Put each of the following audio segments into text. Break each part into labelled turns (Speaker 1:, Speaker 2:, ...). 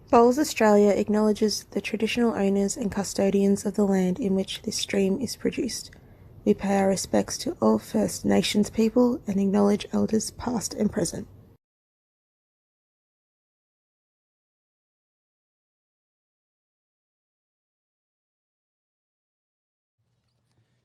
Speaker 1: Bowls Australia acknowledges the traditional owners and custodians of the land in which this stream is produced. We pay our respects to all First Nations people and acknowledge elders past and present.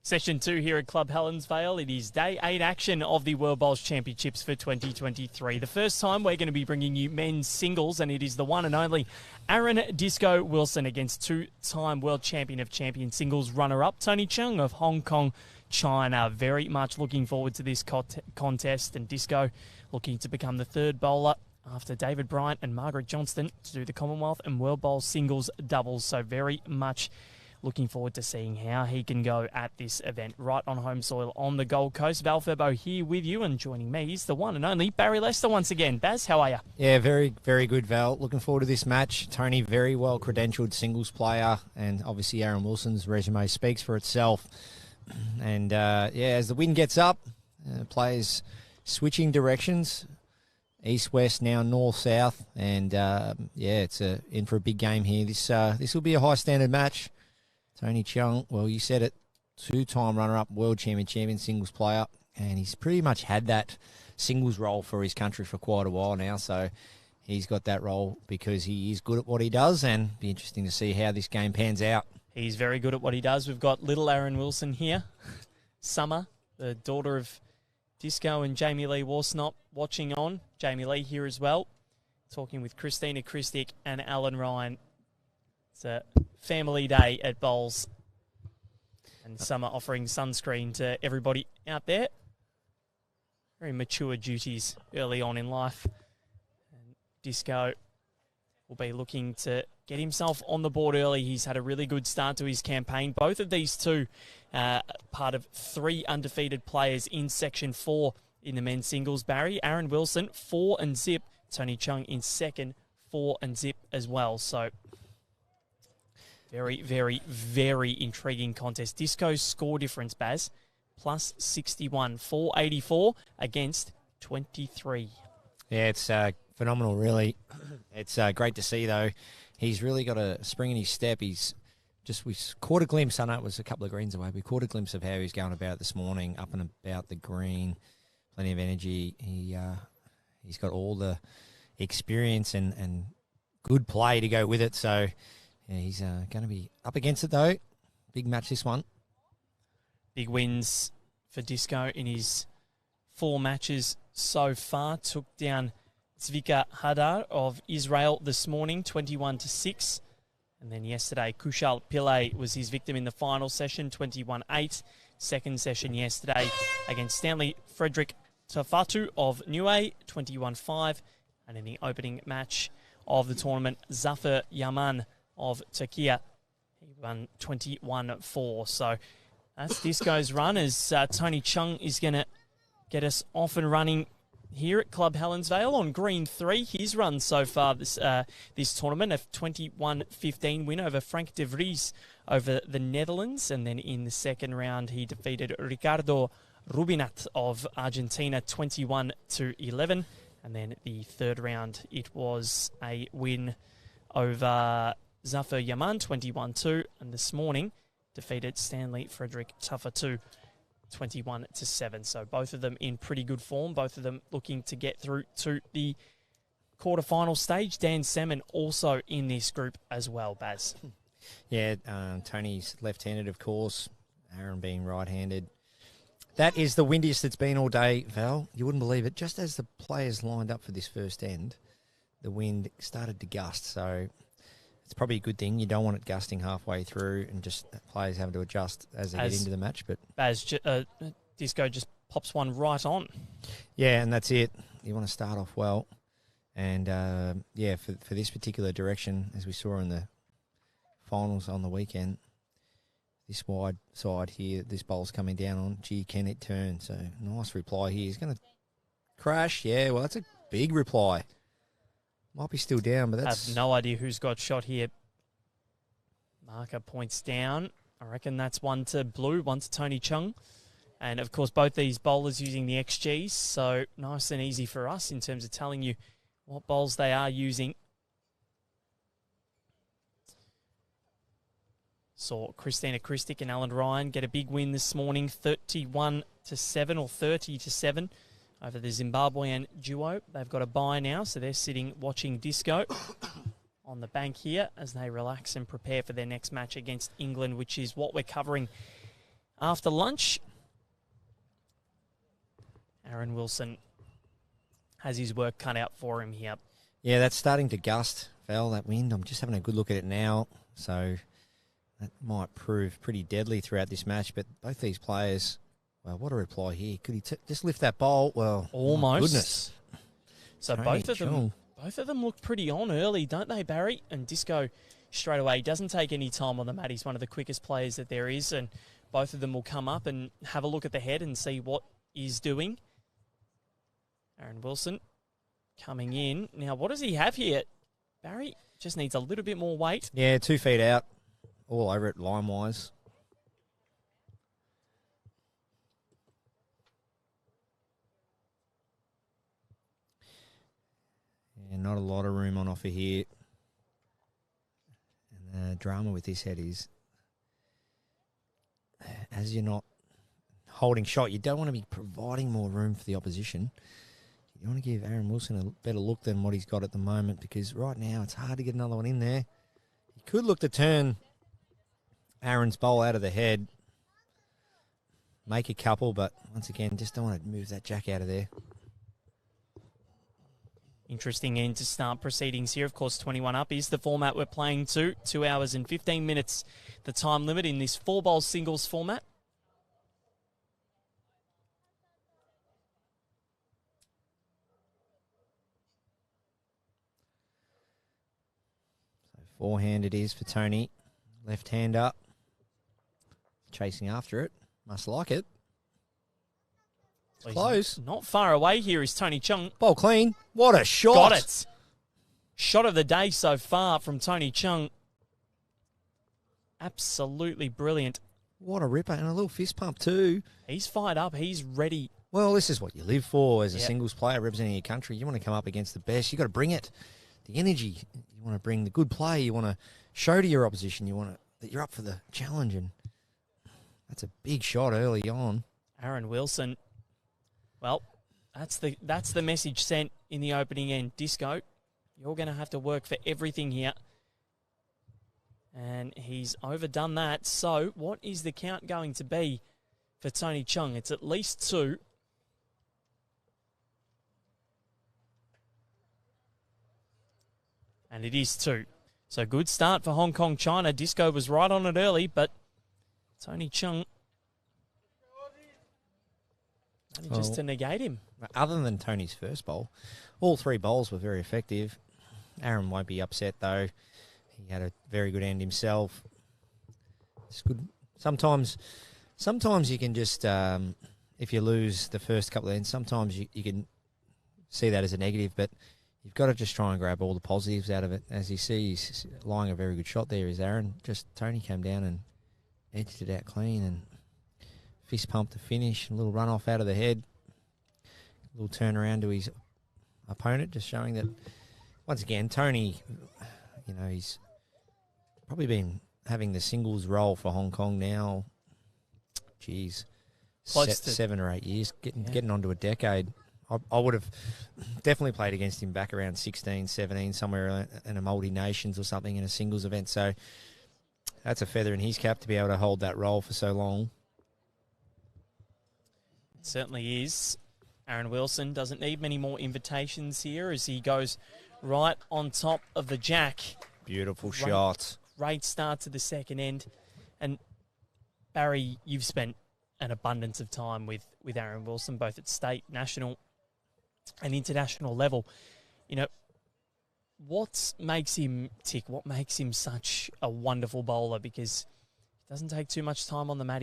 Speaker 2: Session 2 here at Club Helensvale. It is Day 8 action of the World Bowls Championships for 2023. The first time we're going to be bringing you men's singles, and it is the one and only Aaron Disco Wilson against two-time World Champion of Champion Singles runner-up Tony Chung of Hong Kong, China. Very much looking forward to this contest, and Disco looking to become the third bowler after David Bryant and Margaret Johnston to do the Commonwealth and World Bowl Singles doubles. So very much looking forward to seeing how he can go at this event right on home soil on the Gold Coast. Val Furbo here with you, and joining me is the one and only Barry Lester once again. Baz, how are you?
Speaker 3: Yeah, very, very good, Val. Looking forward to this match. Tony, very well credentialed singles player, and obviously Aaron Wilson's resume speaks for itself. And as the wind gets up, players switching directions, east-west, now north-south, and it's in for a big game here. This will be a high-standard match. Tony Chung, well, you said it, two-time runner-up, world champion singles player, and he's pretty much had that singles role for his country for quite a while now, so he's got that role because he is good at what he does, and be interesting to see how this game pans out.
Speaker 2: He's very good at what he does. We've got little Aaron Wilson here, Summer, the daughter of Disco and Jamie Lee Warsnop, watching on. Jamie Lee here as well, talking with Christina Christic and Alan Ryan. It's a family day at Bowls, and Summer offering sunscreen to everybody out there. Very mature duties early on in life. And Disco will be looking to get himself on the board early. He's had a really good start to his campaign. Both of these two part of 3 undefeated players in Section 4 in the men's singles. Barry, Aaron Wilson, 4 and zip. Tony Chung in second, 4 and zip as well. So very, very, very intriguing contest. Disco's score difference, Baz, plus 61, 484 against 23.
Speaker 3: Yeah, it's phenomenal, really. It's great to see, though. He's really got a spring in his step. We caught a glimpse, I know it was a couple of greens away, we caught a glimpse of how he was going about this morning, up and about the green, plenty of energy. He's got all the experience and good play to go with it, so yeah, he's going to be up against it, though. Big match, this one.
Speaker 2: Big wins for Disco in his 4 matches so far. Took down Zvika Hadar of Israel this morning, 21-6. And then yesterday, Kushal Pillay was his victim in the final session, 21-8. Second session yesterday against Stanley Frederick Tafatu of Niue, 21-5. And in the opening match of the tournament, Zafar Yaman of Turkey, he won 21-4. So that's Disco's run, as Tony Chung is going to get us off and running here at Club Helensvale on green 3. His run so far this tournament, a 21-15 win over Frank de Vries over the Netherlands. And then in the second round, he defeated Ricardo Rubinat of Argentina 21-11. And then the third round, it was a win over Zafar Yaman 21-2. And this morning, defeated Stanley Frederick Tafatu 21-7. So both of them in pretty good form. Both of them looking to get through to the quarterfinal stage. Dan Salmon also in this group as well, Baz.
Speaker 3: Yeah, Tony's left-handed, of course. Aaron being right-handed. That is the windiest it's been all day, Val. You wouldn't believe it. Just as the players lined up for this first end, the wind started to gust. So it's probably a good thing. You don't want it gusting halfway through and just players having to adjust as they get into the match. But
Speaker 2: Disco just pops one right on.
Speaker 3: Yeah, and that's it. You want to start off well. And, for this particular direction, as we saw in the finals on the weekend, this wide side here, this bowl's coming down on. Gee, can it turn? So nice reply here. He's going to crash. Yeah, well, that's a big reply. Might be still down, but that's...
Speaker 2: I have no idea who's got shot here. Marker points down. I reckon that's one to Blue, one to Tony Chung. And, of course, both these bowlers using the XGs, so nice and easy for us in terms of telling you what bowls they are using. saw Christina Christic and Alan Ryan get a big win this morning, 31-7 or 30-7 over the Zimbabwean duo. They've got a bye now, so they're sitting watching Disco on the bank here as they relax and prepare for their next match against England, which is what we're covering after lunch. Aaron Wilson has his work cut out for him here.
Speaker 3: Yeah, that's starting to gust, Val, that wind. I'm just having a good look at it now. So that might prove pretty deadly throughout this match. But both these players, well, what a reply here. Could he just lift that bowl? Well,
Speaker 2: almost.
Speaker 3: My goodness.
Speaker 2: So both of them look pretty on early, don't they, Barry? And Disco straight away, he doesn't take any time on the mat. He's one of the quickest players that there is. And both of them will come up and have a look at the head and see what he's doing. Aaron Wilson coming in. Now, what does he have here? Barry just needs a little bit more weight.
Speaker 3: Yeah, 2 feet out. All over it line-wise. Yeah, not a lot of room on offer here. And the drama with this head is, as you're not holding shot, you don't want to be providing more room for the opposition. You want to give Aaron Wilson a better look than what he's got at the moment, because right now it's hard to get another one in there. He could look to turn Aaron's bowl out of the head, make a couple, but once again, just don't want to move that jack out of there.
Speaker 2: Interesting end to start proceedings here. Of course, 21 up is the format we're playing to. 2 hours and 15 minutes, the time limit in this 4-bowl singles format.
Speaker 3: Forehand it is for Tony. Left hand up. Chasing after it. Must like it. It's close.
Speaker 2: Not far away here is Tony Chung.
Speaker 3: Bowl clean. What a shot.
Speaker 2: Got it. Shot of the day so far from Tony Chung. Absolutely brilliant.
Speaker 3: What a ripper. And a little fist pump too.
Speaker 2: He's fired up. He's ready.
Speaker 3: Well, this is what you live for as a singles player representing your country. You want to come up against the best. You've got to bring it. The energy. You want to bring the good play. You want to show to your opposition. You want that you're up for the challenge. And that's a big shot early on.
Speaker 2: Aaron Wilson. Well, that's the message sent in the opening end. Disco, you're going to have to work for everything here. And he's overdone that. So what is the count going to be for Tony Chung? It's at least 2. And it is 2. So good start for Hong Kong, China. Disco was right on it early, but Tony Chung, just to negate him.
Speaker 3: Other than Tony's first bowl, all 3 bowls were very effective. Aaron won't be upset, though. He had a very good end himself. It's good. Sometimes you can just, if you lose the first couple of ends, sometimes you can see that as a negative, but you've got to just try and grab all the positives out of it. As you see, he's lying a very good shot there, is Aaron. Just Tony came down and edged it out clean and fist pump to finish. A little run off out of the head. A little turn around to his opponent, just showing that, once again, Tony, he's probably been having the singles role for Hong Kong now. Geez, 7 or 8 years, getting onto a decade. I would have definitely played against him back around 16, 17, somewhere in a multi-nations or something in a singles event. So that's a feather in his cap to be able to hold that role for so long.
Speaker 2: It certainly is. Aaron Wilson doesn't need many more invitations here as he goes right on top of the jack.
Speaker 3: Beautiful shot.
Speaker 2: Great start to the second end. And Barry, you've spent an abundance of time with Aaron Wilson, both at state, national and international level. What makes him tick? What makes him such a wonderful bowler? Because he doesn't take too much time on the mat.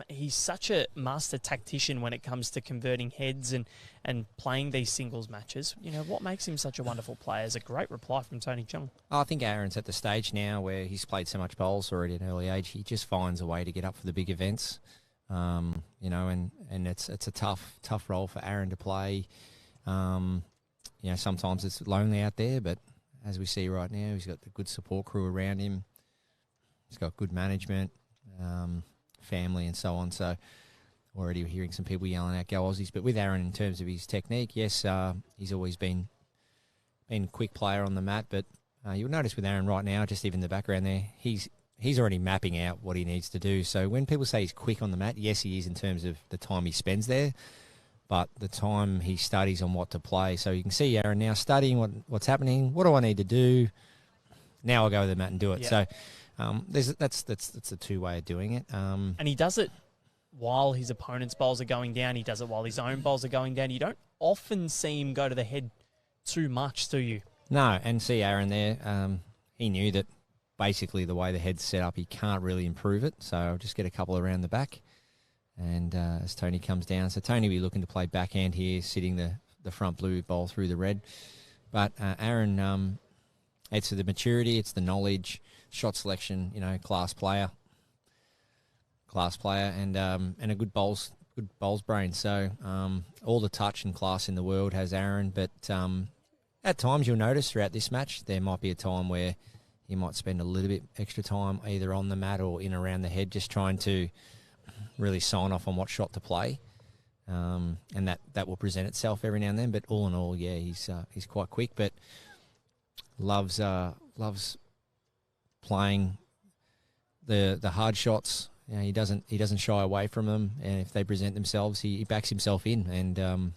Speaker 2: He's such a master tactician when it comes to converting heads and playing these singles matches. What makes him such a wonderful player is a great reply from Tony Chung.
Speaker 3: I think Aaron's at the stage now where he's played so much bowls already at an early age. He just finds a way to get up for the big events. And it's a tough role for Aaron to play. Sometimes it's lonely out there, but as we see right now, he's got the good support crew around him. He's got good management, family, and so on. So already hearing some people yelling out, "Go Aussies!" But with Aaron, in terms of his technique, yes, he's always been a quick player on the mat. But you'll notice with Aaron right now, just even the background there, he's already mapping out what he needs to do. So when people say he's quick on the mat, yes, he is in terms of the time he spends there, but the time he studies on what to play. So you can see Aaron now studying what's happening. What do I need to do? Now I'll go to the mat and do it.
Speaker 2: Yeah.
Speaker 3: So that's a two-way of doing it.
Speaker 2: And he does it while his opponent's bowls are going down. He does it while his own bowls are going down. You don't often see him go to the head too much, do you?
Speaker 3: No, and see Aaron there, he knew that basically the way the head's set up, he can't really improve it. So I'll just get a couple around the back. And as Tony comes down, so Tony will be looking to play backhand here, sitting the front blue bowl through the red. But Aaron, it's the maturity, it's the knowledge, shot selection, class player, and a good bowls brain. So all the touch and class in the world has Aaron, but at times you'll notice throughout this match there might be a time where he might spend a little bit extra time either on the mat or in around the head, just trying to really sign off on what shot to play, and that will present itself every now and then. But all in all, yeah, he's quite quick, but loves playing the hard shots. He doesn't shy away from them, and if they present themselves, he backs himself in, and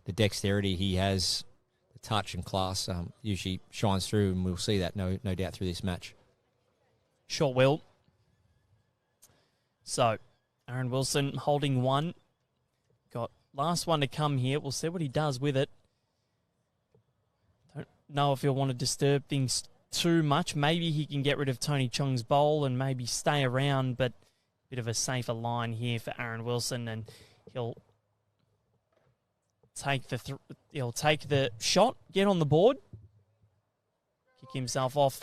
Speaker 3: the dexterity he has, the touch and class, usually shines through, and we'll see that no doubt through this match.
Speaker 2: Sure will. So, Aaron Wilson holding one. Got last one to come here. We'll see what he does with it. Don't know if he'll want to disturb things too much. Maybe he can get rid of Tony Chong's bowl and maybe stay around, but a bit of a safer line here for Aaron Wilson, and he'll take the shot, get on the board, kick himself off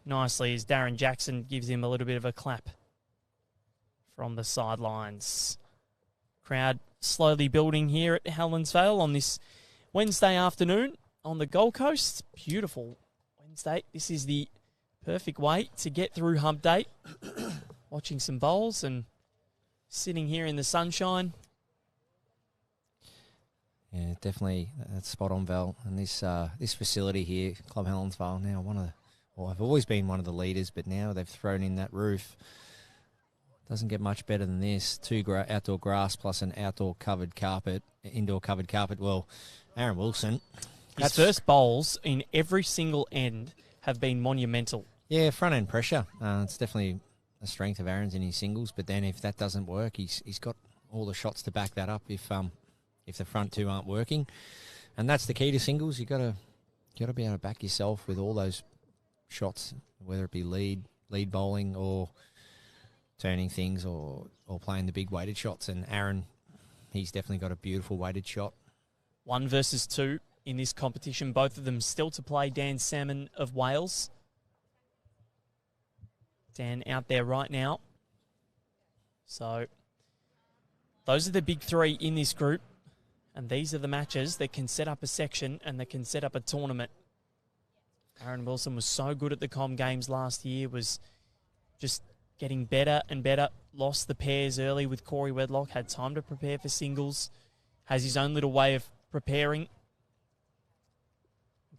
Speaker 2: nicely as Darren Jackson gives him a little bit of a clap from the sidelines. Crowd slowly building here at Helensvale on this Wednesday afternoon on the Gold Coast. Beautiful Wednesday. This is the perfect way to get through hump day. Watching some bowls and sitting here in the sunshine.
Speaker 3: Yeah, definitely. That's spot on, Val. And this facility here, Club Helensvale, now I've always been one of the leaders, but now they've thrown in that roof. Doesn't get much better than this. Two outdoor grass plus an indoor covered carpet. Well, Aaron Wilson.
Speaker 2: His first bowls in every single end have been monumental.
Speaker 3: Yeah, front end pressure. It's definitely a strength of Aaron's in his singles. But then if that doesn't work, he's got all the shots to back that up. If the front two aren't working, and that's the key to singles. You got to be able to back yourself with all those shots, whether it be lead bowling or turning things or playing the big weighted shots. And Aaron, he's definitely got a beautiful weighted shot.
Speaker 2: 1 versus 2 in this competition. Both of them still to play. Dan Salmon of Wales. Dan out there right now. So those are the big three in this group. And these are the matches that can set up a section and that can set up a tournament. Aaron Wilson was so good at the Com Games last year, was just getting better and better. Lost the pairs early with Corey Wedlock, had time to prepare for singles, has his own little way of preparing.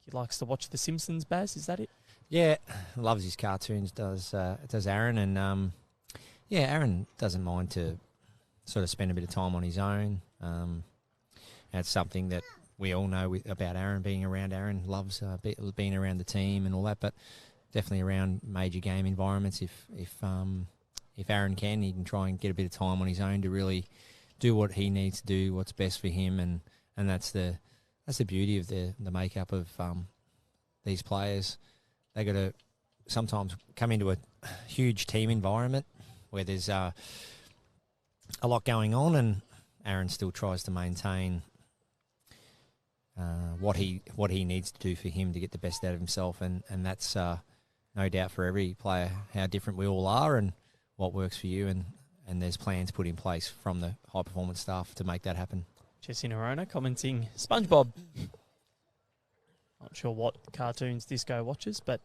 Speaker 2: He likes to watch The Simpsons, Baz, is that it?
Speaker 3: Yeah, loves his cartoons, does Aaron. And, Aaron doesn't mind to sort of spend a bit of time on his own. That's something that we all know about Aaron. Being around Aaron, loves being around the team and all that, but definitely around major game environments. If Aaron can, he can try and get a bit of time on his own to really do what he needs to do, what's best for him, and that's the beauty of the makeup of these players. They got to sometimes come into a huge team environment where there's a lot going on, and Aaron still tries to maintain what he needs to do for him to get the best out of himself, and that's no doubt for every player how different we all are and what works for you, and there's plans put in place from the high performance staff to make that happen.
Speaker 2: Jesse Nerona commenting SpongeBob. Not sure what cartoons Disco watches, but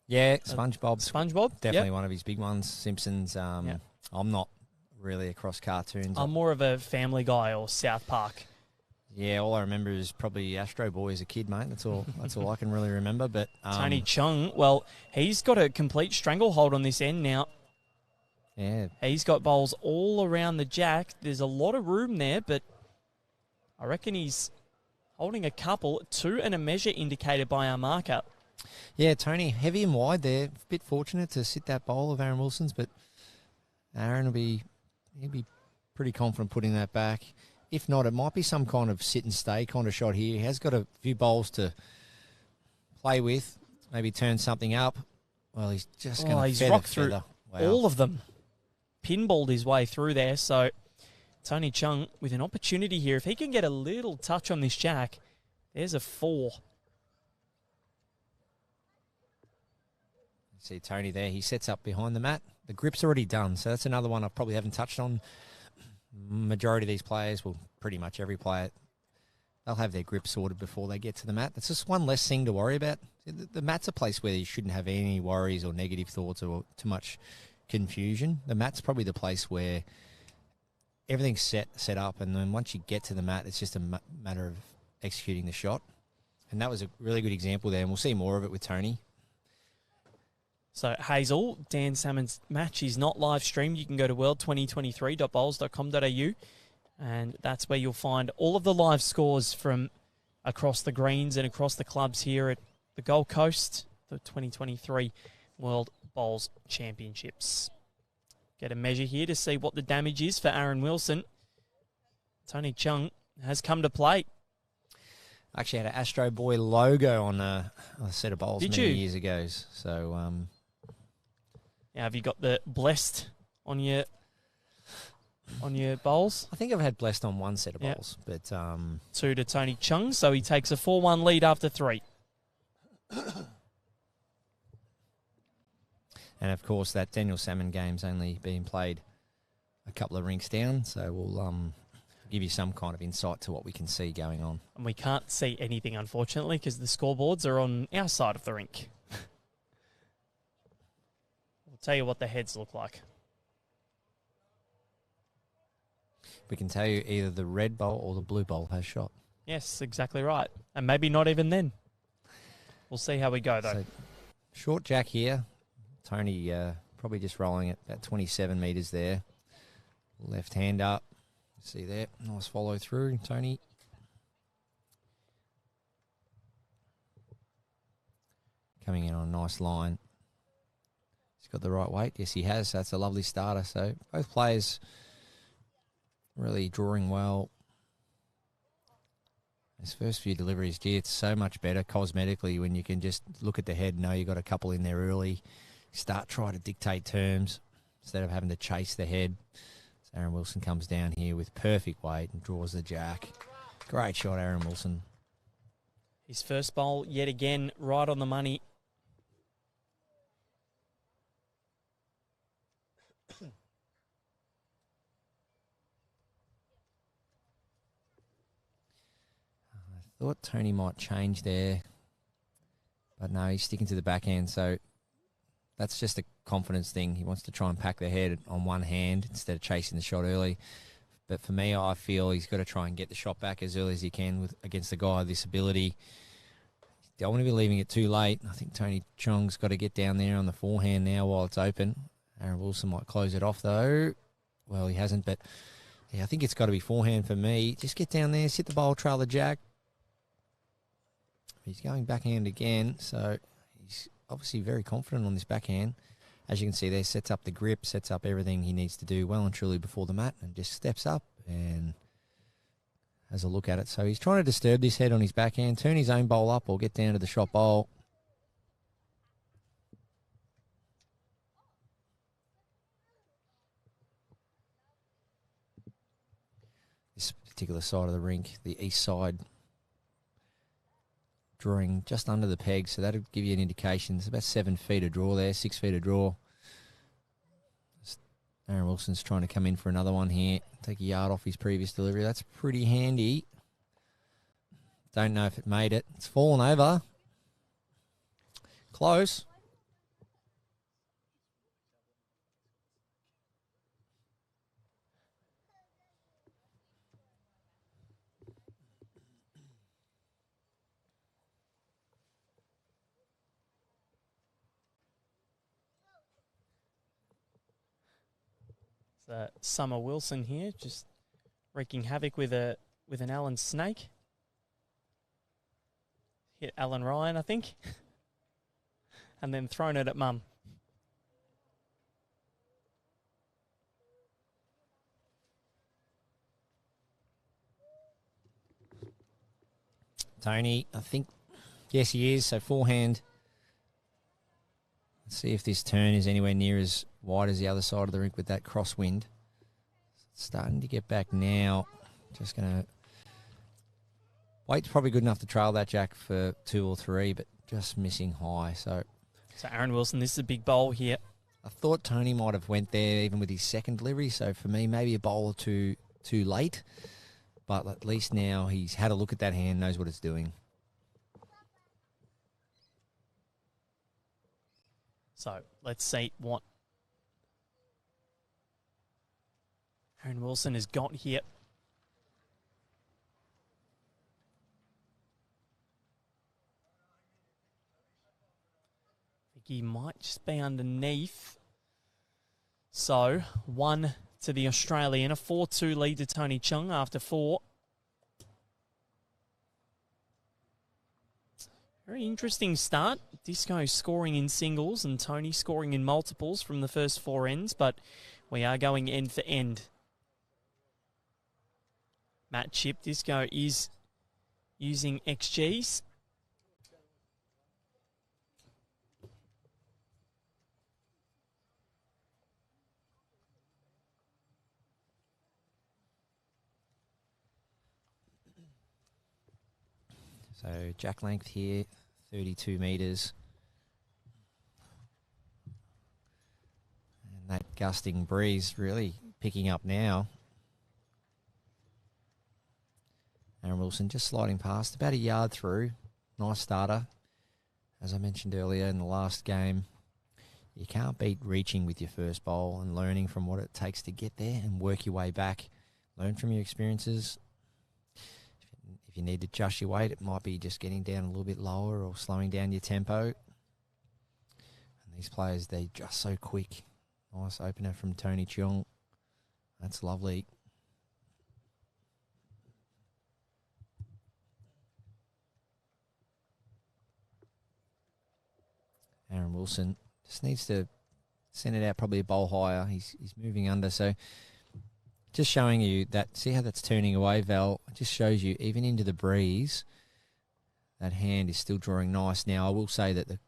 Speaker 3: Yeah, SpongeBob.
Speaker 2: SpongeBob.
Speaker 3: Definitely
Speaker 2: Yep.
Speaker 3: one of his big ones. Simpsons. I'm not really across cartoons.
Speaker 2: I'm more of a Family Guy or South Park.
Speaker 3: Yeah, all I remember is probably Astro Boy as a kid, mate. That's all. That's all I can really remember. But
Speaker 2: Tony Chung, well, he's got a complete stranglehold on this end now.
Speaker 3: yeah,
Speaker 2: He's got bowls all around the jack. There's a lot of room there, but I reckon he's holding a couple, 2 and a measure indicated by our marker.
Speaker 3: yeah, Tony, heavy and wide there. A bit fortunate to sit that bowl of Aaron Wilson's, but Aaron he'll be pretty confident putting that back. If not, it might be some kind of sit and stay kind of shot here. He has got a few bowls to play with, maybe turn something up. Well, he's just going to
Speaker 2: he's rocked through all of them. Pinballed his way through there, so Tony Chung with an opportunity here. If he can get a little touch on this jack, there's a 4.
Speaker 3: See Tony there. He sets up behind the mat. The grip's already done, so that's another one I probably haven't touched on. Majority of these players, well, pretty much every player, they'll have their grip sorted before they get to the mat. That's just one less thing to worry about. The mat's a place where you shouldn't have any worries or negative thoughts or too much confusion. The mat's probably the place where everything's set up, and then once you get to the mat, it's just a matter of executing the shot. And that was a really good example there, and we'll see more of it with Tony.
Speaker 2: So Hazel, Dan Salmon's match is not live streamed. You can go to world2023.bowls.com.au, and that's where you'll find all of the live scores from across the greens and across the clubs here at the Gold Coast, the 2023 World Bowls Championships. Get a measure here to see what the damage is for Aaron Wilson. Tony Chung has come to play.
Speaker 3: I actually had an Astro Boy logo on a set of bowls
Speaker 2: Did
Speaker 3: many
Speaker 2: you?
Speaker 3: years ago. So,
Speaker 2: Now, have you got the blessed on your bowls?
Speaker 3: I think I've had blessed on one set of
Speaker 2: Yep.
Speaker 3: bowls, but
Speaker 2: 2 to Tony Chung, so he takes a 4-1 lead after 3.
Speaker 3: and of course that Daniel Salmon game's only being played a couple of rinks down, so we'll give you some kind of insight to what we can see going on.
Speaker 2: And we can't see anything, unfortunately, because the scoreboards are on our side of the rink. We'll tell you what the heads look like.
Speaker 3: We can tell you either the red bowl or the blue bowl has shot.
Speaker 2: Yes, exactly right. And maybe not even then. We'll see how we go, though.
Speaker 3: So, short jack here. Tony probably just rolling it about 27 metres there. Left hand up. See there. Nice follow through, Tony. Coming in on a nice line. He's got the right weight. Yes, he has. That's a lovely starter. So both players really drawing well. His first few deliveries, gee, it's so much better cosmetically when you can just look at the head, know you got a couple in there early, start trying to dictate terms instead of having to chase the head. So Aaron Wilson comes down here with perfect weight and draws the jack. Great shot, Aaron Wilson.
Speaker 2: His first bowl, yet again, right on the money.
Speaker 3: Thought Tony might change there, but no, he's sticking to the backhand. So that's just a confidence thing. He wants to try and pack the head on one hand instead of chasing the shot early. But for me, I feel he's got to try and get the shot back as early as he can against a guy with this ability. Don't want to be leaving it too late. I think Tony Chung's got to get down there on the forehand now while it's open. Aaron Wilson might close it off though. Well, he hasn't, but yeah, I think it's got to be forehand for me. Just get down there, sit the bowl, trail the jack. He's going backhand again, so he's obviously very confident on this backhand. As you can see there, sets up the grip, sets up everything he needs to do well and truly before the mat, and just steps up and has a look at it. So he's trying to disturb this head on his backhand, turn his own bowl up or get down to the shot bowl. This particular side of the rink, the east side, drawing just under the peg, so that'll give you an indication. It's about 7 feet of draw there, 6 feet of draw. Aaron Wilson's trying to come in for another one here. Take a yard off his previous delivery. That's pretty handy. Don't know if it made it. It's fallen over. Close.
Speaker 2: Summer Wilson here, just wreaking havoc with an Allen snake. Hit Alan Ryan, I think. And then thrown it at mum.
Speaker 3: Tony, I think, yes, he is. So forehand. Let's see if this turn is anywhere near as wide as the other side of the rink with that crosswind. It's starting to get back now. Just going to... Weight's probably good enough to trail that jack for 2 or 3, but just missing high. So
Speaker 2: Aaron Wilson, this is a big bowl here.
Speaker 3: I thought Tony might have went there even with his second delivery. So for me, maybe a bowl or two too late. But at least now he's had a look at that hand, knows what it's doing.
Speaker 2: So let's see what Aaron Wilson has got here. I think he might just be underneath. So 1 to the Australian, a 4-2 lead to Tony Chung after 4. Very interesting start. Disco scoring in singles and Tony scoring in multiples from the first 4 ends, but we are going end for end. Matt Chip, Disco is using XGs.
Speaker 3: So jack length here, 32 metres. And that gusting breeze really picking up now. Aaron Wilson just sliding past, about a yard through. Nice starter. As I mentioned earlier in the last game, you can't beat reaching with your first bowl and learning from what it takes to get there and work your way back. Learn from your experiences. If you need to adjust your weight, it might be just getting down a little bit lower or slowing down your tempo. And these players, they're just so quick. Nice opener from Tony Chung. That's lovely. Aaron Wilson just needs to send it out probably a bowl higher. He's moving under, so just showing you that, see how that's turning away, Val? It just shows you, even into the breeze, that hand is still drawing nice. Now, I will say that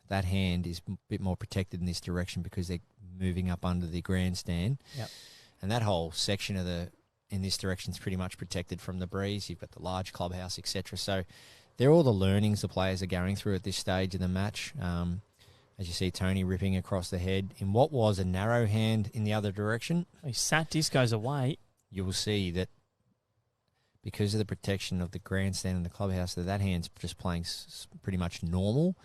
Speaker 3: that hand is a bit more protected in this direction because they're moving up under the grandstand.
Speaker 2: Yep.
Speaker 3: And that whole section of in this direction is pretty much protected from the breeze. You've got the large clubhouse, etc. So they're all the learnings the players are going through at this stage of the match. As you see Tony ripping across the head in what was a narrow hand in the other direction.
Speaker 2: He sat Disco's away.
Speaker 3: You will see that because of the protection of the grandstand and the clubhouse, that hand's just playing pretty much normal.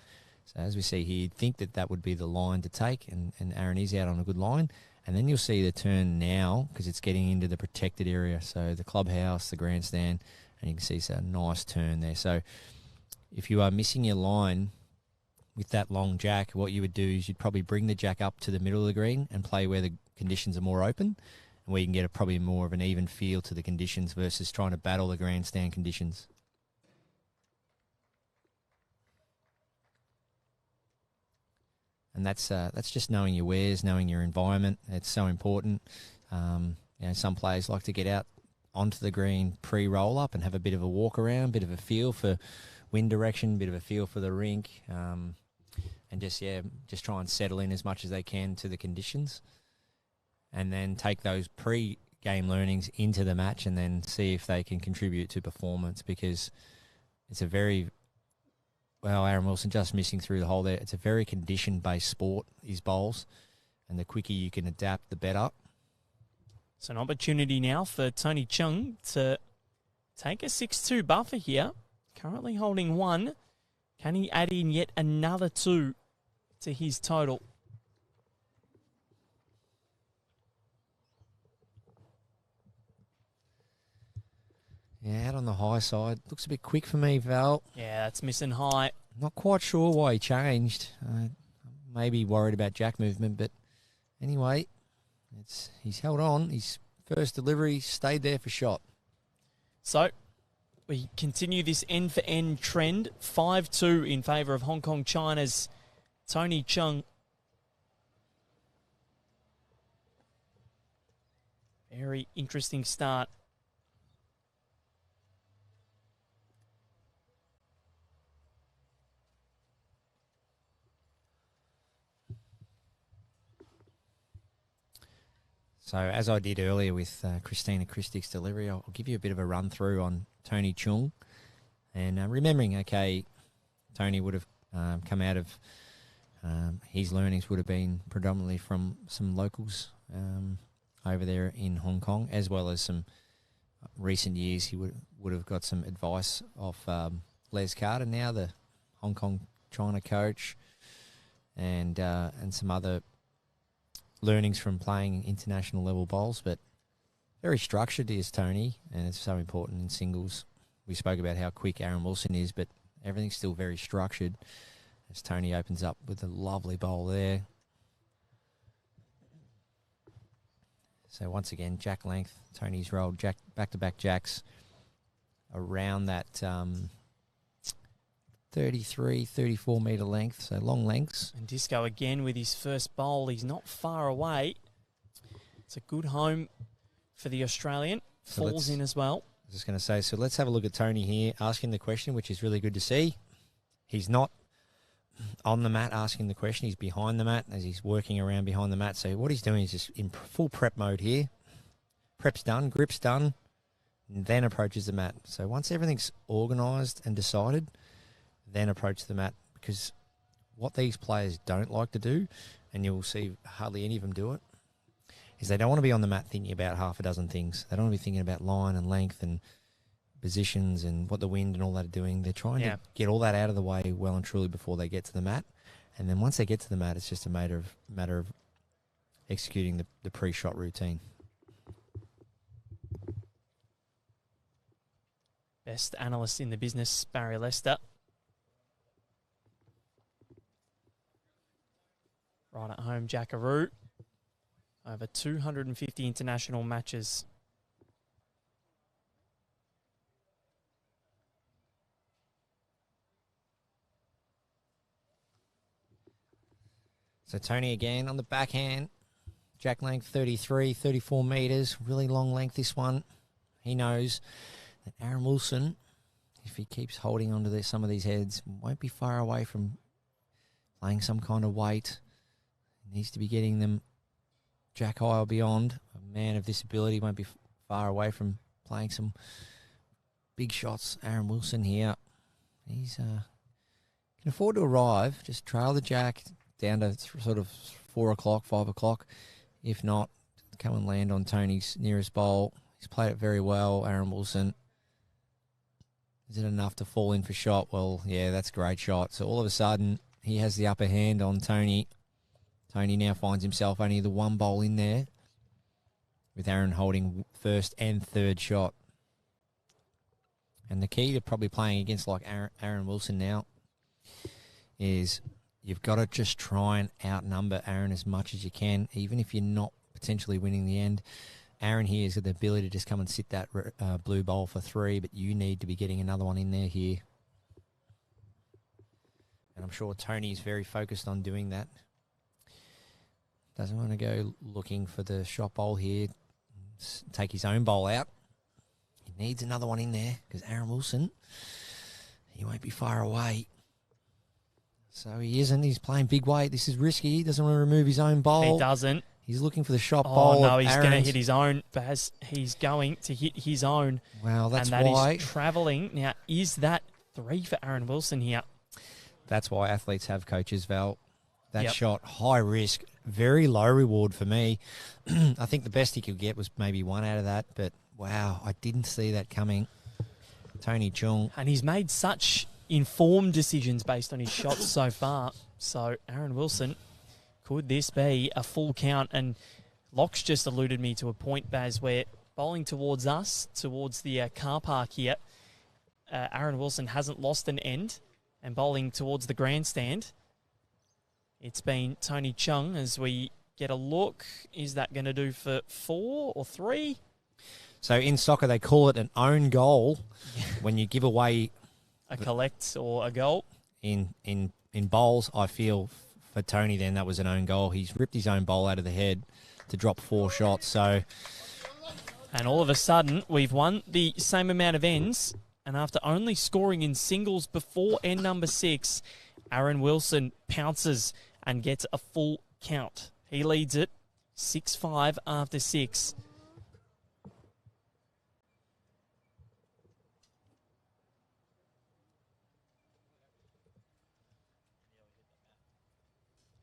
Speaker 3: So as we see here, you'd think that would be the line to take, and Aaron is out on a good line. And then you'll see the turn now because it's getting into the protected area. So the clubhouse, the grandstand, and you can see it's a nice turn there. So if you are missing your line with that long jack, what you would do is you'd probably bring the jack up to the middle of the green and play where the conditions are more open and where you can get probably more of an even feel to the conditions versus trying to battle the grandstand conditions. And that's just knowing your wares, knowing your environment. It's so important. Some players like to get out onto the green pre-roll up and have a bit of a walk around, bit of a feel for wind direction, bit of a feel for the rink, and just try and settle in as much as they can to the conditions, and then take those pre-game learnings into the match and then see if they can contribute to performance, because it's a very, well, Aaron Wilson just missing through the hole there. It's a very condition-based sport, these bowls, and the quicker you can adapt, the better.
Speaker 2: It's an opportunity now for Tony Chung to take a 6-2 buffer here. Currently holding 1. Can he add in yet another 2 to his total?
Speaker 3: Yeah, out on the high side. Looks a bit quick for me, Val.
Speaker 2: Yeah, that's missing high.
Speaker 3: Not quite sure why he changed. Maybe worried about jack movement, but anyway, He's held on. His first delivery stayed there for shot.
Speaker 2: So we continue this end-for-end trend. 5-2 in favour of Hong Kong China's Tony Chung. Very interesting start.
Speaker 3: So as I did earlier with Christina Christick's delivery, I'll give you a bit of a run through on Tony Chung. And remembering, okay, Tony would have come out of, his learnings would have been predominantly from some locals over there in Hong Kong, as well as some recent years he would have got some advice off Les Carter, now the Hong Kong China coach, and some other learnings from playing international level bowls. But very structured is Tony, and it's so important in singles. We spoke about how quick Aaron Wilson is, but everything's still very structured as Tony opens up with a lovely bowl there. So once again, jack length. Tony's rolled jack back-to-back jacks around that 33, 34 metre length, so long lengths.
Speaker 2: And Disco again with his first bowl. He's not far away. It's a good home for the Australian.
Speaker 3: So
Speaker 2: Falls in as well.
Speaker 3: I was just going to say, so let's have a look at Tony here asking the question, which is really good to see. He's not on the mat asking the question. He's behind the mat as he's working around behind the mat. So what he's doing is just in full prep mode here. Prep's done, grip's done, and then approaches the mat. So once everything's organised and decided, then approach the mat, because what these players don't like to do, and you'll see hardly any of them do it, is they don't want to be on the mat thinking about half a dozen things. They don't want to be thinking about line and length and positions and what the wind and all that are doing. They're trying to get all that out of the way well and truly before they get to the mat. And then once they get to the mat, it's just a matter of executing the pre-shot routine.
Speaker 2: Best analyst in the business, Barry Lester. Right at home, Jackaroo. Over 250 international matches.
Speaker 3: So Tony again on the backhand. Jack length 33, 34 metres. Really long length this one. He knows that Aaron Wilson, if he keeps holding onto some of these heads, won't be far away from playing some kind of weight. He needs to be getting them jack high or beyond. A man of this ability won't be far away from playing some big shots. Aaron Wilson here. He's can afford to arrive. Just trail the jack down to sort of 4 o'clock, 5 o'clock. If not, come and land on Tony's nearest bowl. He's played it very well, Aaron Wilson. Is it enough to fall in for shot? Well, yeah, that's a great shot. So all of a sudden, he has the upper hand on Tony. Tony now finds himself only the one bowl in there, with Aaron holding first and third shot. And the key to probably playing against like Aaron Wilson now is you've got to just try and outnumber Aaron as much as you can, even if you're not potentially winning the end. Aaron here has got the ability to just come and sit that blue bowl for 3, but you need to be getting another one in there here. And I'm sure Tony's very focused on doing that. Doesn't want to go looking for the shot bowl here, take his own bowl out. He needs another one in there because Aaron Wilson, he won't be far away. So he isn't. He's playing big weight. This is risky. He doesn't want to remove his own bowl.
Speaker 2: He doesn't.
Speaker 3: He's looking for the shot bowl.
Speaker 2: Oh, no, he's going to hit his own, Baz. He's going to hit his own.
Speaker 3: Well, that's
Speaker 2: why. And that
Speaker 3: is
Speaker 2: travelling. Now, is that 3 for Aaron Wilson here?
Speaker 3: That's why athletes have coaches, Val. That shot, high risk, very low reward for me. I think the best he could get was maybe 1 out of that, but wow, I didn't see that coming. Tony Chung.
Speaker 2: And he's made such informed decisions based on his shots so far. So, Aaron Wilson, could this be a full count? And Locke's just alluded me to a point, Baz, where bowling towards us, towards the car park here, Aaron Wilson hasn't lost an end, and bowling towards the grandstand, it's been Tony Chung as we get a look. Is that going to do for 4 or 3?
Speaker 3: So in soccer, they call it an own goal when you give away
Speaker 2: a collect or a goal.
Speaker 3: In bowls, I feel for Tony then that was an own goal. He's ripped his own bowl out of the head to drop 4 shots. So,
Speaker 2: and all of a sudden, we've won the same amount of ends. And after only scoring in singles before end number 6, Aaron Wilson pounces and gets a full count. He leads it 6-5 after 6.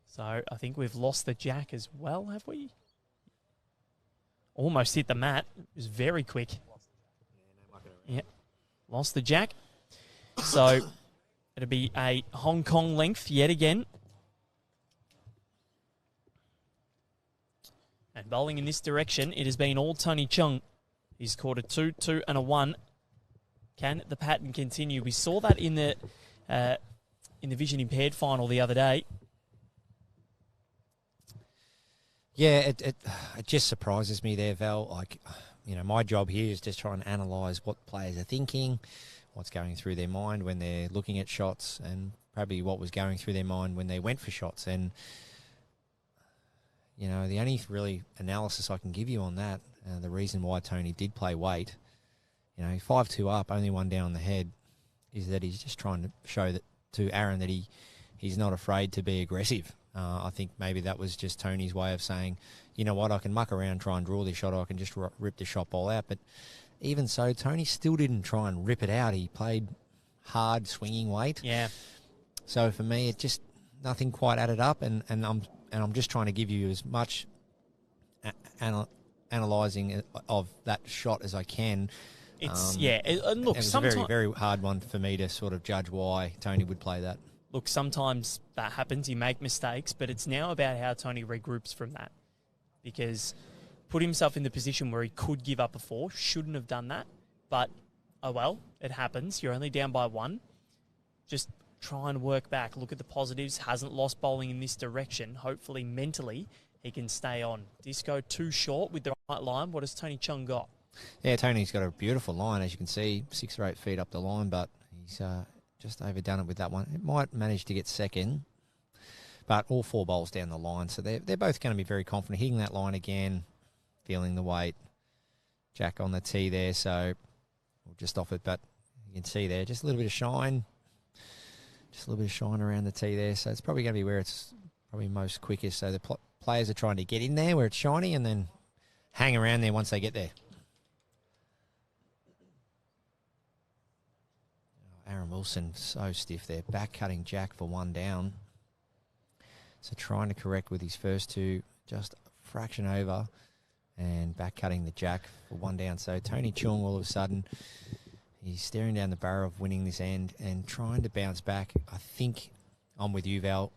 Speaker 2: So I think we've lost the jack as well, have we? Almost hit the mat. It was very quick. Yeah, lost the jack. So it'll be a Hong Kong length yet again. And bowling in this direction, it has been all Tony Chung. He's scored a 2, 2 and a 1. Can the pattern continue? We saw that in the vision impaired final the other day.
Speaker 3: Yeah, it just surprises me there, Val. Like, you know, my job here is just try and analyse what players are thinking, what's going through their mind when they're looking at shots, and probably what was going through their mind when they went for shots. And, you know, the only really analysis I can give you on that, the reason why Tony did play weight, you know, 5-2 up, only 1 down the head, is that he's just trying to show that to Aaron that he's not afraid to be aggressive. I think maybe that was just Tony's way of saying, you know what, I can muck around, try and draw this shot, or I can just rip the shot ball out. But even so, Tony still didn't try and rip it out. He played hard, swinging weight.
Speaker 2: Yeah.
Speaker 3: So for me, it just nothing quite added up, and I'm just trying to give you as much analysing of that shot as I can.
Speaker 2: It's and look,
Speaker 3: it was a very, very hard one for me to sort of judge why Tony would play that.
Speaker 2: Look, sometimes that happens. You make mistakes, but it's now about how Tony regroups from that. Because put himself in the position where he could give up a 4, shouldn't have done that. But, oh well, it happens. You're only down by 1. Just try and work back. Look at the positives. Hasn't lost bowling in this direction. Hopefully, mentally, he can stay on. Disco too short with the right line. What has Tony Chung got?
Speaker 3: Yeah, Tony's got a beautiful line, as you can see, 6 or 8 feet up the line, but he's just overdone it with that one. It might manage to get second, but all 4 bowls down the line. So they're both going to be very confident. Hitting that line again, feeling the weight. Jack on the tee there, so we'll just off it. But you can see there, just a little bit of shine. Just a little bit of shine around the tee there. So it's probably going to be where it's probably most quickest. So the players are trying to get in there where it's shiny and then hang around there once they get there. Aaron Wilson, so stiff there. Back cutting Jack for 1 down. So trying to correct with his first 2, just a fraction over. And back cutting the Jack for 1 down. So Tony Chung, all of a sudden, he's staring down the barrel of winning this end and trying to bounce back. I think I'm with you, Val.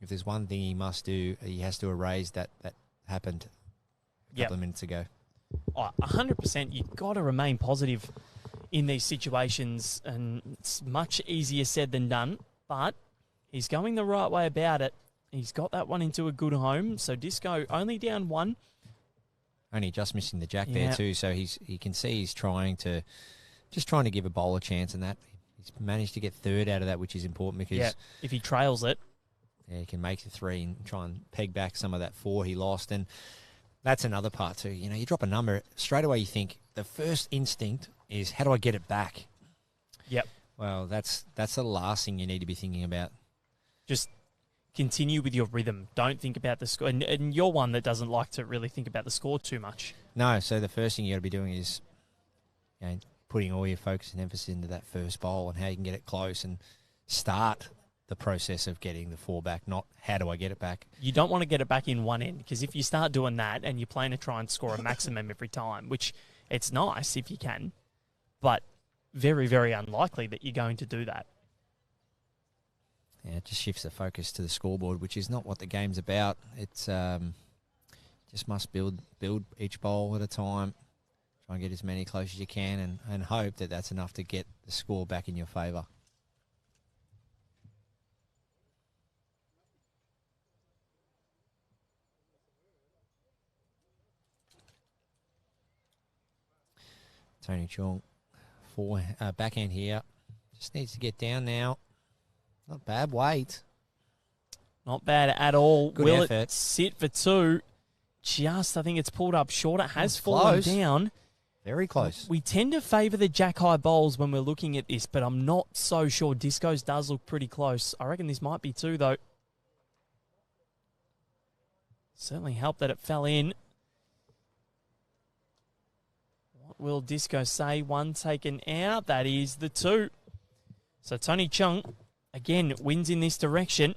Speaker 3: If there's one thing he must do, he has to erase that happened a couple of minutes ago.
Speaker 2: 100%. You've got to remain positive in these situations, and it's much easier said than done, but he's going the right way about it. He's got that one into a good home, so Disco only down 1.
Speaker 3: Only just missing the Jack there too, so he can see he's trying to give a bowler a chance, and that he's managed to get 3rd out of that, which is important because
Speaker 2: if he trails it,
Speaker 3: he can make the 3 and try and peg back some of that 4 he lost. And that's another part too. You know, you drop a number, straight away you think the first instinct is, how do I get it back?
Speaker 2: Yep.
Speaker 3: Well, that's the last thing you need to be thinking about.
Speaker 2: Just continue with your rhythm. Don't think about the score. And you're one that doesn't like to really think about the score too much.
Speaker 3: No, so the first thing you got to be doing is, you know, putting all your focus and emphasis into that first bowl and how you can get it close and start the process of getting the 4 back, not how do I get it back.
Speaker 2: You don't want to get it back in one end, because if you start doing that and you're playing to try and score a maximum every time, which it's nice if you can, but very, very unlikely that you're going to do that.
Speaker 3: Yeah, it just shifts the focus to the scoreboard, which is not what the game's about. It's just must build each bowl at a time, try and get as many close as you can, and hope that that's enough to get the score back in your favour. Tony Chung, backhand here. Just needs to get down now. Not bad weight.
Speaker 2: Not bad at all.
Speaker 3: Good
Speaker 2: Will
Speaker 3: effort.
Speaker 2: it sit for two? Just, I think it's pulled up short. It has
Speaker 3: It's
Speaker 2: fallen
Speaker 3: close.
Speaker 2: down.
Speaker 3: Very close.
Speaker 2: We tend to favour the jack high bowls when we're looking at this, but I'm not so sure. Disco's does look pretty close. I reckon this might be two, though. Certainly helped that it fell in. What will Disco say? One taken out. That is the two. So Tony Chung, again, wins in this direction.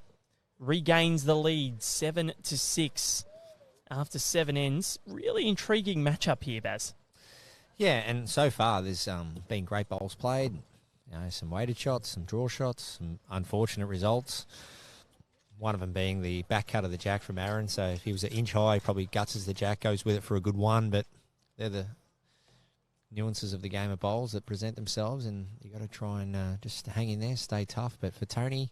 Speaker 2: Regains the lead, 7-6 after 7 ends. Really intriguing matchup here, Baz.
Speaker 3: Yeah, and so far there's been great bowls played. You know, some weighted shots, some draw shots, some unfortunate results. One of them being the back cut of the jack from Aaron. So if he was an inch high, probably gutses the jack, goes with it for a good one. But they're the nuances of the game of bowls that present themselves, and you got to try and just hang in there, stay tough. But for Tony,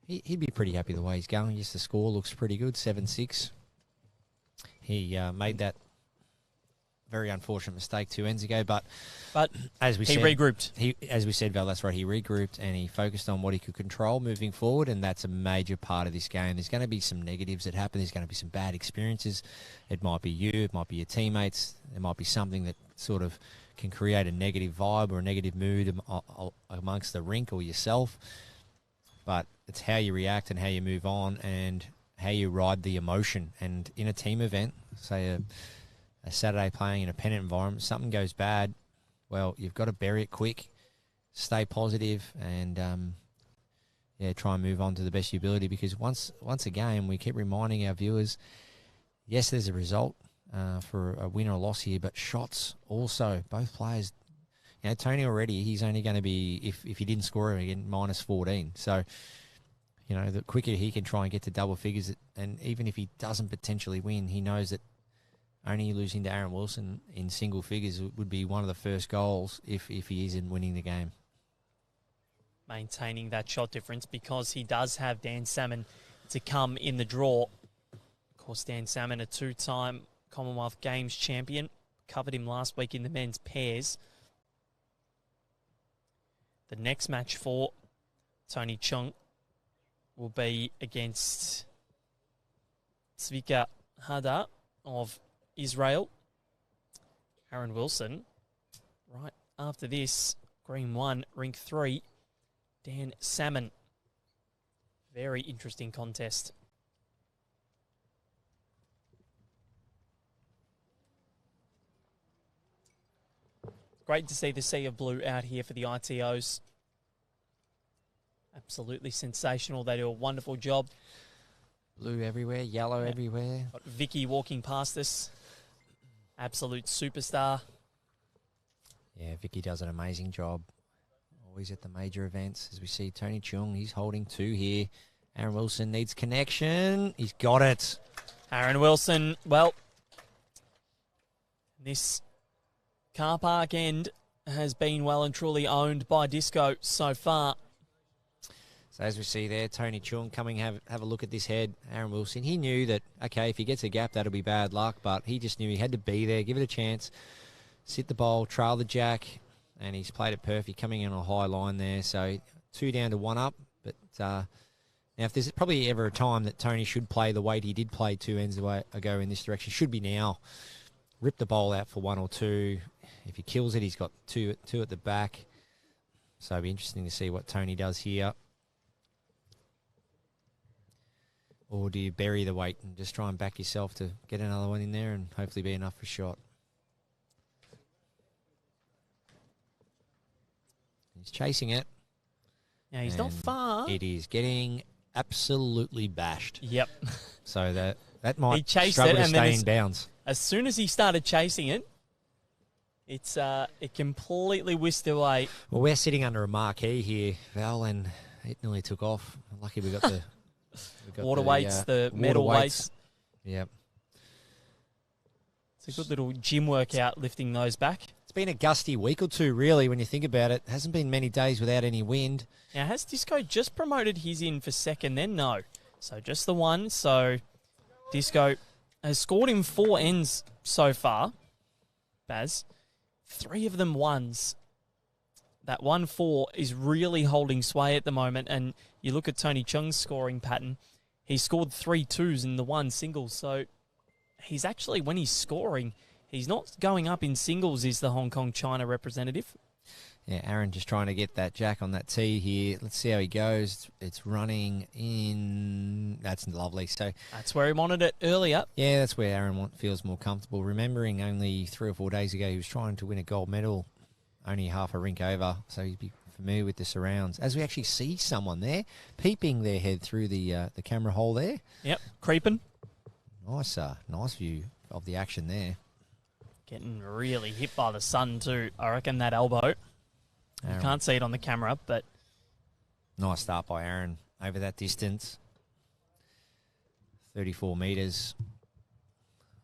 Speaker 3: he'd be pretty happy the way he's going. Yes, the score looks pretty good, 7-6. He made that very unfortunate mistake 2 ends ago, but as we
Speaker 2: he
Speaker 3: said,
Speaker 2: regrouped.
Speaker 3: As we said, Val, that's right. He regrouped and he focused on what he could control moving forward, and that's a major part of this game. There's going to be some negatives that happen. There's going to be some bad experiences. It might be you, it might be your teammates. There might be something that sort of can create a negative vibe or a negative mood amongst the rink or yourself. But it's how you react and how you move on and how you ride the emotion. And in a team event, say a Saturday playing in a pennant environment, something goes bad, well, you've got to bury it quick, stay positive, and try and move on to the best of your ability. Because once again, we keep reminding our viewers, yes, there's a result for a win or a loss here, but shots also. Both players, you know, Tony already, he's only going to be, if he didn't score again, minus 14. So, you know, the quicker he can try and get to double figures, and even if he doesn't potentially win, he knows that only losing to Aaron Wilson in single figures would be one of the first goals if he isn't winning the game.
Speaker 2: Maintaining that shot difference because he does have Dan Salmon to come in the draw. Of course, Dan Salmon, a 2-time Commonwealth Games champion. Covered him last week in the men's pairs. The next match for Tony Chung will be against Zvika Hadar of Israel. Aaron Wilson. Right after this, green 1, rink 3, Dan Salmon. Very interesting contest. Great to see the sea of blue out here for the ITOs. Absolutely sensational. They do a wonderful job.
Speaker 3: Blue everywhere, yellow everywhere.
Speaker 2: Got Vicky walking past us. Absolute superstar.
Speaker 3: Yeah, Vicky does an amazing job. Always at the major events. As we see Tony Chung, he's holding 2 here. Aaron Wilson needs connection. He's got it.
Speaker 2: Aaron Wilson, well, this car park end has been well and truly owned by Disco so far.
Speaker 3: So as we see there, Tony Chung coming have a look at this head. Aaron Wilson, he knew that, okay, if he gets a gap, that'll be bad luck, but he just knew he had to be there, give it a chance, sit the bowl, trail the jack, and he's played it perfect, coming in on a high line there. So 2 down to 1 up, but now if there's probably ever a time that Tony should play the weight he did play 2 ends ago in this direction, should be now. Rip the bowl out for 1 or 2. If he kills it, he's got two at the back. So it'll be interesting to see what Tony does here. Or do you bury the weight and just try and back yourself to get another one in there and hopefully be enough for a shot? He's chasing it.
Speaker 2: Yeah, he's not far.
Speaker 3: It is getting absolutely bashed.
Speaker 2: Yep.
Speaker 3: So that might
Speaker 2: He chased
Speaker 3: struggle
Speaker 2: it
Speaker 3: to
Speaker 2: and then
Speaker 3: stay in bounds.
Speaker 2: As soon as he started chasing it, it completely whisked away.
Speaker 3: Well, we're sitting under a marquee here, Val, and it nearly took off. Lucky we got the
Speaker 2: Water weights, the metal weights.
Speaker 3: Yep.
Speaker 2: It's a good little gym workout lifting those back.
Speaker 3: It's been a gusty week or two, really, when you think about it. Hasn't been many days without any wind.
Speaker 2: Now, has Disco just promoted his in for second then? No. So just the one. So Disco has scored in 4 ends so far. Baz. 3 of them ones. That 1-4 is really holding sway at the moment, and you look at Tony Chung's scoring pattern, he scored 3 2s in the 1 single, so he's actually, when he's scoring, he's not going up in singles, is the Hong Kong China representative.
Speaker 3: Yeah, Aaron just trying to get that jack on that tee here. Let's see how he goes. It's running in. That's lovely. So
Speaker 2: that's where he wanted it earlier.
Speaker 3: Yeah, that's where Aaron feels more comfortable. Remembering only 3 or 4 days ago, he was trying to win a gold medal, only half a rink over, so he'd be familiar with the surrounds. As we actually see someone there peeping their head through the camera hole there.
Speaker 2: Yep, creeping.
Speaker 3: Nice view of the action there.
Speaker 2: Getting really hit by the sun too. I reckon that elbow. You can't see it on the camera, but...
Speaker 3: Nice start by Aaron over that distance. 34 metres.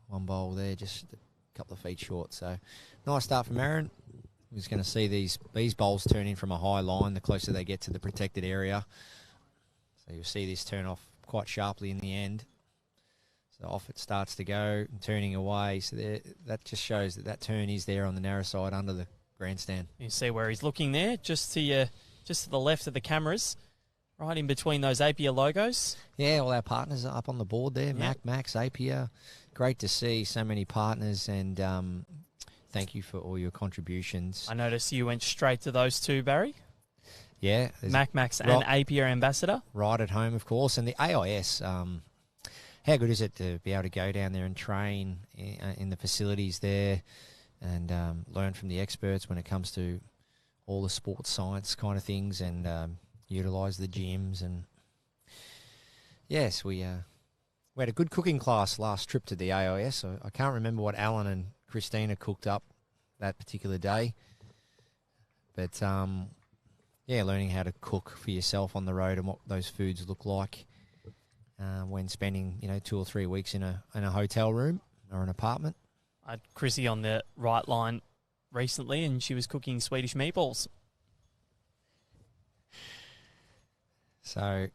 Speaker 3: One bowl there, just a couple of feet short. So, nice start from Aaron. We're just going to see these bowls turn in from a high line the closer they get to the protected area. So, you'll see this turn off quite sharply in the end. So, off it starts to go, and turning away. So, that just shows that turn is there on the narrow side under the grandstand.
Speaker 2: You see where he's looking there, just to the left of the cameras, right in between those Apia logos.
Speaker 3: Yeah, all our partners are up on the board there. Yep. Mac, Max, Apia. Great to see so many partners, and thank you for all your contributions.
Speaker 2: I noticed you went straight to those two, Barry.
Speaker 3: Yeah.
Speaker 2: Mac, Max, and Apia Ambassador.
Speaker 3: Right at home, of course. And the AIS, how good is it to be able to go down there and train in the facilities there? And learn from the experts when it comes to all the sports science kind of things, and utilise the gyms. And yes, we had a good cooking class last trip to the AIS. I can't remember what Alan and Christina cooked up that particular day, but learning how to cook for yourself on the road and what those foods look like when spending 2 or 3 weeks in a hotel room or an apartment.
Speaker 2: I had Chrissy on the right line recently, and she was cooking Swedish meatballs.
Speaker 3: So,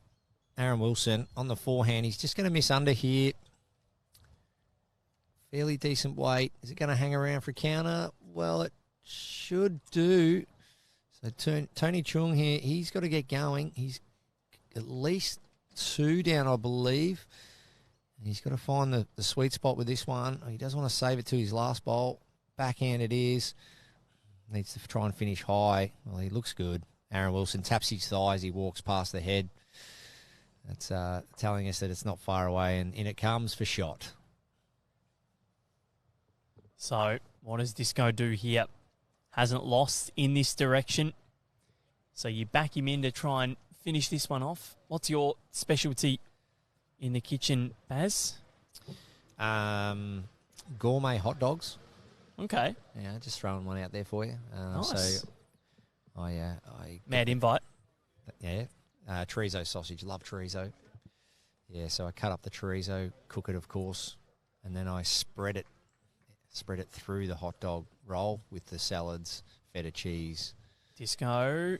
Speaker 3: Aaron Wilson on the forehand. He's just going to miss under here. Fairly decent weight. Is it going to hang around for a counter? Well, it should do. So, Tony Chung here, he's got to get going. He's at least 2 down, I believe. He's got to find the sweet spot with this one. He does want to save it to his last bowl. Backhand it is. Needs to try and finish high. Well, he looks good. Aaron Wilson taps his thigh as he walks past the head. That's telling us that it's not far away, and in it comes for shot.
Speaker 2: So, what does Disco do here? Hasn't lost in this direction. So you back him in to try and finish this one off. What's your specialty in the kitchen, Baz?
Speaker 3: Gourmet hot dogs.
Speaker 2: Okay.
Speaker 3: Yeah, just throwing one out there for you.
Speaker 2: Nice.
Speaker 3: So, I
Speaker 2: mad invite.
Speaker 3: Yeah. Chorizo sausage. Love chorizo. Yeah, so I cut up the chorizo, cook it, of course, and then I spread it through the hot dog roll with the salads, feta cheese.
Speaker 2: Disco.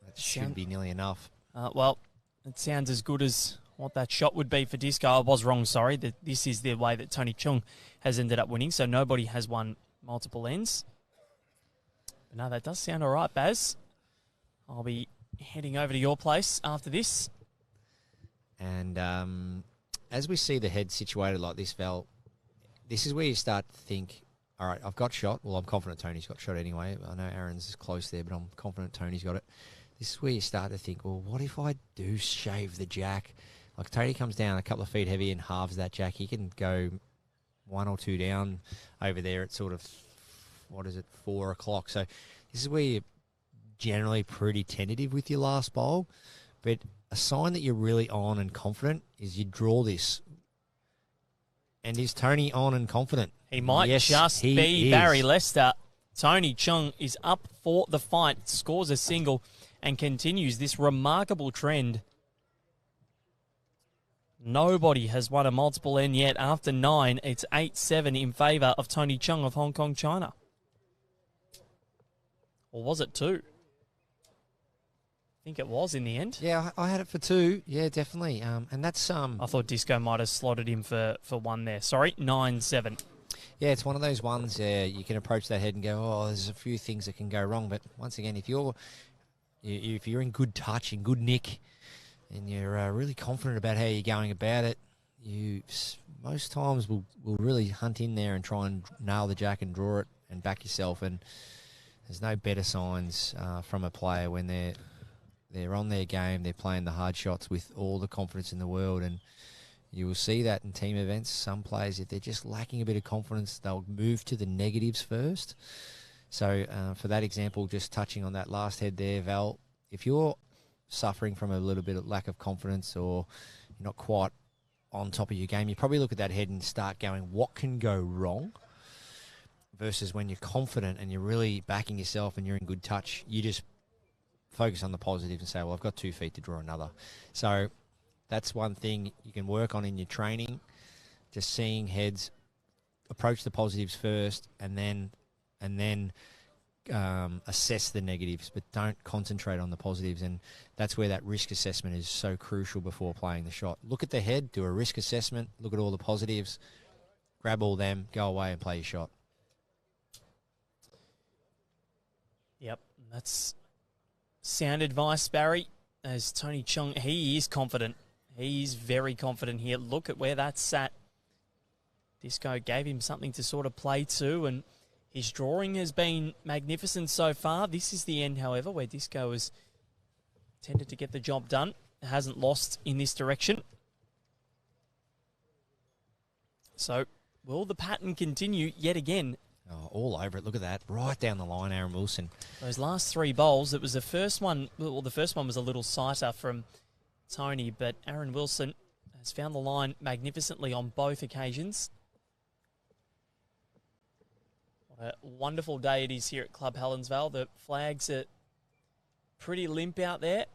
Speaker 3: That should be nearly enough.
Speaker 2: Well, it sounds as good as what that shot would be for Disco. I was wrong, sorry. This is the way that Tony Chung has ended up winning, so nobody has won multiple ends. But no, that does sound all right, Baz. I'll be heading over to your place after this.
Speaker 3: And as we see the head situated like this, Val, this is where you start to think, all right, I've got shot. Well, I'm confident Tony's got shot anyway. I know Aaron's close there, but I'm confident Tony's got it. This is where you start to think, well, what if I do shave the jack? Like, Tony comes down a couple of feet heavy and halves that jack. He can go 1 or 2 down over there at sort of, 4 o'clock. So this is where you're generally pretty tentative with your last bowl. But a sign that you're really on and confident is you draw this. And is Tony on and confident?
Speaker 2: He might just be Barry Lester. Tony Chung is up for the fight, scores a single, and continues this remarkable trend. Nobody has won a multiple end yet. After 9, it's 8-7 in favour of Tony Chung of Hong Kong, China. Or was it 2? I think it was in the end.
Speaker 3: Yeah, I had it for 2. Yeah, definitely. And that's
Speaker 2: I thought Disco might have slotted him for 1 there. Sorry, 9-7.
Speaker 3: Yeah, it's one of those ones you can approach that head and go, oh, there's a few things that can go wrong. But once again, if you're in good touch, in good nick, and you're really confident about how you're going about it, you most times will really hunt in there and try and nail the jack and draw it and back yourself. And there's no better signs from a player when they're on their game, they're playing the hard shots with all the confidence in the world. And you will see that in team events. Some players, if they're just lacking a bit of confidence, they'll move to the negatives first. So for that example, just touching on that last head there, Val, if you're suffering from a little bit of lack of confidence or you're not quite on top of your game, you probably look at that head and start going, what can go wrong? Versus when you're confident and you're really backing yourself and you're in good touch, you just focus on the positive and say, well, I've got 2 feet to draw another. So that's one thing you can work on in your training, just seeing heads approach the positives first and then assess the negatives, but don't concentrate on the positives. And that's where that risk assessment is so crucial before playing the shot. Look at the head, do a risk assessment, look at all the positives, grab all them, go away and play your shot.
Speaker 2: Yep, that's sound advice, Barry. As Tony Chung, he is confident. He's very confident here. Look at where that's sat. Disco gave him something to sort of play to, and his drawing has been magnificent so far. This is the end, however, where Disco has tended to get the job done. Hasn't lost in this direction. So, will the pattern continue yet again?
Speaker 3: Oh, all over it. Look at that. Right down the line, Aaron Wilson.
Speaker 2: Those last 3 bowls, it was the first one. Well, the first one was a little sighter from Tony, but Aaron Wilson has found the line magnificently on both occasions. What a wonderful day it is here at Club Helensvale. The flags are pretty limp out there.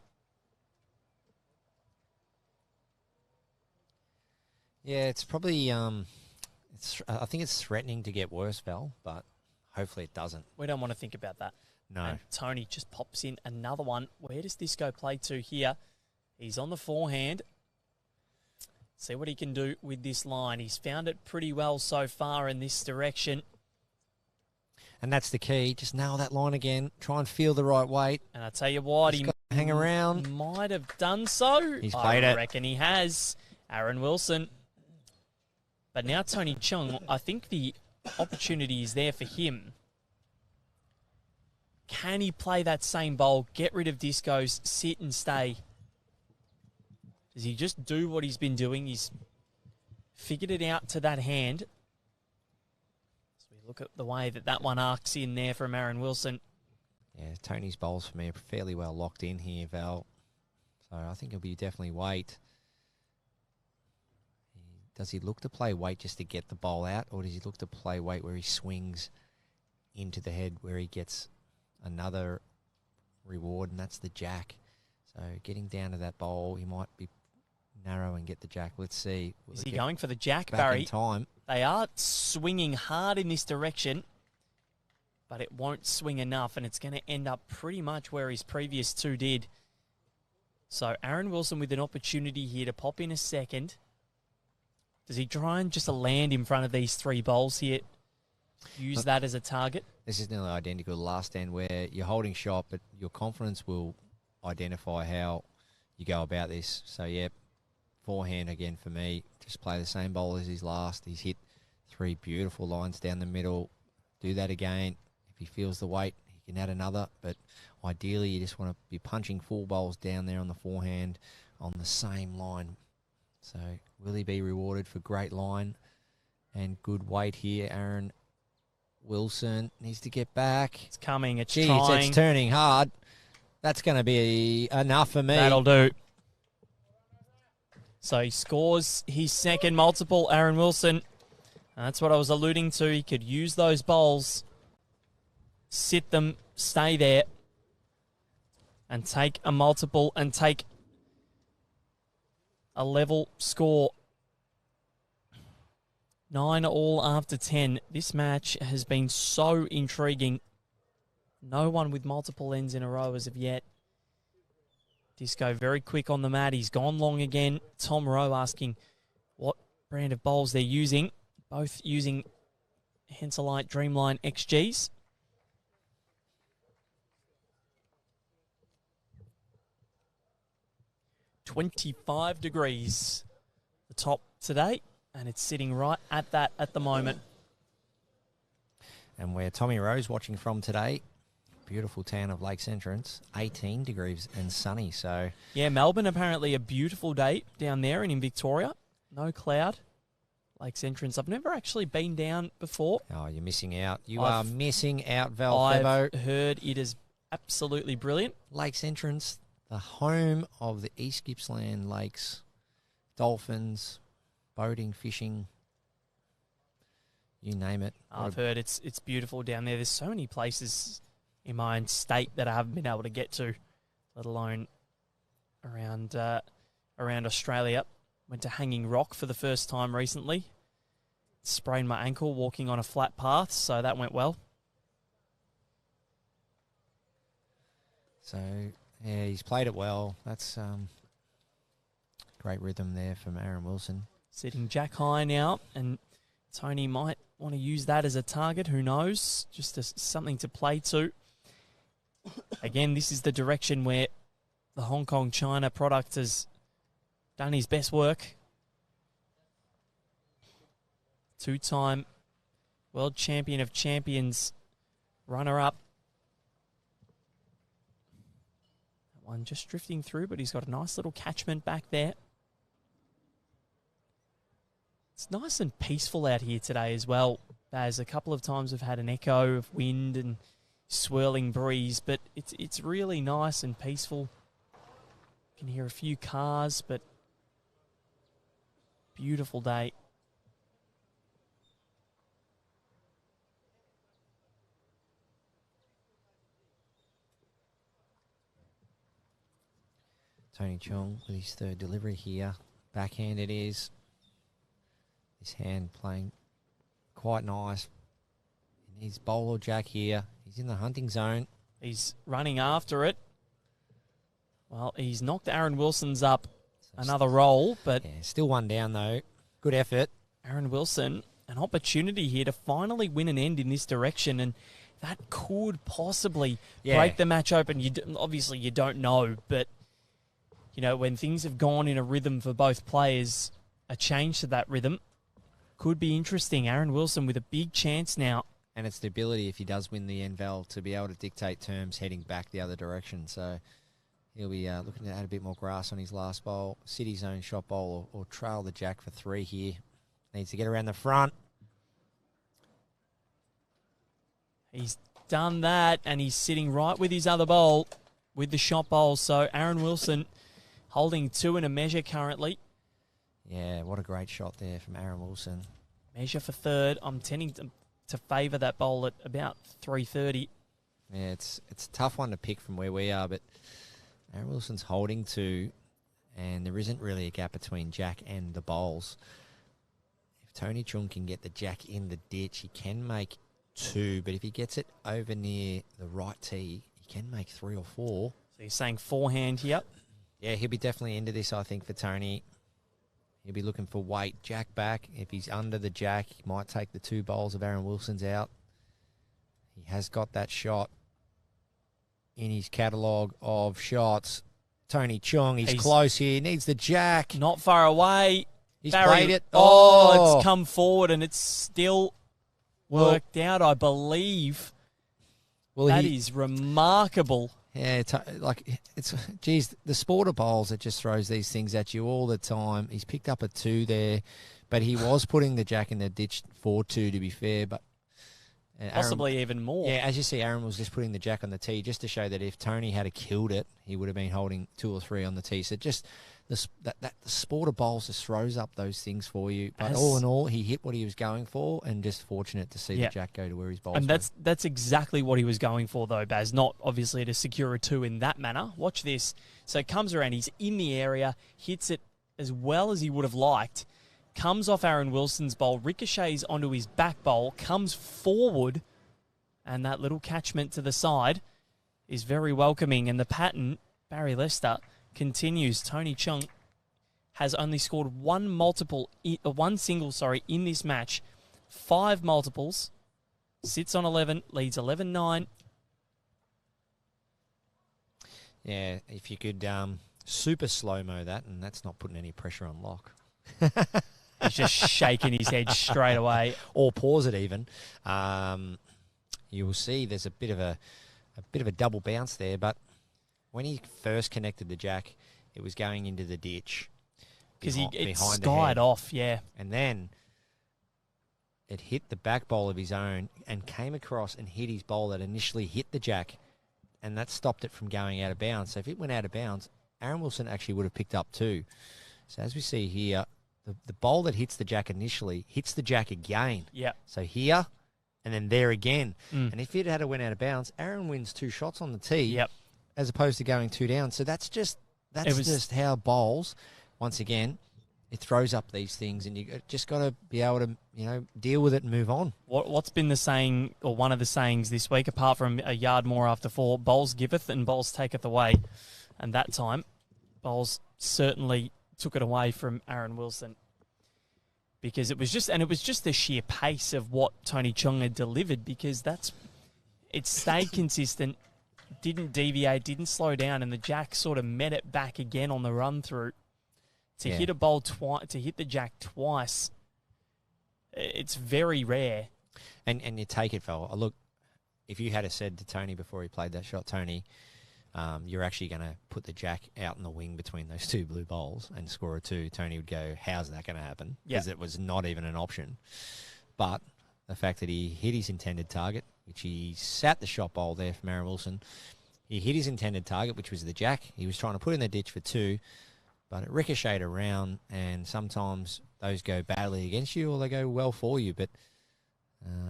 Speaker 3: Yeah, it's probably, I think it's threatening to get worse, Val, but hopefully it doesn't.
Speaker 2: We don't want to think about that.
Speaker 3: No.
Speaker 2: And Tony just pops in another one. Where does Disco play to here? He's on the forehand. See what he can do with this line. He's found it pretty well so far in this direction.
Speaker 3: And that's the key. Just nail that line again. Try and feel the right weight.
Speaker 2: And I tell you what, he
Speaker 3: hang around.
Speaker 2: Might have done so.
Speaker 3: He's played it.
Speaker 2: I reckon he has. Aaron Wilson. But now Tony Chung, I think the opportunity is there for him. Can he play that same bowl, get rid of Disco's, sit and stay? Does he just do what he's been doing? He's figured it out to that hand. So we look at the way that one arcs in there from Aaron Wilson.
Speaker 3: Yeah, Tony's bowls for me are fairly well locked in here, Val. So I think he'll be definitely weight. Does he look to play weight just to get the bowl out, or does he look to play weight where he swings into the head where he gets another reward, and that's the jack? So getting down to that bowl, he might be narrow and get the jack. Let's see.
Speaker 2: Is he going for the jack,
Speaker 3: back
Speaker 2: Barry?
Speaker 3: in time?
Speaker 2: They are swinging hard in this direction, but it won't swing enough, and it's going to end up pretty much where his previous 2 did. So Aaron Wilson with an opportunity here to pop in a second. Does he try and just land in front of these 3 bowls here? Use that as a target?
Speaker 3: This is nearly identical to the last end where you're holding shot, but your confidence will identify how you go about this. So, yeah, forehand again for me. Just play the same bowl as his last. He's hit 3 beautiful lines down the middle. Do that again. If he feels the weight, he can add another. But ideally, you just want to be punching full bowls down there on the forehand on the same line. So will he be rewarded for great line and good weight here? Aaron Wilson needs to get back.
Speaker 2: It's coming. It's trying.
Speaker 3: It's turning hard. That's going to be enough for me.
Speaker 2: That'll do. So he scores his second multiple, Aaron Wilson. And that's what I was alluding to. He could use those bowls, sit them, stay there, and take a multiple and take a level score. 9 all after 10. This match has been so intriguing. No one with multiple ends in a row as of yet. Disco very quick on the mat. He's gone long again. Tom Rowe asking what brand of bowls they're using. Both using Henselite Dreamline XGs. "25 degrees, the top today, and it's sitting right at that at the moment.
Speaker 3: And where Tommy Rose watching from today, beautiful town of Lakes Entrance, 18 degrees and sunny. So
Speaker 2: Yeah, Melbourne apparently a beautiful day down there and in Victoria. No cloud. Lakes Entrance. I've never actually been down before.
Speaker 3: oh, you're missing out. You are missing out, Val
Speaker 2: I've
Speaker 3: Febo.
Speaker 2: heard it is absolutely brilliant.
Speaker 3: Lakes Entrance, the home of the East Gippsland Lakes, dolphins, boating, fishing, you name it.
Speaker 2: I've heard it's beautiful down there. There's so many places in my own state that I haven't been able to get to, let alone around Australia. Went to Hanging Rock for the first time recently. Sprained my ankle walking on a flat path, so that went well.
Speaker 3: So, yeah, he's played it well. That's great rhythm there from Aaron Wilson.
Speaker 2: Sitting jack high now, and Tony might want to use that as a target. Who knows? Just as something to play to. Again, this is the direction where the Hong Kong China product has done his best work. Two-time world champion of champions, runner-up. That one just drifting through, but he's got a nice little catchment back there. It's nice and peaceful out here today as well. As a couple of times we've had an echo of wind and swirling breeze, but it's really nice and peaceful. You can hear a few cars, but beautiful day.
Speaker 3: Tony Chong with his third delivery here. Backhand it is. His hand playing quite nice. He needs bowl or jack here. He's in the hunting zone.
Speaker 2: He's running after it. Well, he's knocked Aaron Wilson's up another roll, but
Speaker 3: Yeah, still one down though. Good effort.
Speaker 2: Aaron Wilson, an opportunity here to finally win an end in this direction, and that could possibly break the match open. Obviously, you don't know, but you know, when things have gone in a rhythm for both players, a change to that rhythm could be interesting. Aaron Wilson with a big chance now.
Speaker 3: And it's the ability, if he does win the NVAL, to be able to dictate terms heading back the other direction. So he'll be looking to add a bit more grass on his last bowl. City zone shot bowl or trail the jack for 3 here. Needs to get around the front.
Speaker 2: He's done that, and he's sitting right with his other bowl, with the shot bowl. So Aaron Wilson holding 2 in a measure currently.
Speaker 3: Yeah, what a great shot there from Aaron Wilson.
Speaker 2: Measure for third. I'm tending to favour that bowl at about 330.
Speaker 3: Yeah, it's a tough one to pick from where we are, but Aaron Wilson's holding 2, and there isn't really a gap between jack and the bowls. If Tony Chung can get the jack in the ditch, he can make 2, but if he gets it over near the right tee, he can make 3 or 4.
Speaker 2: So you're saying forehand here?
Speaker 3: Yeah, he'll be definitely into this, I think, for Tony. He'll be looking for weight, jack back. If he's under the jack, he might take the 2 bowls of Aaron Wilson's out. He has got that shot in his catalogue of shots. Tony Chong, he's close here. He needs the jack.
Speaker 2: Not far away.
Speaker 3: He's
Speaker 2: Barry,
Speaker 3: played it.
Speaker 2: Oh, it's come forward and it's still worked out, I believe.
Speaker 3: Well,
Speaker 2: that is remarkable.
Speaker 3: Yeah, geez, the Sporter Bowls that just throws these things at you all the time. He's picked up a 2 there, but he was putting the jack in the ditch for 2, to be fair. But
Speaker 2: possibly even more.
Speaker 3: Yeah, as you see, Aaron was just putting the jack on the tee just to show that if Tony had killed it, he would have been holding 2 or 3 on the tee. So just the Sporter Bowls just throws up those things for you. But all in all, he hit what he was going for, and just fortunate to see the jack go to where his bowls.
Speaker 2: And that's exactly what he was going for, though, Baz. Not obviously to secure a 2 in that manner. Watch this. So it comes around. He's in the area, hits it as well as he would have liked. Comes off Aaron Wilson's bowl, ricochets onto his back bowl, comes forward, and that little catchment to the side is very welcoming. And the pattern, Barry Lester, continues. Tony Chung has only scored one single in this match. 5 multiples sits on 11, leads 11-9.
Speaker 3: Yeah, if you could super slow-mo that, and that's not putting any pressure on Locke.
Speaker 2: He's just shaking his head straight away.
Speaker 3: Or pause it even. You will see there's a bit of a double bounce there, but when he first connected the jack, it was going into the ditch.
Speaker 2: Because it
Speaker 3: behind
Speaker 2: skied off, yeah.
Speaker 3: And then it hit the back bowl of his own and came across and hit his bowl that initially hit the jack, and that stopped it from going out of bounds. So if it went out of bounds, Aaron Wilson actually would have picked up too. So as we see here, the bowl that hits the jack initially hits the jack again.
Speaker 2: Yeah.
Speaker 3: So here and then there again.
Speaker 2: Mm.
Speaker 3: And if it had went out of bounds, Aaron wins 2 shots on the tee.
Speaker 2: Yep.
Speaker 3: As opposed to going 2 down. So that's just how bowls, once again, it throws up these things, and you just got to be able to, deal with it and move on.
Speaker 2: What's been the saying, or one of the sayings this week, apart from a yard more after 4, bowls giveth and bowls taketh away. And that time, bowls certainly took it away from Aaron Wilson. Because it was just the sheer pace of what Tony Chung had delivered, because it stayed consistent, didn't deviate, didn't slow down, and the jack sort of met it back again on the run through. To hit a bowl twice, to hit the jack twice, it's very rare.
Speaker 3: And you take it, fella. Look, if you had said to Tony before he played that shot, Tony, you're actually going to put the jack out in the wing between those 2 blue bowls and score a 2, Tony would go, how's that going to happen? Because it was not even an option. But the fact that he hit his intended target, which he sat the shot bowl there from Aaron Wilson, he hit his intended target, which was the jack. He was trying to put in the ditch for 2, but it ricocheted around, and sometimes those go badly against you or they go well for you. But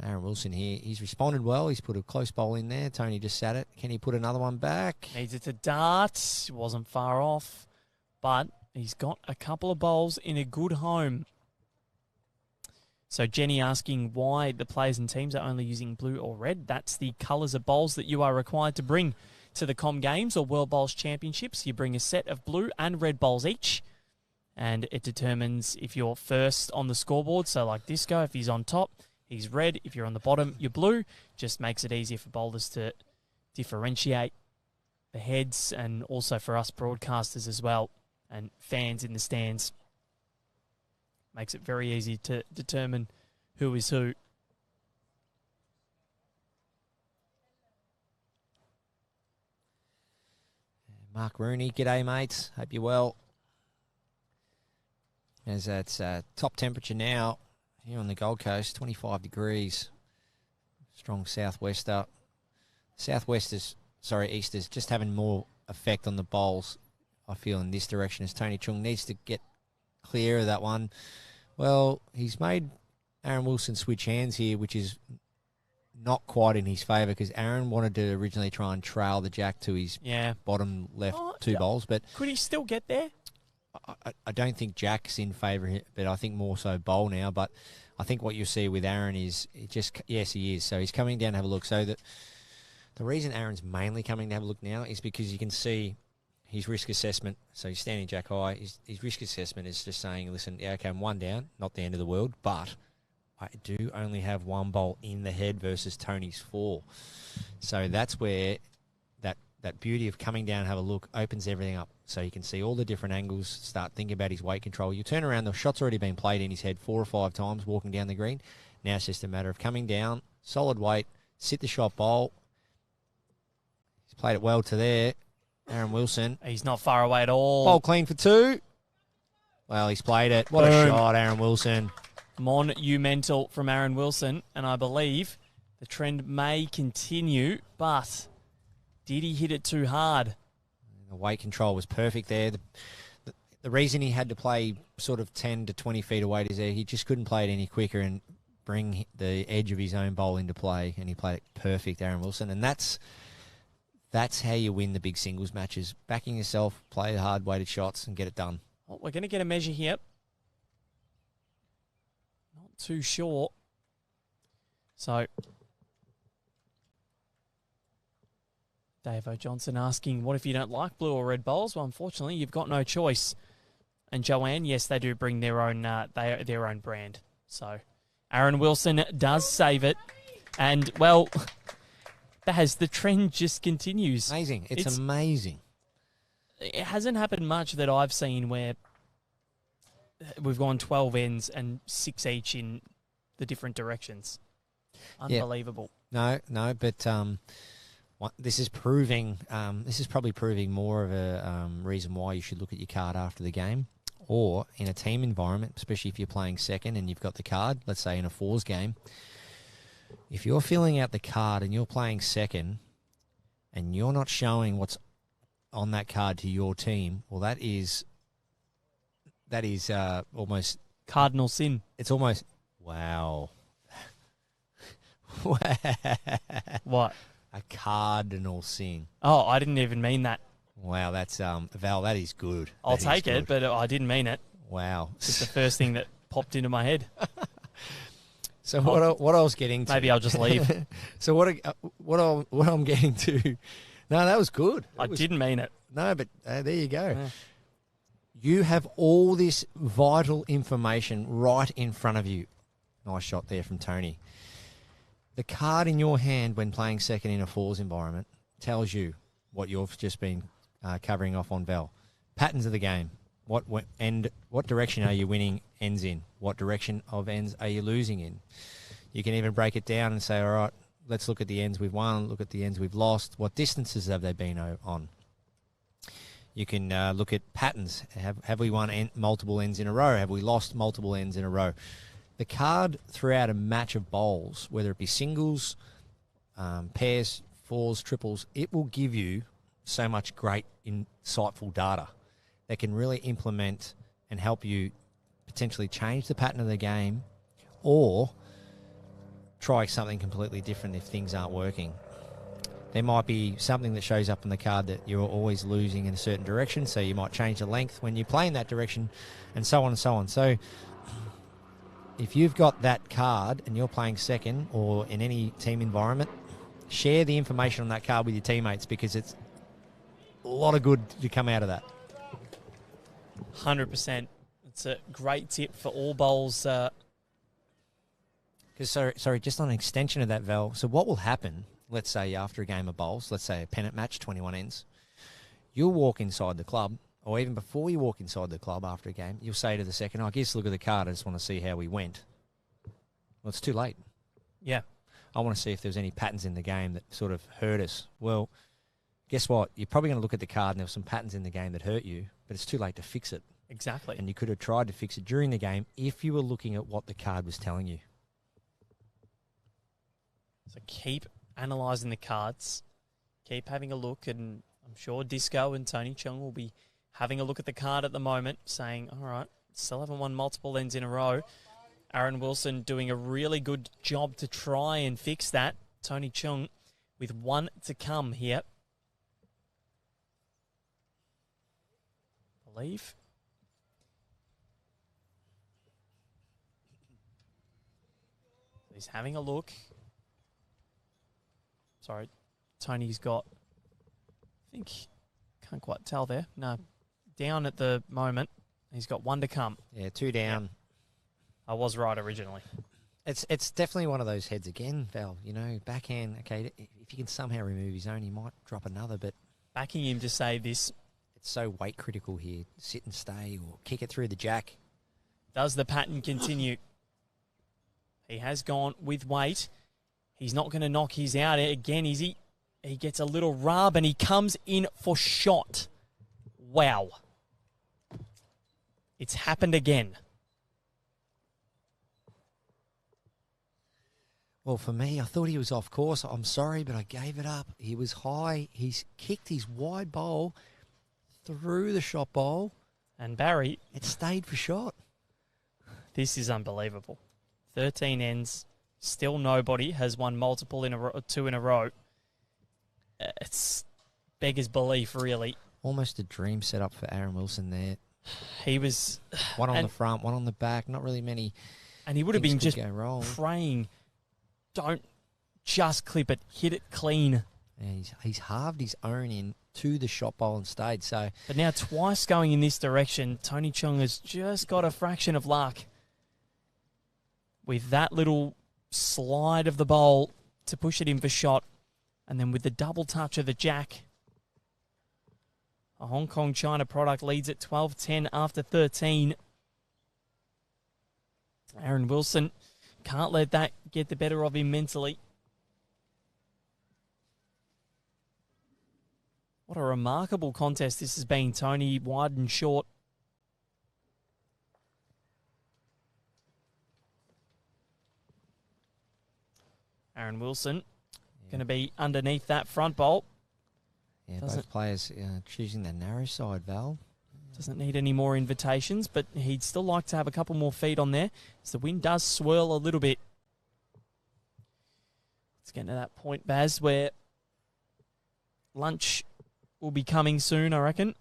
Speaker 3: Aaron Wilson here, he's responded well. He's put a close bowl in there. Tony just sat it. Can he put another one back?
Speaker 2: Needs it to dart. It wasn't far off, but he's got a couple of bowls in a good home. So Jenny asking why the players and teams are only using blue or red. That's the colours of bowls that you are required to bring to the Com Games or World Bowls Championships. You bring a set of blue and red bowls each, and it determines if you're first on the scoreboard. So like Disco, if he's on top, he's red. If you're on the bottom, you're blue. Just makes it easier for bowlers to differentiate the heads, and also for us broadcasters as well and fans in the stands. Makes it very easy to determine who is who.
Speaker 3: Mark Rooney, g'day mates. Hope you're well. As it's top temperature now here on the Gold Coast, 25 degrees. Strong southwester. Easters just having more effect on the bowls, I feel, in this direction, as Tony Chung needs to get clear of that one. Well, he's made Aaron Wilson switch hands here, which is not quite in his favour, because Aaron wanted to originally try and trail the jack to his bottom left 2 bowls. But
Speaker 2: could he still get there?
Speaker 3: I don't think jack's in favour, but I think more so bowl now. But I think what you'll see with Aaron is yes, he is. So he's coming down to have a look. So the reason Aaron's mainly coming to have a look now is because you can see his risk assessment. So he's standing jack high. His risk assessment is just saying, listen, yeah, okay, I'm 1 down, not the end of the world, but I do only have 1 bowl in the head versus Tony's 4. So that's where that beauty of coming down and have a look opens everything up. So you can see all the different angles, start thinking about his weight control. You turn around, the shot's already been played in his head 4 or 5 times walking down the green. Now it's just a matter of coming down, solid weight, sit the shot bowl. He's played it well to there. Aaron Wilson.
Speaker 2: He's not far away at all.
Speaker 3: Bowl clean for 2. Well, he's played it. What a shot, Aaron Wilson.
Speaker 2: Monumental from Aaron Wilson, and I believe the trend may continue, but did he hit it too hard?
Speaker 3: The weight control was perfect there. The reason he had to play sort of 10 to 20 feet away is there, he just couldn't play it any quicker and bring the edge of his own bowl into play, and he played it perfect, Aaron Wilson. And that's how you win the big singles matches. Backing yourself, play the hard-weighted shots, and get it done.
Speaker 2: Well, we're going to get a measure here. Not too sure. So, Dave O'Johnson asking, what if you don't like blue or red bowls? Well, unfortunately, you've got no choice. And Joanne, yes, they do bring their own brand. So, Aaron Wilson does save it. And, well, Baz, the trend just continues.
Speaker 3: Amazing. It's amazing.
Speaker 2: It hasn't happened much that I've seen where we've gone 12 ends and 6 each in the different directions. Unbelievable.
Speaker 3: No, but this is proving. This is probably proving more of a reason why you should look at your card after the game, or in a team environment, especially if you're playing second and you've got the card. Let's say in a fours game, if you're filling out the card and you're playing second, and you're not showing what's on that card to your team, well, that is almost
Speaker 2: cardinal sin.
Speaker 3: It's almost wow.
Speaker 2: What?
Speaker 3: A cardinal sin.
Speaker 2: Oh, I didn't even mean that.
Speaker 3: Wow, that's Val. That is good.
Speaker 2: I'll take it, but I didn't mean it.
Speaker 3: Wow,
Speaker 2: it's the first thing that popped into my head.
Speaker 3: So what I was getting to?
Speaker 2: Maybe I'll just leave.
Speaker 3: So what I'm getting to? No, that was good.
Speaker 2: I didn't mean it.
Speaker 3: No, but there you go.
Speaker 2: Yeah.
Speaker 3: You have all this vital information right in front of you. Nice shot there from Tony. The card in your hand when playing second in a fours environment tells you what you've just been covering off on Val. Patterns of the game. What direction are you winning ends in? What direction of ends are you losing in? You can even break it down and say, all right, let's look at the ends we've won, look at the ends we've lost. What distances have they been on? You can look at patterns. Have we won multiple ends in a row? Have we lost multiple ends in a row? The card throughout a match of bowls, whether it be singles, pairs, fours, triples, it will give you so much great, insightful data that can really implement and help you potentially change the pattern of the game or try something completely different if things aren't working. There might be something that shows up on the card that you're always losing in a certain direction, so you might change the length when you play in that direction, and so on and so on. So if you've got that card and you're playing second or in any team environment, share the information on that card with your teammates, because it's a lot of good to come out of that.
Speaker 2: 100%. It's a great tip for all bowls.
Speaker 3: Sorry, just on an extension of that, Val. So what will happen, let's say after a game of bowls, let's say a pennant match, 21 ends, you'll walk inside the club, or even before you walk inside the club after a game, you'll say to the second, I guess look at the card, I just want to see how we went. Well, it's too late.
Speaker 2: Yeah.
Speaker 3: I want to see if there's any patterns in the game that sort of hurt us. Well, guess what? You're probably going to look at the card and there were some patterns in the game that hurt you, but it's too late to fix it.
Speaker 2: Exactly.
Speaker 3: And you could have tried to fix it during the game if you were looking at what the card was telling you.
Speaker 2: So keep analysing the cards. Keep having a look, and I'm sure Disco and Tony Chung will be having a look at the card at the moment, saying, all right, still haven't won multiple ends in a row. Aaron Wilson doing a really good job to try and fix that. Tony Chung with one to come here. Believe. He's having a look. Sorry, Tony's got, I think, can't quite tell there. No, down at the moment. He's got one to come.
Speaker 3: Yeah, two down.
Speaker 2: Yeah. I was right originally.
Speaker 3: It's definitely one of those heads again, Val. You know, backhand, okay, if you can somehow remove his own, he might drop another, but
Speaker 2: backing him to say this.
Speaker 3: It's so weight critical here. Sit and stay or kick it through the jack.
Speaker 2: Does the pattern continue? He has gone with weight. He's not going to knock his out again, is he? He gets a little rub and he comes in for shot. Wow. It's happened again.
Speaker 3: Well, for me, I thought he was off course. I'm sorry, but I gave it up. He was high. He's kicked his wide bowl through the shot bowl.
Speaker 2: And Barry...
Speaker 3: it stayed for shot.
Speaker 2: This is unbelievable. 13 ends. Still nobody has won multiple in a row, two in a row. It's beggars belief, really.
Speaker 3: Almost a dream setup for Aaron Wilson there.
Speaker 2: He was...
Speaker 3: one on the front, one on the back. Not really many.
Speaker 2: And he would have been just
Speaker 3: wrong.
Speaker 2: praying, don't just clip it, hit it clean.
Speaker 3: Yeah, he's halved his own in to the shot bowl and stayed. So,
Speaker 2: but now twice going in this direction, Tony Chung has just got a fraction of luck. With that little slide of the bowl, to push it in for shot. And then with the double touch of the jack, a Hong Kong China product leads at 12-10 after 13. Aaron Wilson can't let that get the better of him mentally. What a remarkable contest this has been, Tony, wide and short. Aaron Wilson going to be underneath that front bolt.
Speaker 3: Yeah, both players choosing the narrow side, Val.
Speaker 2: Doesn't need any more invitations, but he'd still like to have a couple more feet on there as the wind does swirl a little bit. Let's get to that point, Baz, where lunch will be coming soon, I reckon.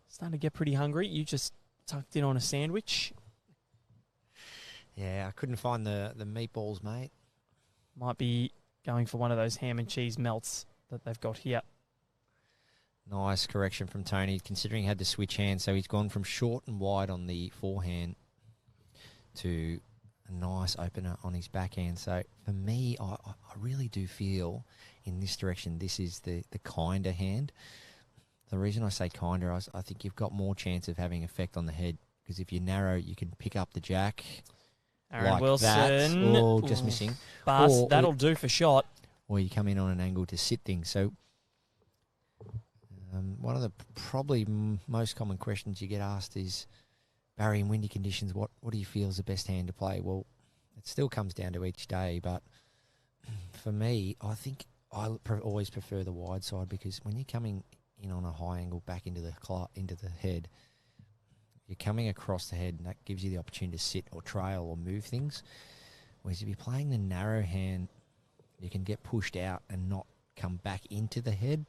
Speaker 2: Starting to get pretty hungry. You just tucked in on a sandwich.
Speaker 3: Yeah, I couldn't find the meatballs, mate.
Speaker 2: Might be going for one of those ham and cheese melts that they've got here.
Speaker 3: Nice correction from Tony, considering he had to switch hands. So he's gone from short and wide on the forehand to a nice opener on his backhand. So for me, I really do feel in this direction, this is the kinder hand. The reason I say kinder, I think you've got more chance of having effect on the head, because if you're narrow, you can pick up the jack.
Speaker 2: Aaron
Speaker 3: like
Speaker 2: Wilson.
Speaker 3: That, or just missing.
Speaker 2: But that'll do for shot.
Speaker 3: Or you come in on an angle to sit things. So one of the probably most common questions you get asked is, Barry, in windy conditions, what do you feel is the best hand to play? Well, it still comes down to each day, but for me, I think I always prefer the wide side, because when you're coming in on a high angle back into the head, you're coming across the head, and that gives you the opportunity to sit or trail or move things. Whereas if you're playing the narrow hand, you can get pushed out and not come back into the head.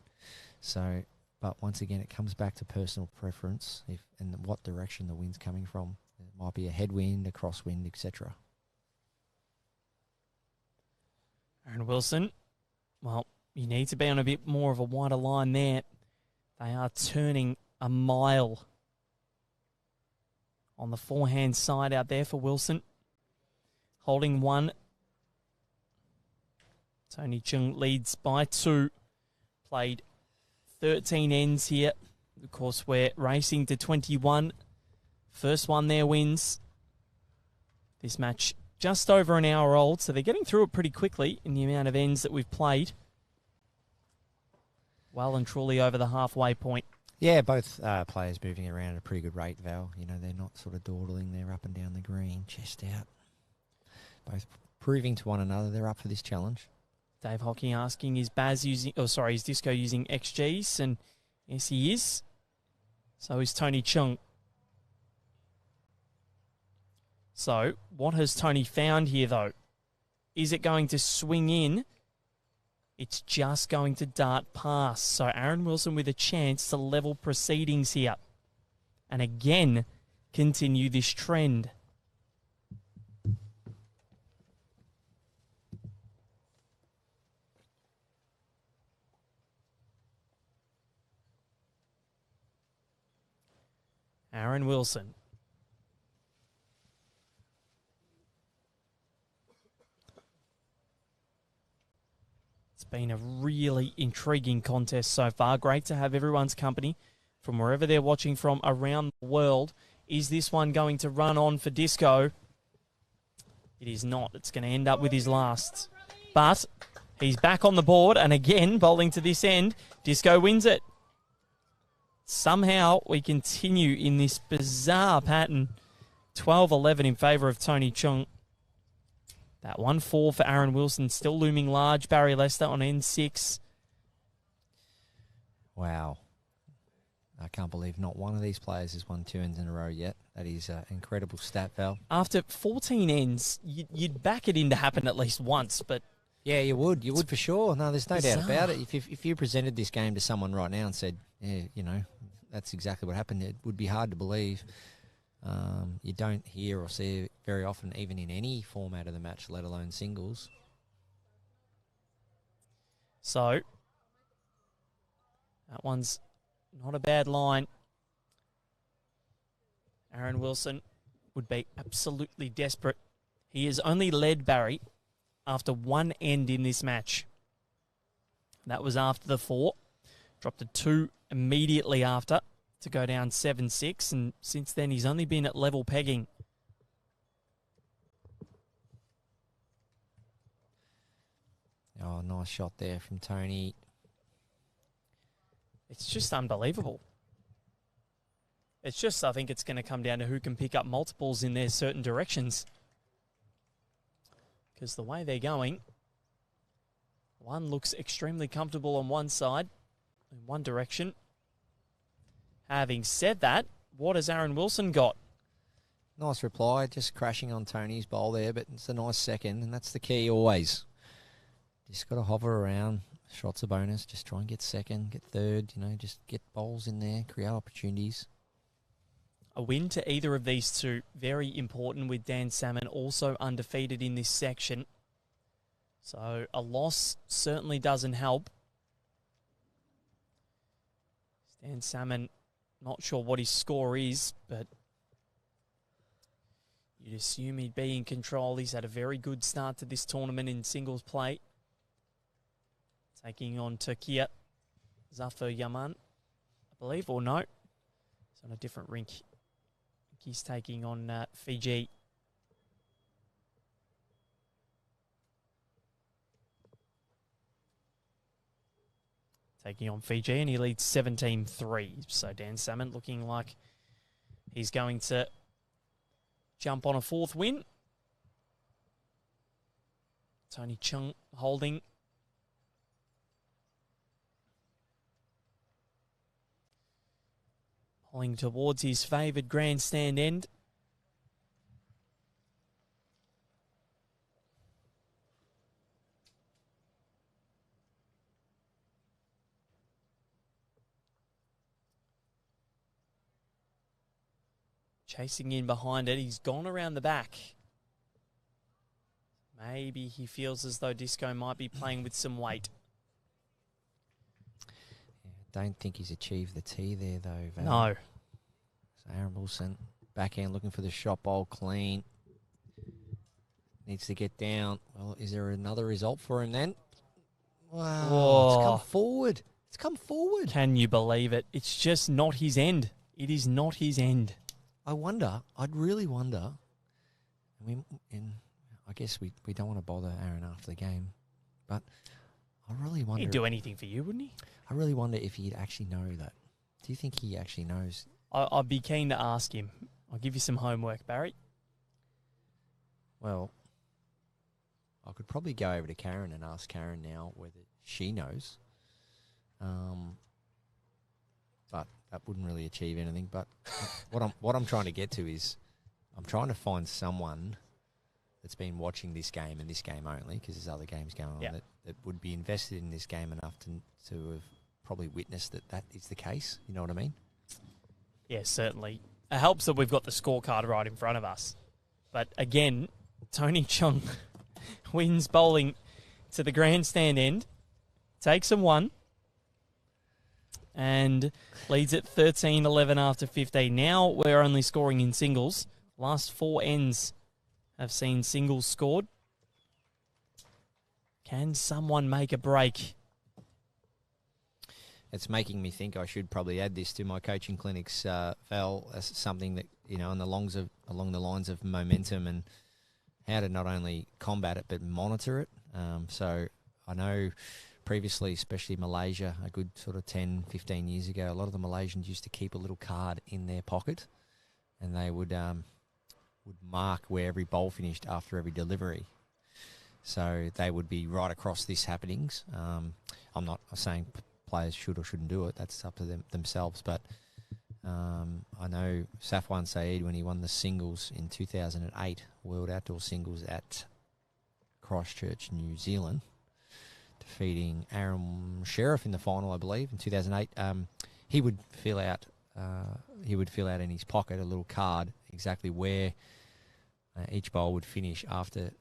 Speaker 3: So, but once again, it comes back to personal preference and what direction the wind's coming from. It might be a headwind, a crosswind, etc.
Speaker 2: Aaron Wilson, well, you need to be on a bit more of a wider line there. They are turning a mile on the forehand side out there for Wilson. Holding one. Tony Chung leads by 2. Played 13 ends here. Of course, we're racing to 21. First one there wins. This match just over an hour old, so they're getting through it pretty quickly in the amount of ends that we've played. Well and truly over the halfway point.
Speaker 3: Yeah, both players moving around at a pretty good rate, Val. You know, they're not sort of dawdling. They're up and down the green, chest out. Both proving to one another they're up for this challenge.
Speaker 2: Dave Hockey asking, is Disco using XGs? And yes, he is. So is Tony Chung. So, what has Tony found here, though? Is it going to swing in? It's just going to dart past. So, Aaron Wilson with a chance to level proceedings here. And again, continue this trend. Aaron Wilson. It's been a really intriguing contest so far. Great to have everyone's company from wherever they're watching from around the world. Is this one going to run on for Disco? It is not. It's going to end up with his last. But he's back on the board, and again, bowling to this end. Disco wins it. Somehow we continue in this bizarre pattern. 12-11 in favour of Tony Chung. That 1-4 for Aaron Wilson still looming large. Barry Lester on N6.
Speaker 3: Wow. I can't believe not one of these players has won 2 ends in a row yet. That is an incredible stat, Val.
Speaker 2: After 14 ends, you'd back it in to happen at least once, but...
Speaker 3: Yeah, you would. You would for sure. No, there's no doubt about it. If you presented this game to someone right now and said, yeah, you know, that's exactly what happened, it would be hard to believe. You don't hear or see it very often, even in any format of the match, let alone singles.
Speaker 2: So, that one's not a bad line. Aaron Wilson would be absolutely desperate. He has only led Barry after one end in this match. That was after the 4. Dropped to 2 immediately after to go down 7-6. And since then, he's only been at level pegging.
Speaker 3: Oh, nice shot there from Tony.
Speaker 2: It's just unbelievable. It's just, I think it's going to come down to who can pick up multiples in their certain directions. Because the way they're going, one looks extremely comfortable on one side, in one direction. Having said that, what has Aaron Wilson got?
Speaker 3: Nice reply, just crashing on Tony's bowl there, but it's a nice second, and that's the key always. Just got to hover around. Shots a bonus. Just try and get second, get third, just get bowls in there, create opportunities.
Speaker 2: A win to either of these two, very important, with Dan Salmon also undefeated in this section. So a loss certainly doesn't help. Dan Salmon, not sure what his score is, but you'd assume he'd be in control. He's had a very good start to this tournament in singles play. Taking on Turkey, Zafar Yaman, I believe, or no. It's on a different rink. He's taking on Fiji. Taking on Fiji, and he leads 17-3. So Dan Salmon looking like he's going to jump on a 4th win. Tony Chung holding. Pulling towards his favoured grandstand end. Chasing in behind it. He's gone around the back. Maybe he feels as though Disco might be playing with some weight.
Speaker 3: Don't think he's achieved the tee there, though, Val.
Speaker 2: No.
Speaker 3: So Aaron Wilson, backhand looking for the shot bowl, clean. Needs to get down. Well, is there another result for him then? Wow,
Speaker 2: Whoa.
Speaker 3: It's come forward. It's come forward.
Speaker 2: Can you believe it? It's just not his end. It is not his end.
Speaker 3: I'd really wonder, and I guess we don't want to bother Aaron after the game, but I really wonder.
Speaker 2: He'd do anything for you, wouldn't he?
Speaker 3: I really wonder if he'd actually know that. Do you think he actually knows?
Speaker 2: I'd be keen to ask him. I'll give you some homework, Barry.
Speaker 3: Well, I could probably go over to Karen and ask Karen now whether she knows. But that wouldn't really achieve anything. But what I'm trying to get to is I'm trying to find someone that's been watching this game and this game only, because there's other games going on, that would be invested in this game enough to have probably witnessed that is the case. You know what I mean?
Speaker 2: Yeah, certainly. It helps that we've got the scorecard right in front of us. But again, Tony Chung wins bowling to the grandstand end, takes him 1, and leads at 13-11 after 15. Now we're only scoring in singles. Last 4 ends have seen singles scored. Can someone make a break?
Speaker 3: It's making me think I should probably add this to my coaching clinics, Val, as something that, along the lines of momentum and how to not only combat it but monitor it. So I know previously, especially Malaysia, a good sort of 10, 15 years ago, a lot of the Malaysians used to keep a little card in their pocket, and they would mark where every bowl finished after every delivery. So they would be right across this happenings. I'm not saying players should or shouldn't do it. That's up to themselves. But I know Safwan Saeed, when he won the singles in 2008, World Outdoor Singles at Christchurch, New Zealand, defeating Aaron Sheriff in the final, I believe, in 2008. He would fill out in his pocket a little card exactly where each bowl would finish after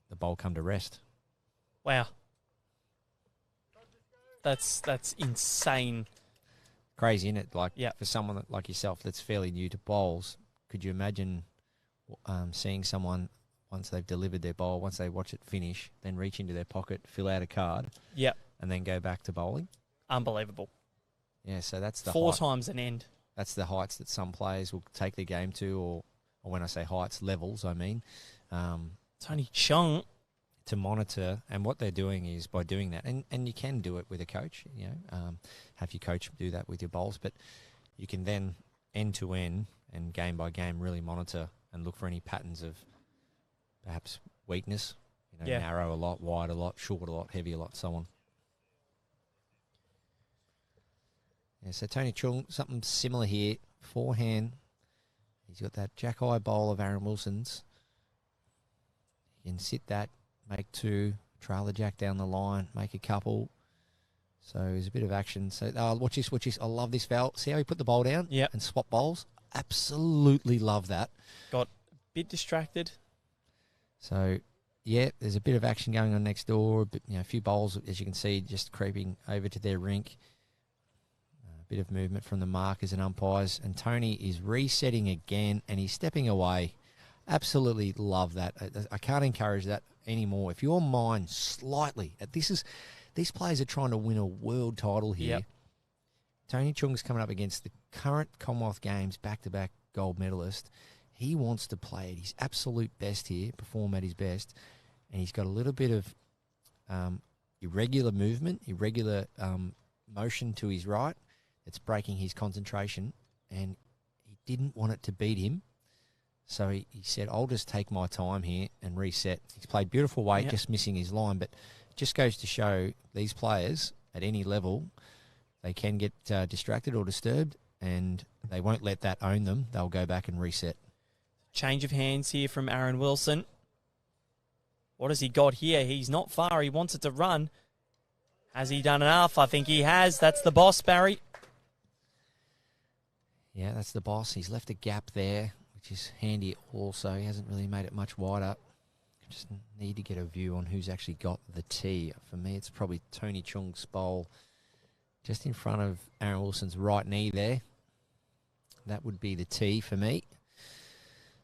Speaker 3: the bowl come to rest.
Speaker 2: Wow. That's insane.
Speaker 3: Crazy, isn't it? Like,
Speaker 2: yep.
Speaker 3: For someone like yourself that's fairly new to bowls, could you imagine seeing someone once they've delivered their bowl, once they watch it finish, then reach into their pocket, fill out a card,
Speaker 2: Yep.
Speaker 3: and then go back to bowling.
Speaker 2: Unbelievable.
Speaker 3: Yeah, so that's the
Speaker 2: 4
Speaker 3: height.
Speaker 2: times an end.
Speaker 3: That's the heights that some players will take their game to, or when I say heights, levels, I mean,
Speaker 2: Tony Chung.
Speaker 3: to monitor. And what they're doing is by doing that, and you can do it with a coach, have your coach do that with your bowls, but you can then end to end and game by game really monitor and look for any patterns of perhaps weakness,
Speaker 2: Yeah.
Speaker 3: narrow a lot, wide a lot, short a lot, heavy a lot, so on. Yeah, so Tony Chung, something similar here. Forehand. He's got that jack-eye bowl of Aaron Wilson's. You can sit that, make 2, trail the jack down the line, make a couple. So there's a bit of action. So watch this. I love this, Val. See how he put the bowl down?
Speaker 2: Yep.
Speaker 3: And swap bowls? Absolutely love that.
Speaker 2: Got a bit distracted.
Speaker 3: So, yeah, there's a bit of action going on next door. But, a few bowls, as you can see, just creeping over to their rink. A bit of movement from the markers and umpires. And Tony is resetting again, and he's stepping away. Absolutely love that. I can't encourage that anymore. If your mind slightly, these players are trying to win a world title here.
Speaker 2: Yep.
Speaker 3: Tony Chung's coming up against the current Commonwealth Games back-to-back gold medalist. He wants to play at his absolute best here, perform at his best, and he's got a little bit of irregular movement, irregular motion to his right. It's breaking his concentration, and he didn't want it to beat him. So he said, I'll just take my time here and reset. He's played beautiful weight,
Speaker 2: Yep.
Speaker 3: just missing his line, but it just goes to show these players at any level, they can get distracted or disturbed, and they won't let that own them. They'll go back and reset.
Speaker 2: Change of hands here from Aaron Wilson. What has he got here? He's not far. He wants it to run. Has he done enough? I think he has. That's the boss, Barry.
Speaker 3: Yeah, that's the boss. He's left a gap there, which is handy also. He hasn't really made it much wider. Just need to get a view on who's actually got the tee. For me, it's probably Tony Chung's bowl just in front of Aaron Wilson's right knee there. That would be the tee for me.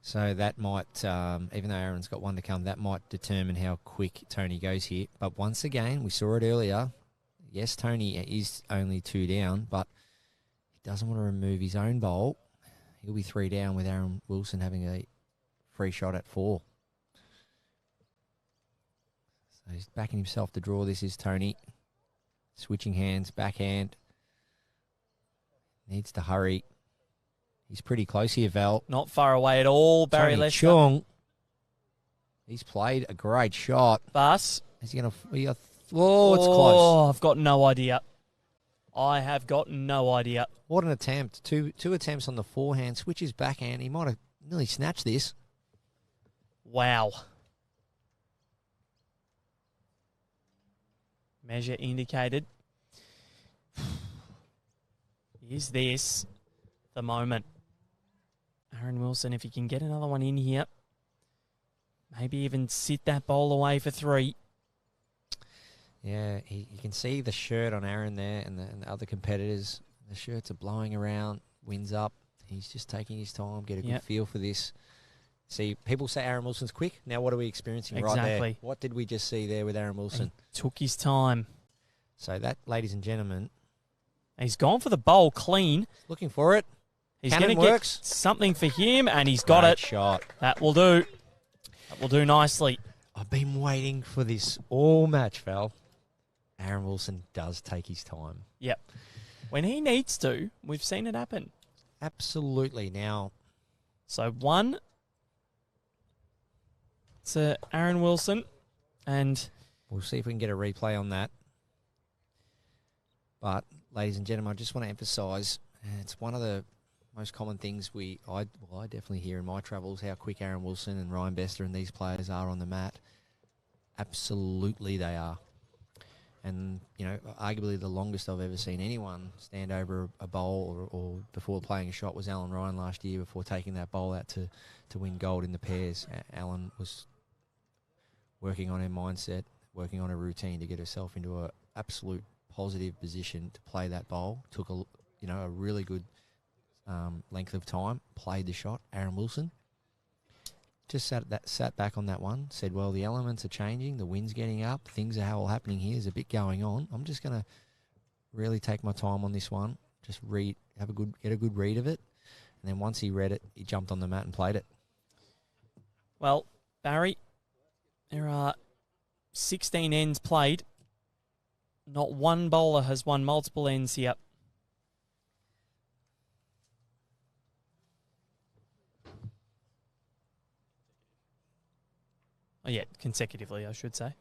Speaker 3: So that might, even though Aaron's got one to come, that might determine how quick Tony goes here. But once again, we saw it earlier. Yes, Tony is only 2 down, but he doesn't want to remove his own bowl. He'll be 3 down with Aaron Wilson having a free shot at 4. So he's backing himself to draw. This is Tony. Switching hands, backhand. Needs to hurry. He's pretty close here, Val.
Speaker 2: Not far away at all, Barry
Speaker 3: Tony
Speaker 2: Lester.
Speaker 3: Chung. He's played a great shot.
Speaker 2: But
Speaker 3: Is he going to... Oh, it's close.
Speaker 2: I've got no idea. I have got no idea.
Speaker 3: What an attempt. Two attempts on the forehand. Switches backhand. He might have nearly snatched this.
Speaker 2: Wow. Measure indicated. Is this the moment? Aaron Wilson, if he can get another one in here, maybe even sit that bowl away for 3.
Speaker 3: Yeah, you can see the shirt on Aaron there and the other competitors. The shirts are blowing around, winds up. He's just taking his time, get a good feel for this. See, people say Aaron Wilson's quick. Now what are we experiencing right there?
Speaker 2: Exactly.
Speaker 3: What did we just see there with Aaron Wilson?
Speaker 2: He took his time.
Speaker 3: So that, ladies and gentlemen,
Speaker 2: He's gone for the bowl clean.
Speaker 3: looking for it.
Speaker 2: He's
Speaker 3: Cannon
Speaker 2: going to get
Speaker 3: works.
Speaker 2: something for him, and he's got
Speaker 3: Great
Speaker 2: it.
Speaker 3: shot.
Speaker 2: That will do. That will do nicely.
Speaker 3: I've been waiting for this all match, Val. Aaron Wilson does take his time.
Speaker 2: Yep. When he needs to, we've seen it happen.
Speaker 3: Absolutely. Now,
Speaker 2: So 1 to Aaron Wilson, and
Speaker 3: we'll see if we can get a replay on that. But, ladies and gentlemen, I just want to emphasise, it's one of the most common things I definitely hear in my travels, how quick Aaron Wilson and Ryan Bester and these players are on the mat. Absolutely they are. And, arguably the longest I've ever seen anyone stand over a bowl or before playing a shot was Alan Ryan last year before taking that bowl out to win gold in the pairs. Alan was working on her mindset, working on a routine to get herself into an absolute positive position to play that bowl. Took a really good length of time, played the shot. Aaron Wilson just sat back on that one, said, well, the elements are changing, the wind's getting up, things are all happening here, there's a bit going on. I'm just going to really take my time on this one, just get a good read of it. And then once he read it, he jumped on the mat and played it.
Speaker 2: Well, Barry, there are 16 ends played. Not one bowler has won multiple ends here. Oh, yeah, consecutively, I should say.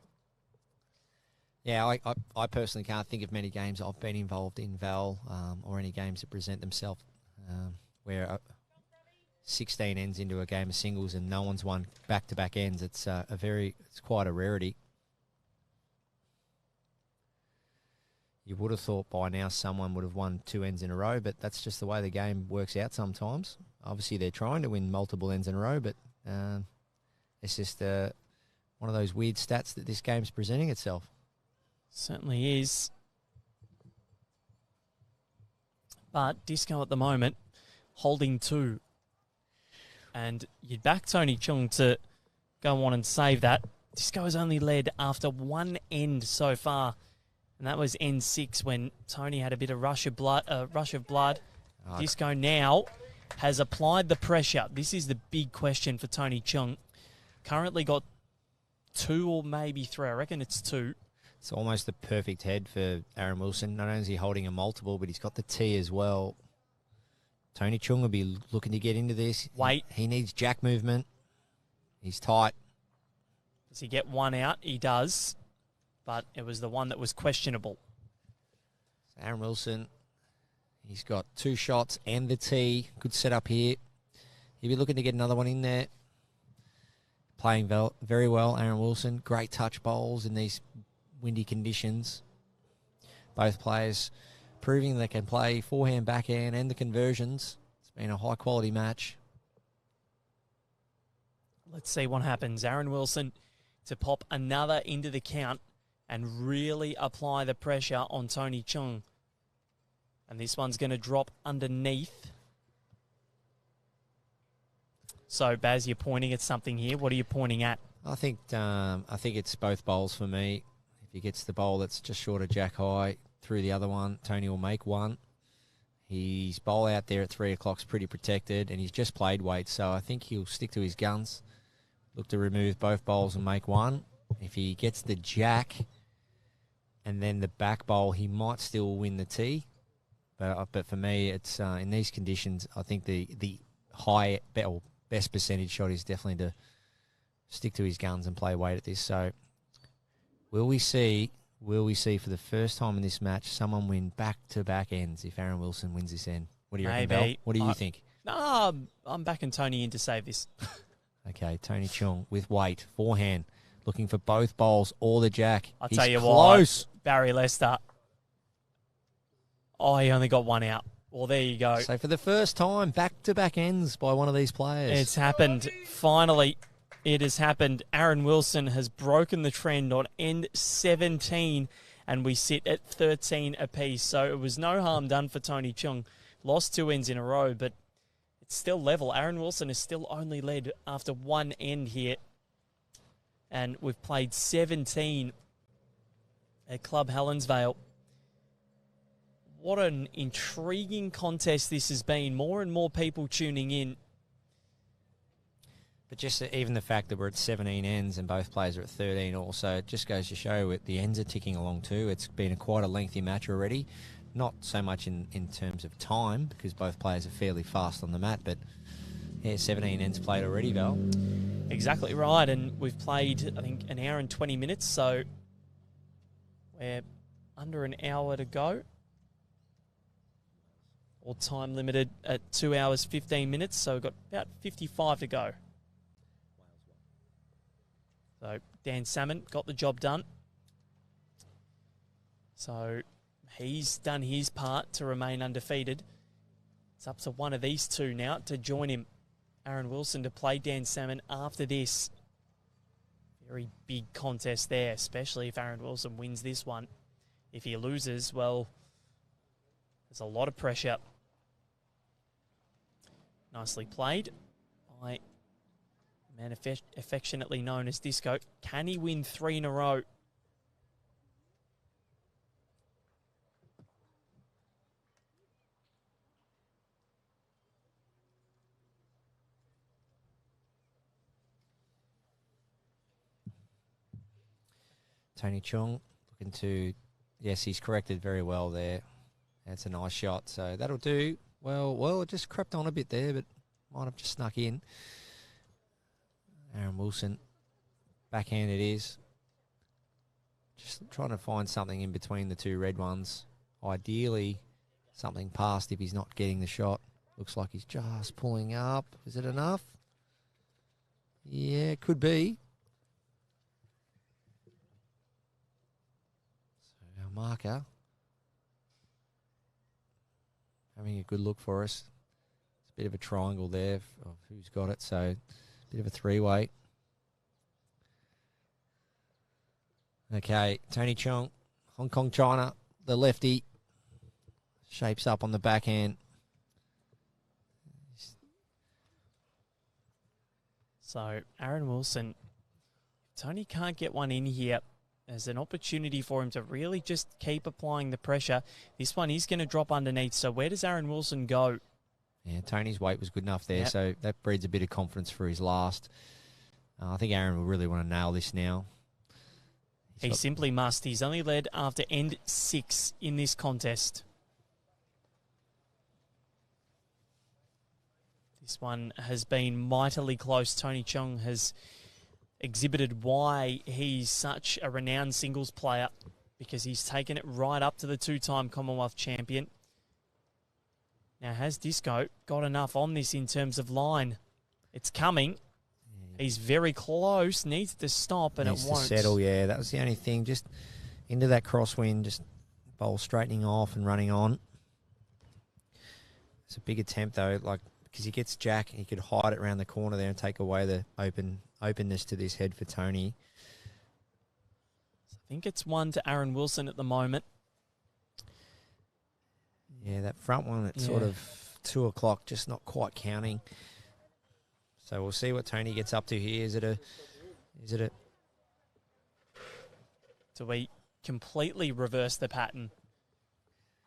Speaker 3: Yeah, I personally can't think of many games I've been involved in, Val, or any games that present themselves where 16 ends into a game of singles and no one's won back-to-back ends. It's quite a rarity. You would have thought by now someone would have won 2 ends in a row, but that's just the way the game works out sometimes. Obviously, they're trying to win multiple ends in a row, but it's just one of those weird stats that this game's presenting itself.
Speaker 2: Certainly is. But Disco at the moment holding 2. And you'd back Tony Chung to go on and save that. Disco has only led after 1 end so far. And that was end 6 when Tony had a bit of rush of blood. Disco now has applied the pressure. This is the big question for Tony Chung. Currently got 2 or maybe 3. I reckon it's 2.
Speaker 3: It's almost the perfect head for Aaron Wilson. Not only is he holding a multiple, but he's got the tee as well. Tony Chung will be looking to get into this.
Speaker 2: Wait.
Speaker 3: He needs jack movement. He's tight.
Speaker 2: Does he get 1 out? He does. But it was the one that was questionable.
Speaker 3: So Aaron Wilson, he's got 2 shots and the tee. Good setup here. He'll be looking to get another one in there. Playing very well, Aaron Wilson. Great touch bowls in these windy conditions. Both players proving they can play forehand, backhand, and the conversions. It's been a high-quality match.
Speaker 2: Let's see what happens. Aaron Wilson to pop another into the count and really apply the pressure on Tony Chung. And this one's going to drop underneath. So, Baz, you're pointing at something here. What are you pointing at?
Speaker 3: I think it's both bowls for me. If he gets the bowl that's just short of jack high through the other one, Tony will make 1. His bowl out there at 3 o'clock's pretty protected, and he's just played weight, so I think he'll stick to his guns. Look to remove both bowls and make 1. If he gets the jack and then the back bowl, he might still win the tee. But for me, it's in these conditions, I think the best percentage shot is definitely to stick to his guns and play weight at this. So will we see for the first time in this match someone win back-to-back ends if Aaron Wilson wins this end? What do you reckon, Bell? What do you think?
Speaker 2: No, I'm backing Tony in to save this.
Speaker 3: Okay, Tony Chung with weight, forehand, looking for both bowls or the jack.
Speaker 2: I'll tell you
Speaker 3: close.
Speaker 2: What, Barry Lester. Oh, he only got 1 out. Well, there you go.
Speaker 3: So for the first time, back-to-back ends by one of these players.
Speaker 2: It's happened. Finally, it has happened. Aaron Wilson has broken the trend on end 17, and we sit at 13 apiece. So it was no harm done for Tony Chung. Lost 2 ends in a row, but it's still level. Aaron Wilson is still only led after 1 end here. And we've played 17 at Club Helensvale. What an intriguing contest this has been. More and more people tuning in.
Speaker 3: But just even the fact that we're at 17 ends and both players are at 13 also, it just goes to show the ends are ticking along too. It's been quite a lengthy match already. Not so much in terms of time, because both players are fairly fast on the mat, but yeah, 17 ends played already, Val.
Speaker 2: Exactly right, and we've played, I think, 1 hour and 20 minutes, so we're under an hour to go. Or time limited at 2 hours, 15 minutes, so we've got about 55 to go. So Dan Salmon got the job done. So he's done his part to remain undefeated. It's up to one of these two now to join him. Aaron Wilson to play Dan Salmon after this. Very big contest there, especially if Aaron Wilson wins this one. If he loses, well, there's a lot of pressure. Nicely played by man affectionately known as Disco. Can he win 3 in a row?
Speaker 3: Tony Chung looking to, yes, he's corrected very well there. That's a nice shot, so that'll do. Well, it just crept on a bit there, but might have just snuck in. Aaron Wilson, backhand it is. Just trying to find something in between the two red ones. Ideally, something past if he's not getting the shot. Looks like he's just pulling up. Is it enough? Yeah, it could be. So our marker having a good look for us. It's a bit of a triangle there of who's got it, so a bit of a three-way. Okay, Tony Chung, Hong Kong, China, the lefty, shapes up on the backhand.
Speaker 2: So Aaron Wilson, Tony can't get one in here. There's an opportunity for him to really just keep applying the pressure. This one is going to drop underneath. So where does Aaron Wilson go?
Speaker 3: Yeah, Tony's weight was good enough there,
Speaker 2: Yep.
Speaker 3: so that breeds a bit of confidence for his last. I think Aaron will really want to nail this now.
Speaker 2: He simply must. He's only led after end 6 in this contest. This one has been mightily close. Tony Chung has exhibited why he's such a renowned singles player, because he's taken it right up to the 2-time Commonwealth champion. Now, has Disco got enough on this in terms of line? It's coming. He's very close. Needs to stop, and
Speaker 3: Needs
Speaker 2: it won't.
Speaker 3: to settle, yeah. That was the only thing. Just into that crosswind, just bowl straightening off and running on. It's a big attempt, though, like because he gets Jack, he could hide it around the corner there and take away the openness to this head for Tony.
Speaker 2: I think it's 1 to Aaron Wilson at the moment.
Speaker 3: Yeah, that front one at sort of 2 o'clock, just not quite counting. So we'll see what Tony gets up to here. Is it a
Speaker 2: Do we completely reverse the pattern?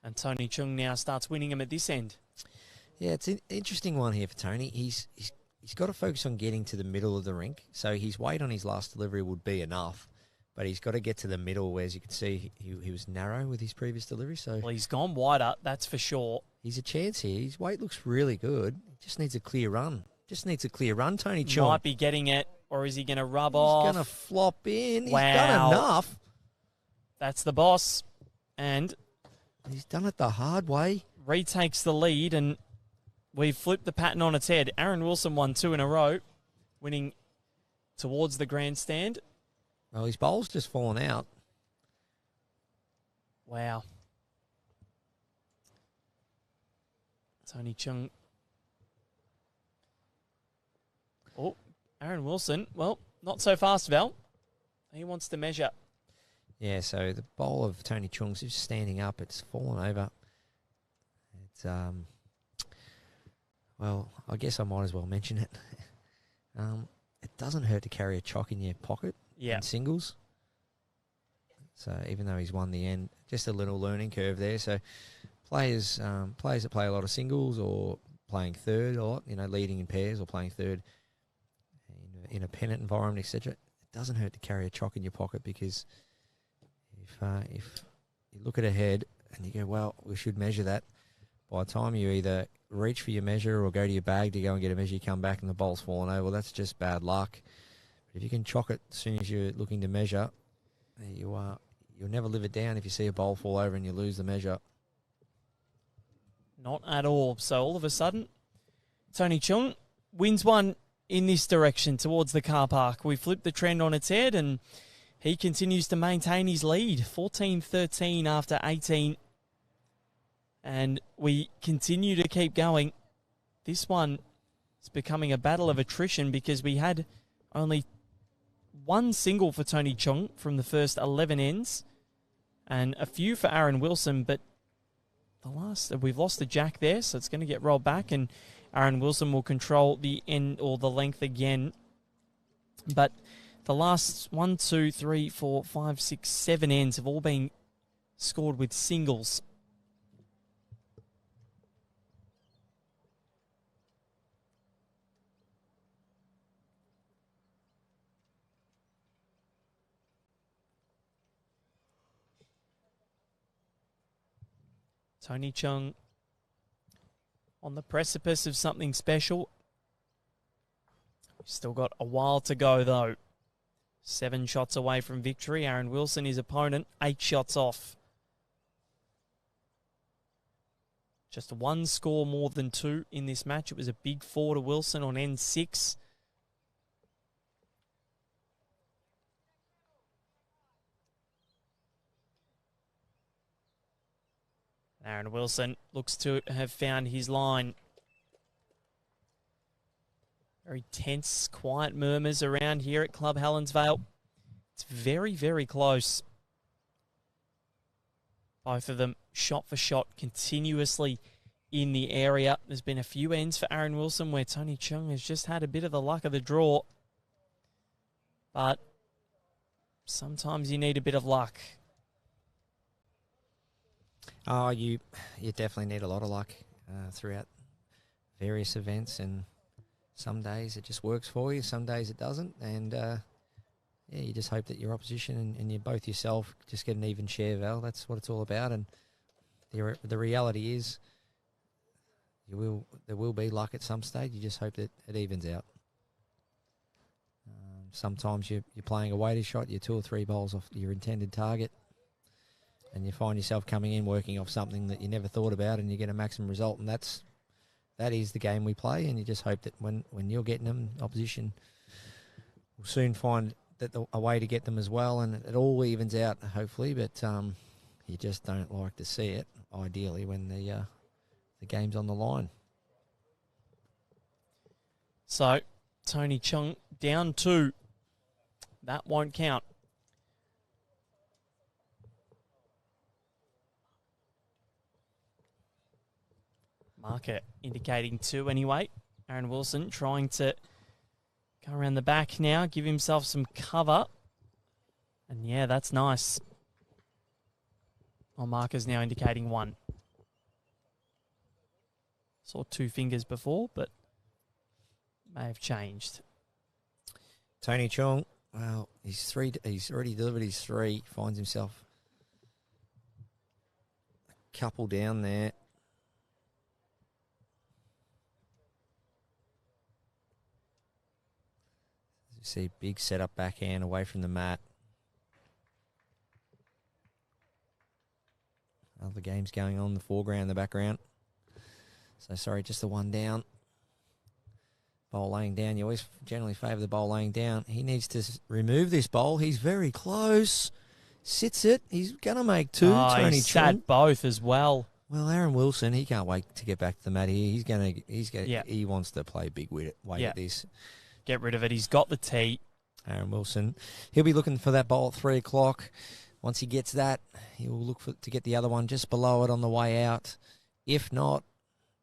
Speaker 2: And Tony Chung now starts winning him at this end.
Speaker 3: Yeah, it's an interesting one here for Tony. He's got to focus on getting to the middle of the rink. So his weight on his last delivery would be enough, but he's got to get to the middle, where as you can see, he was narrow with his previous delivery. So
Speaker 2: Well, he's gone wider, that's for sure.
Speaker 3: he's a chance here. His weight looks really good. He just needs a clear run. Tony Chung.
Speaker 2: Might be getting it, or is he going to rub
Speaker 3: He's
Speaker 2: off?
Speaker 3: going to flop in.
Speaker 2: Wow.
Speaker 3: He's done enough.
Speaker 2: That's the boss. And
Speaker 3: He's done it the hard way.
Speaker 2: retakes the lead, and we've flipped the pattern on its head. Aaron Wilson won 2 in a row, winning towards the grandstand.
Speaker 3: Well, his bowl's just fallen out.
Speaker 2: Wow. Tony Chung. Oh, Aaron Wilson. Well, not so fast, Val. He wants to measure.
Speaker 3: Yeah, so the bowl of Tony Chung's just standing up. It's fallen over. It's well, I guess I might as well mention it. It doesn't hurt to carry a chock in your pocket
Speaker 2: Yeah.
Speaker 3: in singles. So even though he's won the end, just a little learning curve there. So players that play a lot of singles or playing third a lot, leading in pairs or playing third in a pennant environment, etc. It doesn't hurt to carry a chock in your pocket, because if you look at a head and you go, well, we should measure that, by the time you either reach for your measure or go to your bag to go and get a measure, you come back and the bowl's fallen over. Well, that's just bad luck. But if you can chock it as soon as you're looking to measure, you'll never live it down if you see a bowl fall over and you lose the measure.
Speaker 2: Not at all. So all of a sudden, Tony Chung wins one in this direction towards the car park. We flipped the trend on its head, and he continues to maintain his lead. 14-13 after 18. And we continue to keep going. This one is becoming a battle of attrition, because we had only one single for Tony Chung from the first 11 ends, and a few for Aaron Wilson, but we've lost the jack there, so it's going to get rolled back, and Aaron Wilson will control the end or the length again. But the last 1, 2, 3, 4, 5, 6, 7 ends have all been scored with singles. Tony Chung on the precipice of something special. Still got a while to go, though. 7 shots away from victory. Aaron Wilson, his opponent, 8 shots off. Just 1 score more than 2 in this match. It was a big 4 to Wilson on N6. Aaron Wilson looks to have found his line. Very tense, quiet murmurs around here at Club Helensvale. It's very, very close. Both of them shot for shot continuously in the area. There's been a few ends for Aaron Wilson where Tony Chung has just had a bit of the luck of the draw. But sometimes you need a bit of luck.
Speaker 3: Oh, you definitely need a lot of luck throughout various events, and some days it just works for you, some days it doesn't, and yeah, you just hope that your opposition and you both yourself just get an even share, Val. That's what it's all about, and the reality is there will be luck at some stage. You just hope that it evens out. Sometimes you're playing a weighted shot, you're 2 or 3 bowls off your intended target, and you find yourself coming in working off something that you never thought about, and you get a maximum result, and that is the game we play. And you just hope that when you're getting them, opposition will soon find that a way to get them as well, and it all evens out hopefully. But you just don't like to see it, ideally, when the game's on the line.
Speaker 2: So Tony Chung down 2. That won't count. Marker indicating 2 anyway. Aaron Wilson trying to go around the back now, give himself some cover. And yeah, that's nice. Well, marker's now indicating 1. Saw 2 fingers before, but may have changed.
Speaker 3: Tony Chung, well, he's already delivered his 3, finds himself a couple down there. See, big setup backhand away from the mat. Other games going on in the foreground, the background. So, sorry, just the 1 down. Bowl laying down. You always generally favour the bowl laying down. He needs to remove this bowl. He's very close. Sits it. He's going to make 2. Tony
Speaker 2: He's sat both as well.
Speaker 3: Well, Aaron Wilson, he can't wait to get back to the mat here. He wants to play big weight at this.
Speaker 2: Get rid of it. He's got the tee.
Speaker 3: Aaron Wilson. He'll be looking for that bowl at 3 o'clock. Once he gets that, he will look to get the other one just below it on the way out. If not,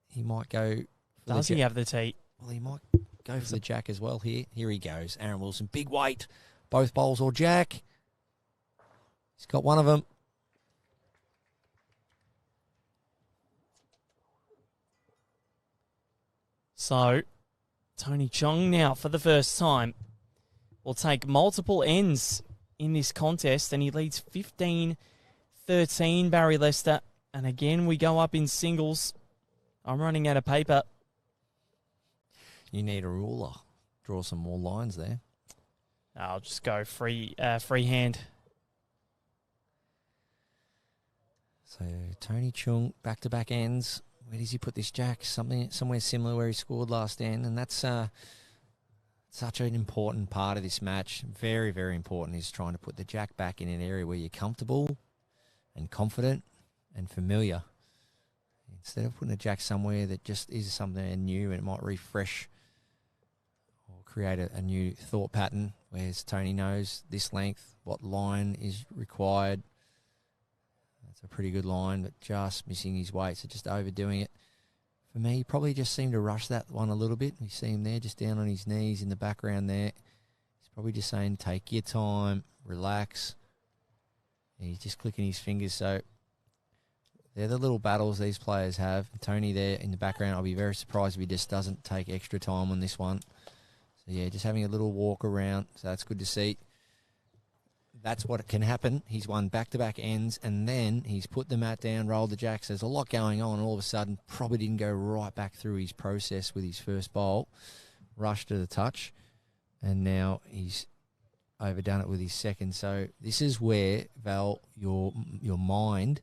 Speaker 3: he might go...
Speaker 2: Does he have the tee?
Speaker 3: Well, he might go for the jack as well here. Here he goes. Aaron Wilson, big weight. Both bowls or jack. He's got one of them.
Speaker 2: So, Tony Chung now, for the first time, will take multiple ends in this contest, and he leads 15-13, Barry Lester. And again, we go up in singles. I'm running out of paper.
Speaker 3: You need a ruler. Draw some more lines there.
Speaker 2: I'll just go free hand.
Speaker 3: So, Tony Chung, back-to-back ends. Where does he put this jack? Somewhere similar where he scored last end, and that's such an important part of this match. Very, very important is trying to put the jack back in an area where you're comfortable and confident and familiar. Instead of putting a jack somewhere that just is something new and it might refresh or create a new thought pattern, whereas Tony knows this length, what line is required. That's a pretty good line, but just missing his weight, so just overdoing it. For me, he probably just seemed to rush that one a little bit. We see him there just down on his knees in the background there. He's probably just saying, take your time, relax. He's just clicking his fingers. So they're the little battles these players have. Tony there in the background, I'll be very surprised if he just doesn't take extra time on this one. So, yeah, just having a little walk around. So that's good to see. That's what can happen. He's won back-to-back ends, and then he's put the mat down, rolled the jacks. There's a lot going on, and all of a sudden probably didn't go right back through his process with his first bowl. Rushed to the touch, and now he's overdone it with his second. So this is where, Val, your mind,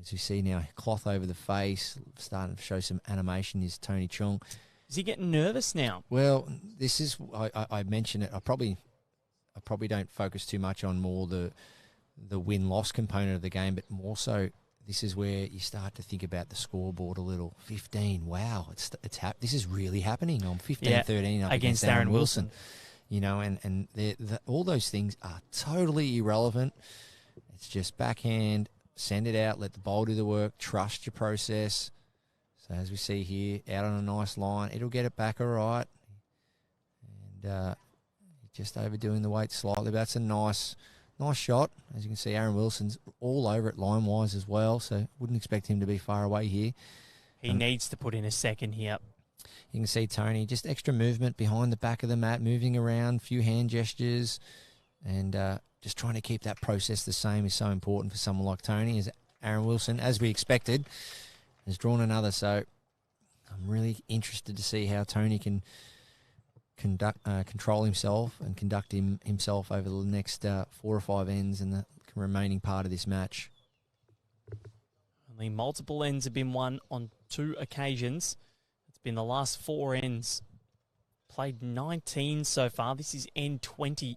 Speaker 3: as you see now, cloth over the face, starting to show some animation, is Tony Chung.
Speaker 2: Is he getting nervous now?
Speaker 3: Well, this is, I mentioned it, I probably don't focus too much on more the win-loss component of the game, but more so this is where you start to think about the scoreboard a little. 15, wow, this is really happening. I'm 15-13 up against Aaron Wilson. You know, and all those things are totally irrelevant. It's just backhand, send it out, let the bowl do the work, trust your process. So as we see here, out on a nice line, it'll get it back all right. And just overdoing the weight slightly. But that's a nice shot. As you can see, Aaron Wilson's all over it line-wise as well, so wouldn't expect him to be far away here.
Speaker 2: He needs to put in a second here.
Speaker 3: You can see Tony, just extra movement behind the back of the mat, moving around, few hand gestures, and just trying to keep that process the same is so important for someone like Tony. As Aaron Wilson, as we expected, has drawn another. So I'm really interested to see how Tony can control himself and conduct himself over the next 4 or 5 ends in the remaining part of this match.
Speaker 2: Only multiple ends have been won on 2 occasions. It's been the last 4 ends. Played 19 so far. This is end 20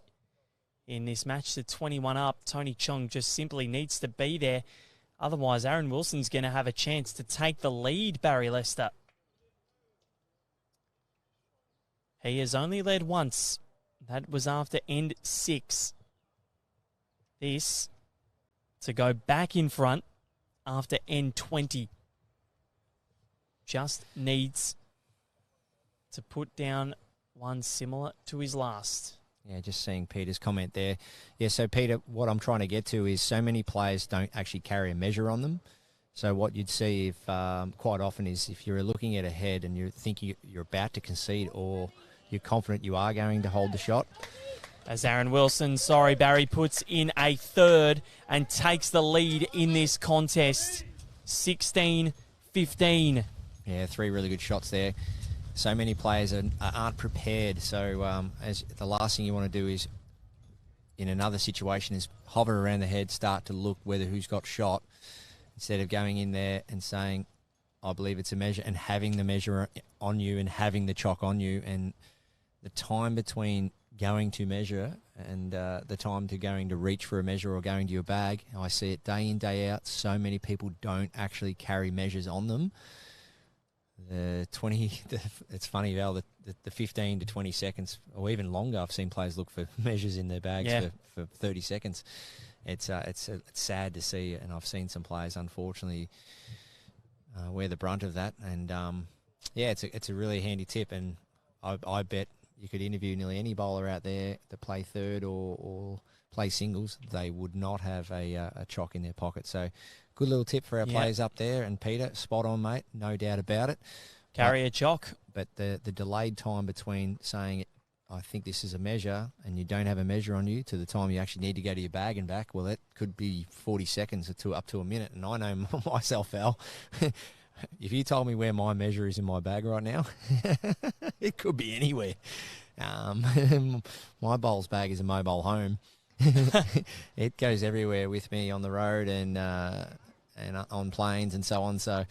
Speaker 2: in this match to 21 up. Tony Chung just simply needs to be there. Otherwise, Aaron Wilson's going to have a chance to take the lead, Barry Lester. He has only led once. That was after end 6. This to go back in front after end 20. Just needs to put down one similar to his last.
Speaker 3: Yeah, just seeing Peter's comment there. Yeah, so Peter, what I'm trying to get to is so many players don't actually carry a measure on them. So what you'd see if quite often is if you're looking at a head and you're thinking you're about to concede or you're confident you are going to hold the shot.
Speaker 2: As Aaron Wilson, Barry, puts in a third and takes the lead in this contest. 16-15.
Speaker 3: Yeah, 3 really good shots there. So many players aren't prepared. So as the last thing you want to do is, in another situation, is hover around the head, start to look whether who's got shot, instead of going in there and saying, I believe it's a measure, and having the measure on you and having the chalk on you. And the time between going to measure and the time to going to reach for a measure or going to your bag, I see it day in, day out. So many people don't actually carry measures on them. It's funny, Val, the 15 to 20 seconds or even longer, I've seen players look for measures in their bags for 30 seconds. It's sad to see, and I've seen some players, unfortunately, wear the brunt of that. And, it's a really handy tip, and I bet you could interview nearly any bowler out there to play third or play singles. They would not have a chalk in their pocket. So good little tip for our players up there. And Peter, spot on, mate, no doubt about it.
Speaker 2: Carry a chalk.
Speaker 3: But the delayed time between saying, I think this is a measure, and you don't have a measure on you, to the time you actually need to go to your bag and back, well, that could be 40 seconds or up to a minute. And I know myself, Al, if you told me where my measure is in my bag right now, it could be anywhere. My bowls bag is a mobile home. It goes everywhere with me on the road and on planes and so on. So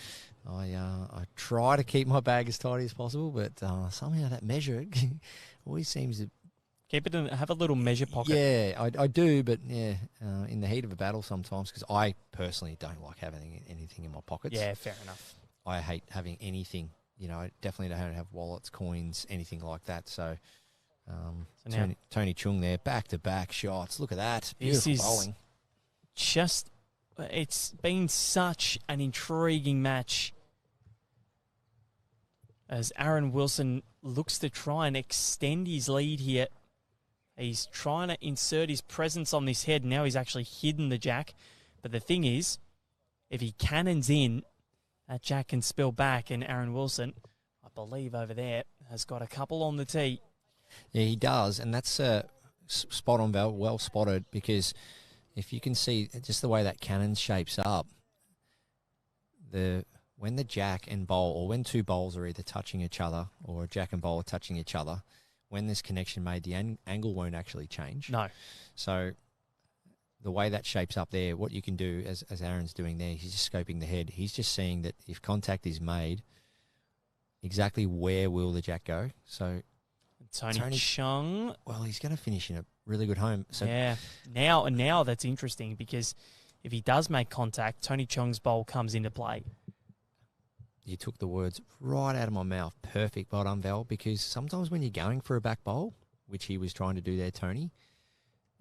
Speaker 3: I try to keep my bag as tidy as possible, but somehow that measure always seems to
Speaker 2: keep it in, have a little measure pocket.
Speaker 3: Yeah, I do, but in the heat of a battle sometimes, because I personally don't like having anything in my pockets.
Speaker 2: Yeah, fair enough.
Speaker 3: I hate having anything. You know, I definitely don't have wallets, coins, anything like that. So, Tony Chung there, back-to-back shots. Look at that. Beautiful bowling.
Speaker 2: It's been such an intriguing match as Aaron Wilson looks to try and extend his lead here He's trying to insert his presence on this head. Now he's actually hidden the jack. But the thing is, if he cannons in, that jack can spill back. And Aaron Wilson, I believe over there, has got a couple on the tee.
Speaker 3: Yeah, he does. And that's spot on, Val. Well spotted, because if you can see just the way that cannon shapes up, when the jack and bowl, or when two bowls are either touching each other, or a jack and bowl are touching each other, when this connection made, the angle won't actually change.
Speaker 2: No.
Speaker 3: So the way that shapes up there, what you can do, as Aaron's doing there, he's just scoping the head. He's just seeing that if contact is made, exactly where will the jack go. So
Speaker 2: Tony Chung.
Speaker 3: Well, he's going to finish in a really good home. So
Speaker 2: yeah. Now that's interesting, because if he does make contact, Tony Chung's bowl comes into play.
Speaker 3: You took the words right out of my mouth. Perfect, well done, Val, because sometimes when you're going for a back bowl, which he was trying to do there, Tony,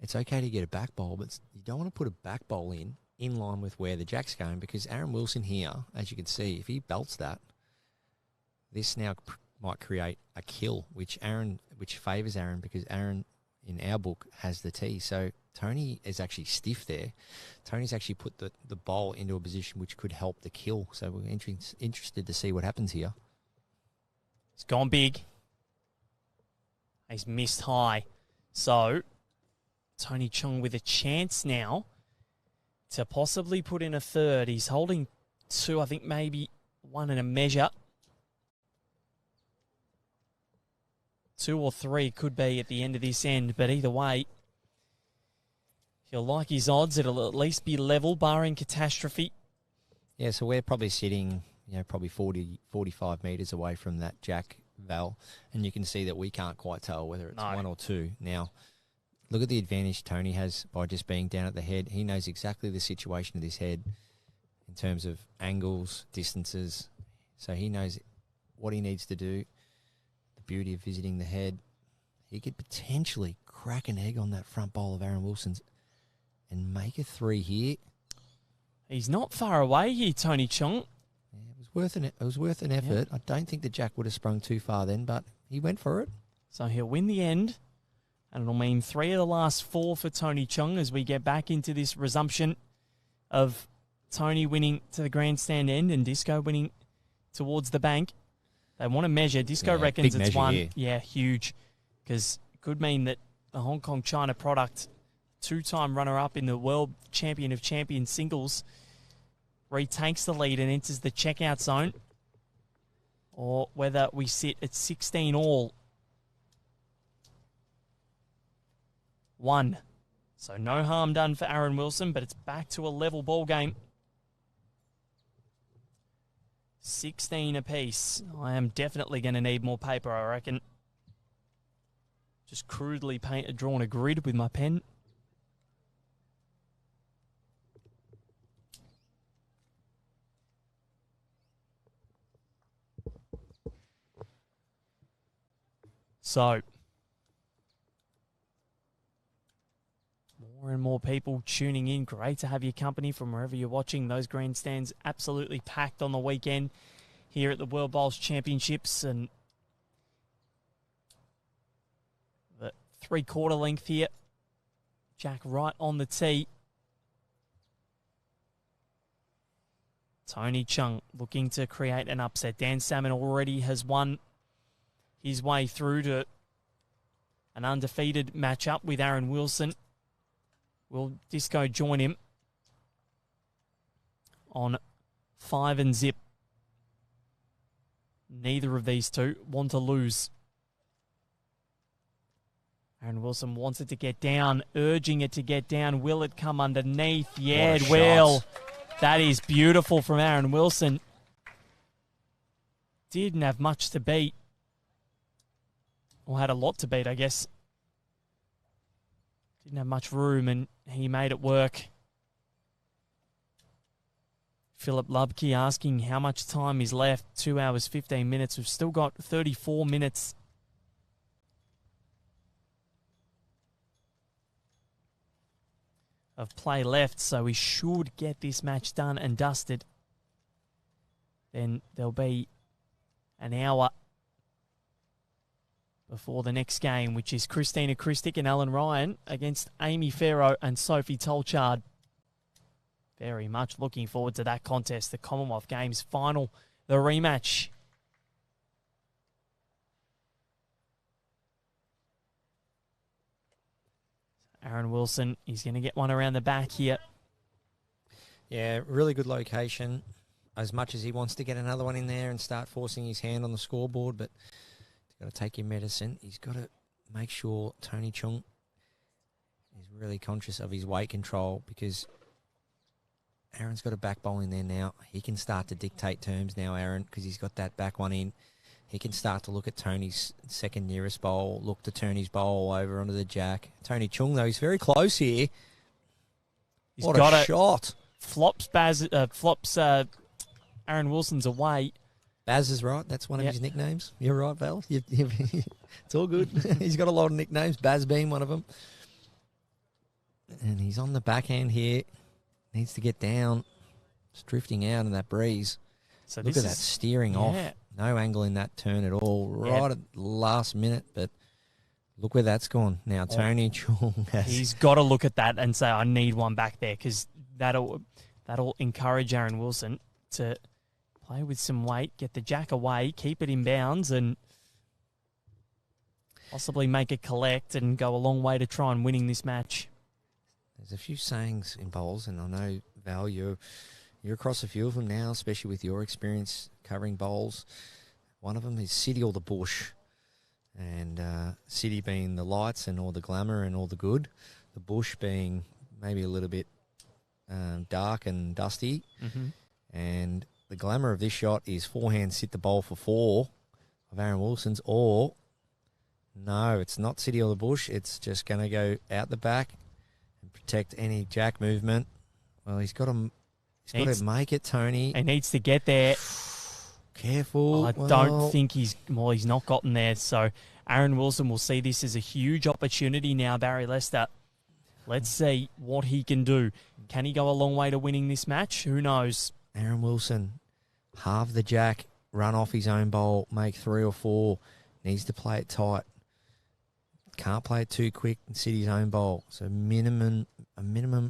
Speaker 3: it's okay to get a back bowl, but you don't want to put a back bowl in line with where the jack's going, because Aaron Wilson here, as you can see, if he belts that, this now might create a kill, which favours Aaron, because Aaron, in our book, has the tee. So Tony is actually stiff there. Tony's actually put the bowl into a position which could help the kill. So we're interested to see what happens here.
Speaker 2: He's gone big. He's missed high. So Tony Chung with a chance now to possibly put in a third. He's holding two, I think maybe one and a measure. 2 or 3 could be at the end of this end, but either way, he'll like his odds. It'll at least be level, barring catastrophe.
Speaker 3: Yeah, so we're probably sitting, probably 40, 45 metres away from that jack, Val, and you can see that we can't quite tell whether it's 1 or 2. Now, look at the advantage Tony has by just being down at the head. He knows exactly the situation of this head in terms of angles, distances, so he knows what he needs to do. Beauty of visiting the head, he could potentially crack an egg on that front bowl of Aaron Wilson's and make a 3 here.
Speaker 2: He's not far away here, Tony Chung.
Speaker 3: Yeah, it was worth an effort. I don't think the jack would have sprung too far then, but he went for it.
Speaker 2: So he'll win the end, and it'll mean 3 of the last 4 for Tony Chung as we get back into this resumption of Tony winning to the grandstand end and Disco winning towards the bank. They want to measure. Disco reckons it's 1. Here. Yeah, huge. Because it could mean that the Hong Kong China product, 2-time runner-up in the World Champion of Champions singles, retakes the lead and enters the checkout zone. Or whether we sit at 16 all. 1. So no harm done for Aaron Wilson, but it's back to a level ball game. 16 apiece. I am definitely going to need more paper, I reckon. Just crudely drawn a grid with my pen. So, more and more people tuning in. Great to have your company from wherever you're watching. Those grandstands absolutely packed on the weekend here at the World Bowls Championships. And the 3/4 length here. Jack right on the tee. Tony Chung looking to create an upset. Dan Salmon already has won his way through to an undefeated matchup with Aaron Wilson. Will Disco join him on 5 and zip? Neither of these two want to lose. Aaron Wilson wants it to get down, urging it to get down. Will it come underneath? Yeah, it will. That is beautiful from Aaron Wilson. Didn't have much to beat. Or had a lot to beat, I guess. Didn't have much room, and he made it work. Philip Lubke asking how much time is left. 2 hours, 15 minutes. We've still got 34 minutes. Of play left, so we should get this match done and dusted. Then there'll be an hour before the next game, which is Christina Christic and Ellen Ryan against Amy Farrow and Sophie Tolchard. Very much looking forward to that contest, the Commonwealth Games final, the rematch. Aaron Wilson, he's going to get one around the back here.
Speaker 3: Yeah, really good location. As much as he wants to get another one in there and start forcing his hand on the scoreboard, but he's got to take your medicine. He's got to make sure Tony Chung is really conscious of his weight control, because Aaron's got a back bowl in there now. He can start to dictate terms now, Aaron, because he's got that back one in. He can start to look at Tony's second nearest bowl, look to turn his bowl over onto the jack. Tony Chung, though, he's very close here.
Speaker 2: He's
Speaker 3: what
Speaker 2: got
Speaker 3: a shot.
Speaker 2: Flops Aaron Wilson's away.
Speaker 3: Baz is right. That's one of his nicknames. You're right, Val. It's all good. He's got a lot of nicknames, Baz being one of them. And he's on the backhand here. Needs to get down. It's drifting out in that breeze.
Speaker 2: So
Speaker 3: look at that steering off. No angle in that turn at all. Right at the last minute, but look where that's gone. Now, Tony Chung has...
Speaker 2: He's got to look at that and say, I need one back there, because that'll encourage Aaron Wilson to play with some weight, get the jack away, keep it in bounds, and possibly make it collect and go a long way to try and winning this match.
Speaker 3: There's a few sayings in bowls, and I know, Val, you're across a few of them now, especially with your experience covering bowls. One of them is city or the bush, and city being the lights and all the glamour and all the good, the bush being maybe a little bit dark and dusty, and the glamour of this shot is forehand sit the bowl for 4 of Aaron Wilson's, or no, it's not city or the bush, it's just going to go out the back and protect any jack movement. Well, he's got to make it, Tony.
Speaker 2: He needs to get there.
Speaker 3: Careful.
Speaker 2: I don't think he's not gotten there. So Aaron Wilson will see this as a huge opportunity now, Barry Lester. Let's see what he can do. Can he go a long way to winning this match? Who knows?
Speaker 3: Aaron Wilson, halve the jack, run off his own bowl, make 3 or 4. Needs to play it tight. Can't play it too quick and sit his own bowl. So a minimum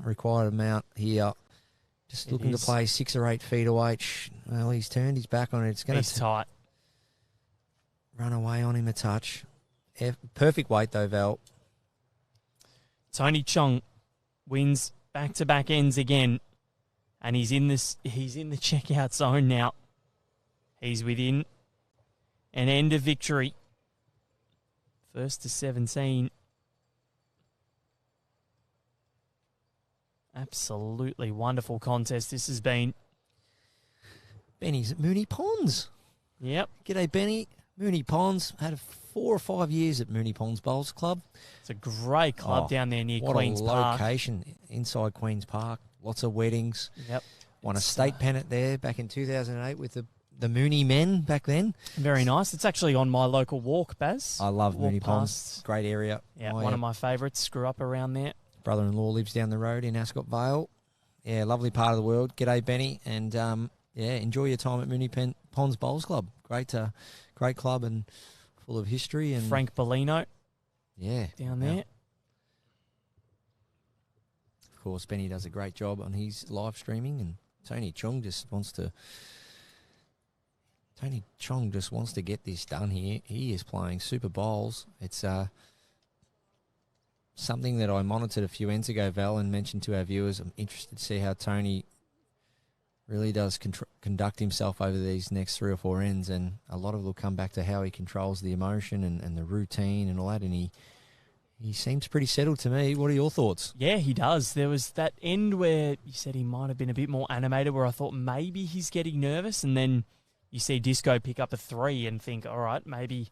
Speaker 3: required amount here. Just looking to play 6 or 8 feet away. Well, he's turned his back on it. It's going to
Speaker 2: tight.
Speaker 3: Run away on him a touch. Perfect weight though, Val.
Speaker 2: Tony Chung wins back-to-back ends again, and he's in the checkout zone now. He's within an end of victory. First to 17. Absolutely wonderful contest this has been.
Speaker 3: Benny's at Moonee Ponds.
Speaker 2: Yep.
Speaker 3: G'day, Benny. Moonee Ponds. Had 4 or 5 years at Moonee Ponds Bowls Club.
Speaker 2: It's a great club down there near Queen's Park.
Speaker 3: What a location inside Queen's Park. Lots of weddings.
Speaker 2: Yep.
Speaker 3: Won a state pennant there back in 2008 with the Moonee men back then.
Speaker 2: Very nice. It's actually on my local walk, Baz.
Speaker 3: I love Moonee Ponds. Great area.
Speaker 2: Yeah, one of my favourites. Grew up around there.
Speaker 3: Brother-in-law lives down the road in Ascot Vale. Yeah, lovely part of the world. G'day, Benny. And, enjoy your time at Moonee Ponds Bowls Club. Great club and full of history. And
Speaker 2: Frank Bellino.
Speaker 3: Yeah.
Speaker 2: Down there.
Speaker 3: Of course, Benny does a great job on his live streaming, and Tony Chung just wants to get this done here. He is playing super bowls. It's something that I monitored a few ends ago, Val, and mentioned to our viewers. I'm interested to see how Tony really does conduct himself over these next 3 or 4 ends, and a lot of it will come back to how he controls the emotion and the routine and all that, and he seems pretty settled to me. What are your thoughts?
Speaker 2: Yeah, he does. There was that end where you said he might have been a bit more animated, where I thought maybe he's getting nervous, and then you see Disco pick up a 3 and think, all right, maybe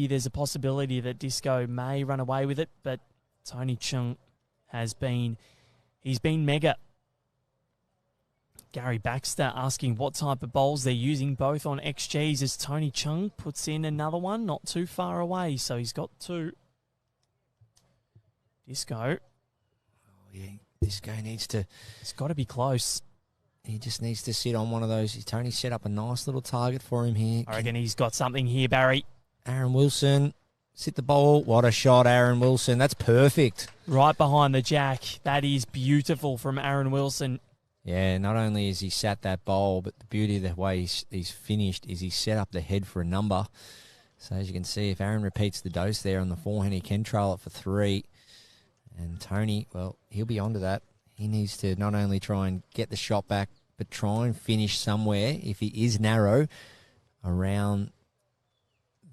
Speaker 2: there's a possibility that Disco may run away with it, but Tony Chung he's been mega. Gary Baxter asking what type of bowls they're using, both on XGs, as Tony Chung puts in another one not too far away, so he's got 2. Disco.
Speaker 3: Oh, yeah, Disco needs to...
Speaker 2: It's got to be close.
Speaker 3: He just needs to sit on one of those. Tony set up a nice little target for him here.
Speaker 2: I reckon he's got something here, Barry.
Speaker 3: Aaron Wilson, sit the ball. What a shot, Aaron Wilson. That's perfect.
Speaker 2: Right behind the jack. That is beautiful from Aaron Wilson.
Speaker 3: Yeah, not only has he sat that bowl, but the beauty of the way he's finished is he set up the head for a number. So as you can see, if Aaron repeats the dose there on the forehand, he can trail it for 3. And Tony, well, he'll be onto that. He needs to not only try and get the shot back, but try and finish somewhere, if he is narrow, around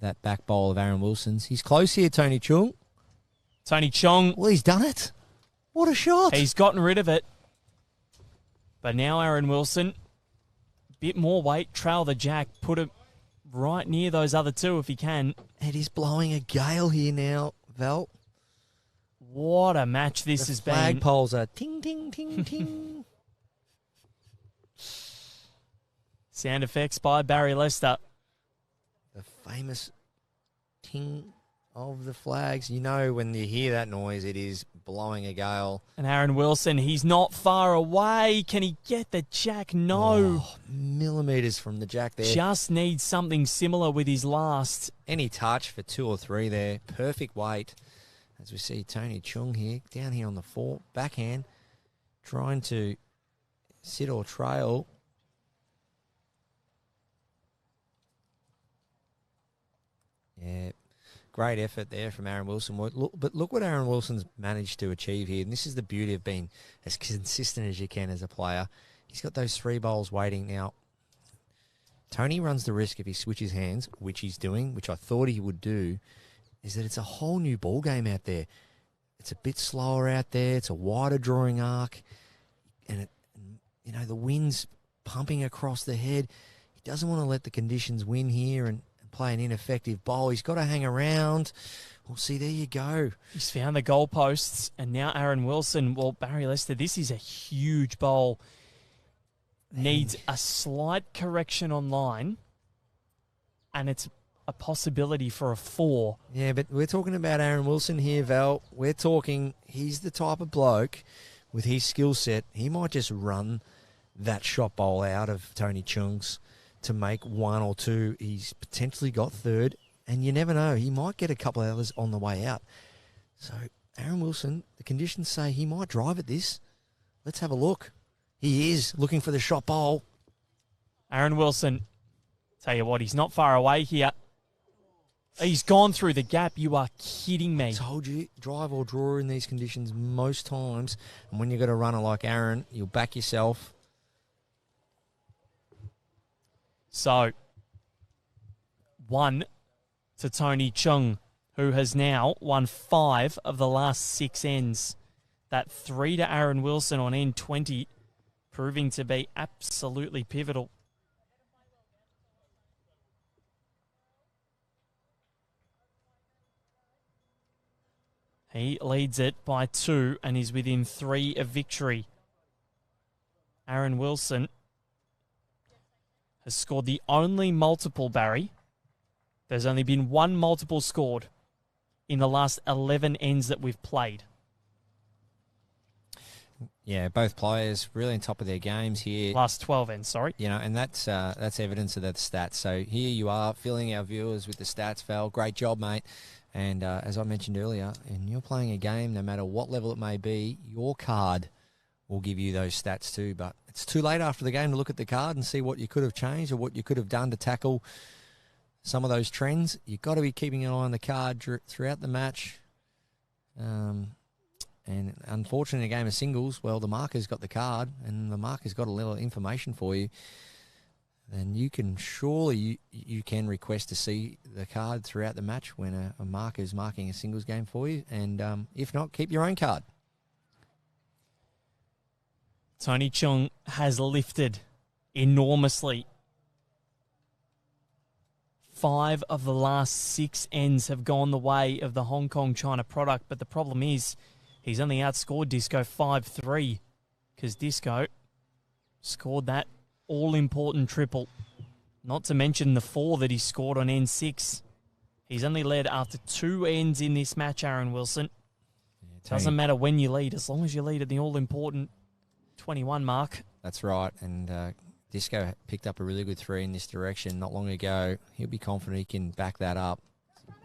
Speaker 3: that back bowl of Aaron Wilson's. He's close here, Tony Chung.
Speaker 2: Tony Chong.
Speaker 3: Well, he's done it. What a shot.
Speaker 2: He's gotten rid of it. But now Aaron Wilson, bit more weight, trail the jack, put it right near those other two if he can.
Speaker 3: And he's blowing a gale here now, Val.
Speaker 2: What a match this has been.
Speaker 3: The flagpoles are ting, ting, ting, ting.
Speaker 2: Sound effects by Barry Lester.
Speaker 3: The famous ting of the flags. You know when you hear that noise, it is blowing a gale.
Speaker 2: And Aaron Wilson, he's not far away. Can he get the jack? No.
Speaker 3: Oh, millimetres from the jack there.
Speaker 2: Just needs something similar with his last.
Speaker 3: Any touch for 2 or 3 there. Perfect weight. As we see Tony Chung here, down here on the 4, backhand, trying to sit or trail. Yeah, great effort there from Aaron Wilson. But look what Aaron Wilson's managed to achieve here. And this is the beauty of being as consistent as you can as a player. He's got those 3 bowls waiting now. Tony runs the risk if he switches hands, which he's doing, which I thought he would do, is that it's a whole new ball game out there. It's a bit slower out there. It's a wider drawing arc. And, the wind's pumping across the head. He doesn't want to let the conditions win here and play an ineffective bowl. He's got to hang around. Well, see, there you go.
Speaker 2: He's found the goalposts, and now Aaron Wilson, well, Barry Lester, this is a huge bowl. Needs a slight correction on line, and it's a possibility for a 4.
Speaker 3: Yeah, but we're talking about Aaron Wilson here, Val. We're talking he's the type of bloke with his skill set. He might just run that shot bowl out of Tony Chung's to make 1 or 2. He's potentially got 3rd, and you never know. He might get a couple of others on the way out. So Aaron Wilson, the conditions say he might drive at this. Let's have a look. He is looking for the shot bowl.
Speaker 2: Aaron Wilson, tell you what, he's not far away here. He's gone through the gap. You are kidding me.
Speaker 3: I told you, drive or draw in these conditions most times. And when you've got a runner like Aaron, you'll back yourself.
Speaker 2: So, 1 to Tony Chung, who has now won 5 of the last 6 ends. That 3 to Aaron Wilson on end 20, proving to be absolutely pivotal. He leads it by 2 and is within 3 of victory. Aaron Wilson has scored the only multiple, Barry. There's only been 1 multiple scored in the last 11 ends that we've played.
Speaker 3: Yeah, both players really on top of their games here.
Speaker 2: Last 12 ends, sorry.
Speaker 3: And that's evidence of the stats. So here you are, filling our viewers with the stats, Val. Great job, mate. And as I mentioned earlier, and you're playing a game, no matter what level it may be, your card will give you those stats too. But it's too late after the game to look at the card and see what you could have changed or what you could have done to tackle some of those trends. You've got to be keeping an eye on the card throughout the match. And unfortunately, in a game of singles, well, the marker's got the card and the marker's got a little information for you. Then you can surely you can request to see the card throughout the match when a marker is marking a singles game for you. And if not, keep your own card.
Speaker 2: Tony Chung has lifted enormously. 5 of the last 6 ends have gone the way of the Hong Kong China product, but the problem is he's only outscored Disco 5-3 because Disco scored that all-important triple. Not to mention the 4 that he scored on N6. He's only led after 2 ends in this match, Aaron Wilson. Doesn't matter when you lead, as long as you lead at the all-important 21 mark.
Speaker 3: That's right, and Disco picked up a really good 3 in this direction not long ago. He'll be confident he can back that up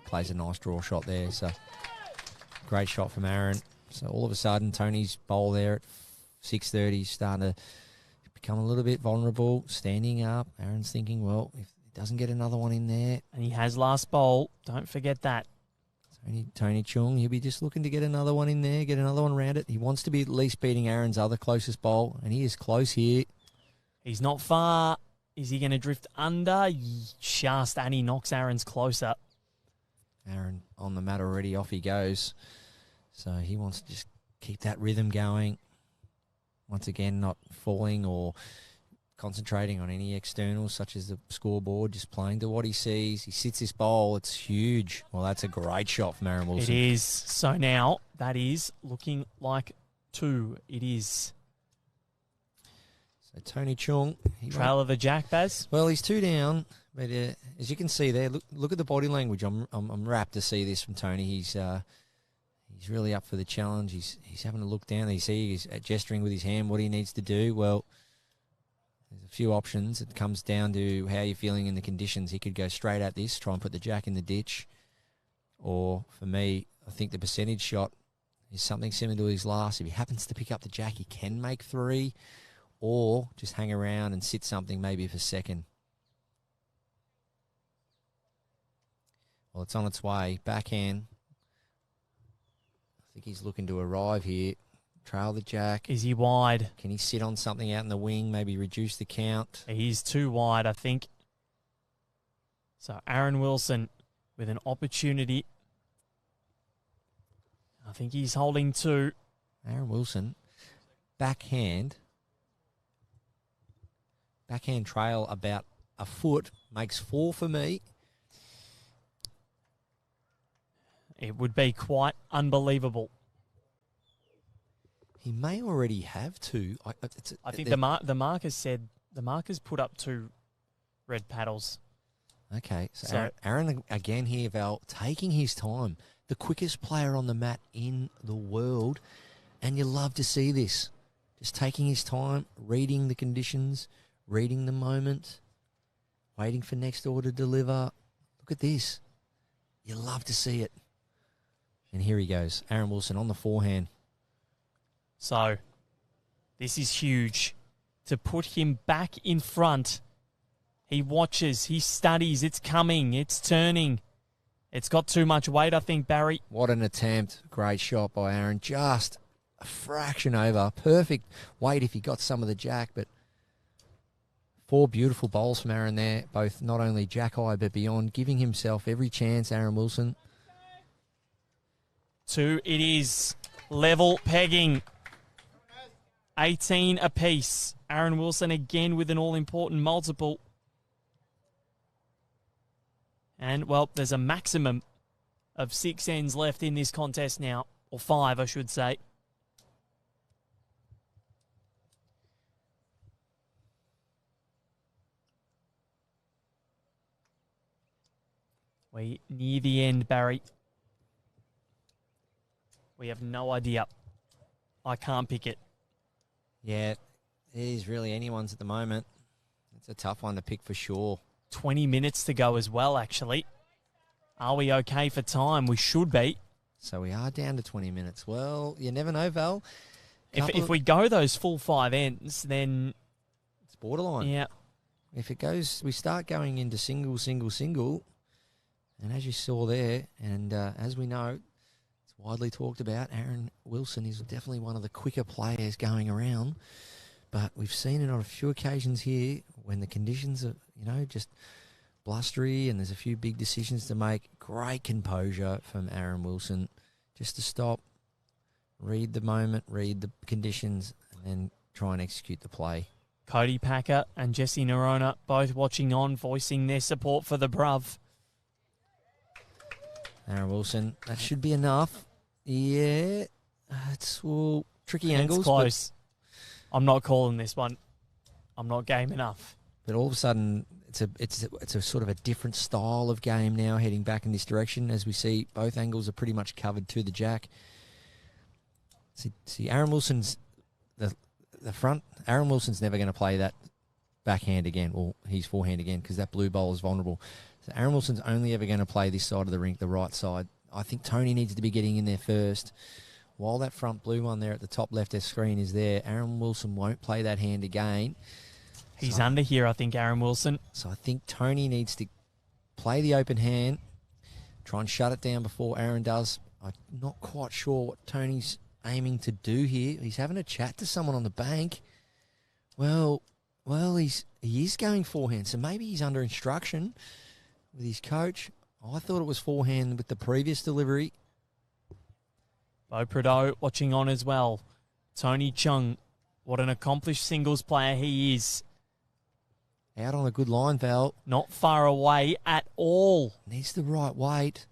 Speaker 3: plays a nice draw shot there. So great shot from Aaron. So all of a sudden, Tony's bowl there at 6:30 starting to become a little bit vulnerable, standing up. Aaron's thinking, well, if he doesn't get another one in there.
Speaker 2: And he has last bowl. Don't forget that.
Speaker 3: Tony Chung, he'll be just looking to get another one in there, get another one around it. He wants to be at least beating Aaron's other closest bowl, and he is close here.
Speaker 2: He's not far. Is he going to drift under? Just, and he knocks Aaron's closer.
Speaker 3: Aaron on the mat already, off he goes. So he wants to just keep that rhythm going. Once again, not falling or concentrating on any externals such as the scoreboard, just playing to what he sees. He sits this bowl. It's huge. Well, that's a great shot from Aaron Wilson.
Speaker 2: It is. So now that is looking like 2. It is.
Speaker 3: So Tony Chung.
Speaker 2: Trail of the Jack, Baz.
Speaker 3: Well, he's 2 down. But as you can see there, look at the body language. I'm rapt to see this from Tony. He's really up for the challenge. He's having a look down. He's gesturing with his hand what he needs to do. Well, there's a few options. It comes down to how you're feeling in the conditions. He could go straight at this, try and put the jack in the ditch. Or, for me, I think the percentage shot is something similar to his last. If he happens to pick up the jack, he can make 3. Or just hang around and sit something maybe for second. Well, it's on its way. Backhand. I think he's looking to arrive here. Trail the jack.
Speaker 2: Is he wide?
Speaker 3: Can he sit on something out in the wing, maybe reduce the count?
Speaker 2: He's too wide, I think. So Aaron Wilson with an opportunity. I think he's holding 2.
Speaker 3: Aaron Wilson, backhand trail about a foot, makes 4 for me.
Speaker 2: It would be quite unbelievable.
Speaker 3: He may already have 2.
Speaker 2: I think the marker said the marker's put up 2 red paddles.
Speaker 3: Okay, so Aaron again here, Val, taking his time. The quickest player on the mat in the world, and you love to see this. Just taking his time, reading the conditions, reading the moment, waiting for next order to deliver. Look at this. You love to see it. And here he goes, Aaron Wilson on the forehand.
Speaker 2: So, this is huge. To put him back in front, he watches, he studies, it's coming, it's turning. It's got too much weight, I think, Barry.
Speaker 3: What an attempt. Great shot by Aaron. Just a fraction over. Perfect weight if he got some of the jack, but 4 beautiful bowls from Aaron there, both not only jack high but beyond, giving himself every chance, Aaron Wilson.
Speaker 2: 2 it is. Level pegging. 18 apiece. Aaron Wilson again with an all-important multiple. And, well, there's a maximum of 6 ends left in this contest now. Or 5, I should say. We near the end, Barry. We have no idea. I can't pick it.
Speaker 3: Yeah, it is really anyone's at the moment. It's a tough one to pick for sure.
Speaker 2: 20 minutes to go as well, actually. Are we okay for time? We should be.
Speaker 3: So we are down to 20 minutes. Well, you never know, Val.
Speaker 2: If we go those full 5 ends, then
Speaker 3: it's borderline.
Speaker 2: Yeah.
Speaker 3: If it goes, we start going into single, and as you saw there, and as we know, it's widely talked about, Aaron Wilson is definitely one of the quicker players going around. But we've seen it on a few occasions here when the conditions are, just blustery and there's a few big decisions to make. Great composure from Aaron Wilson just to stop, read the moment, read the conditions, and then try and execute the play.
Speaker 2: Cody Packer and Jesse Nerona both watching on, voicing their support for the Bruv.
Speaker 3: Aaron Wilson, that should be enough. Yeah, it's tricky angles.
Speaker 2: It's close. I'm not calling this one. I'm not game enough.
Speaker 3: But all of a sudden, it's a sort of a different style of game now, heading back in this direction. As we see, both angles are pretty much covered to the jack. See, Aaron Wilson's the front. Aaron Wilson's never going to play that backhand again, or his forehand again, because that blue bowl is vulnerable. So Aaron Wilson's only ever going to play this side of the rink, the right side. I think Tony needs to be getting in there first. While that front blue one there at the top left of screen is there, Aaron Wilson won't play that hand again.
Speaker 2: He's under here, I think, Aaron Wilson.
Speaker 3: So I think Tony needs to play the open hand, try and shut it down before Aaron does. I'm not quite sure what Tony's aiming to do here. He's having a chat to someone on the bank. Well, he is going forehand, so maybe he's under instruction with his coach. I thought it was forehand with the previous delivery.
Speaker 2: Beau Prudhoe watching on as well. Tony Chung, what an accomplished singles player he is.
Speaker 3: Out on a good line, Val.
Speaker 2: Not far away at all.
Speaker 3: Needs the right weight.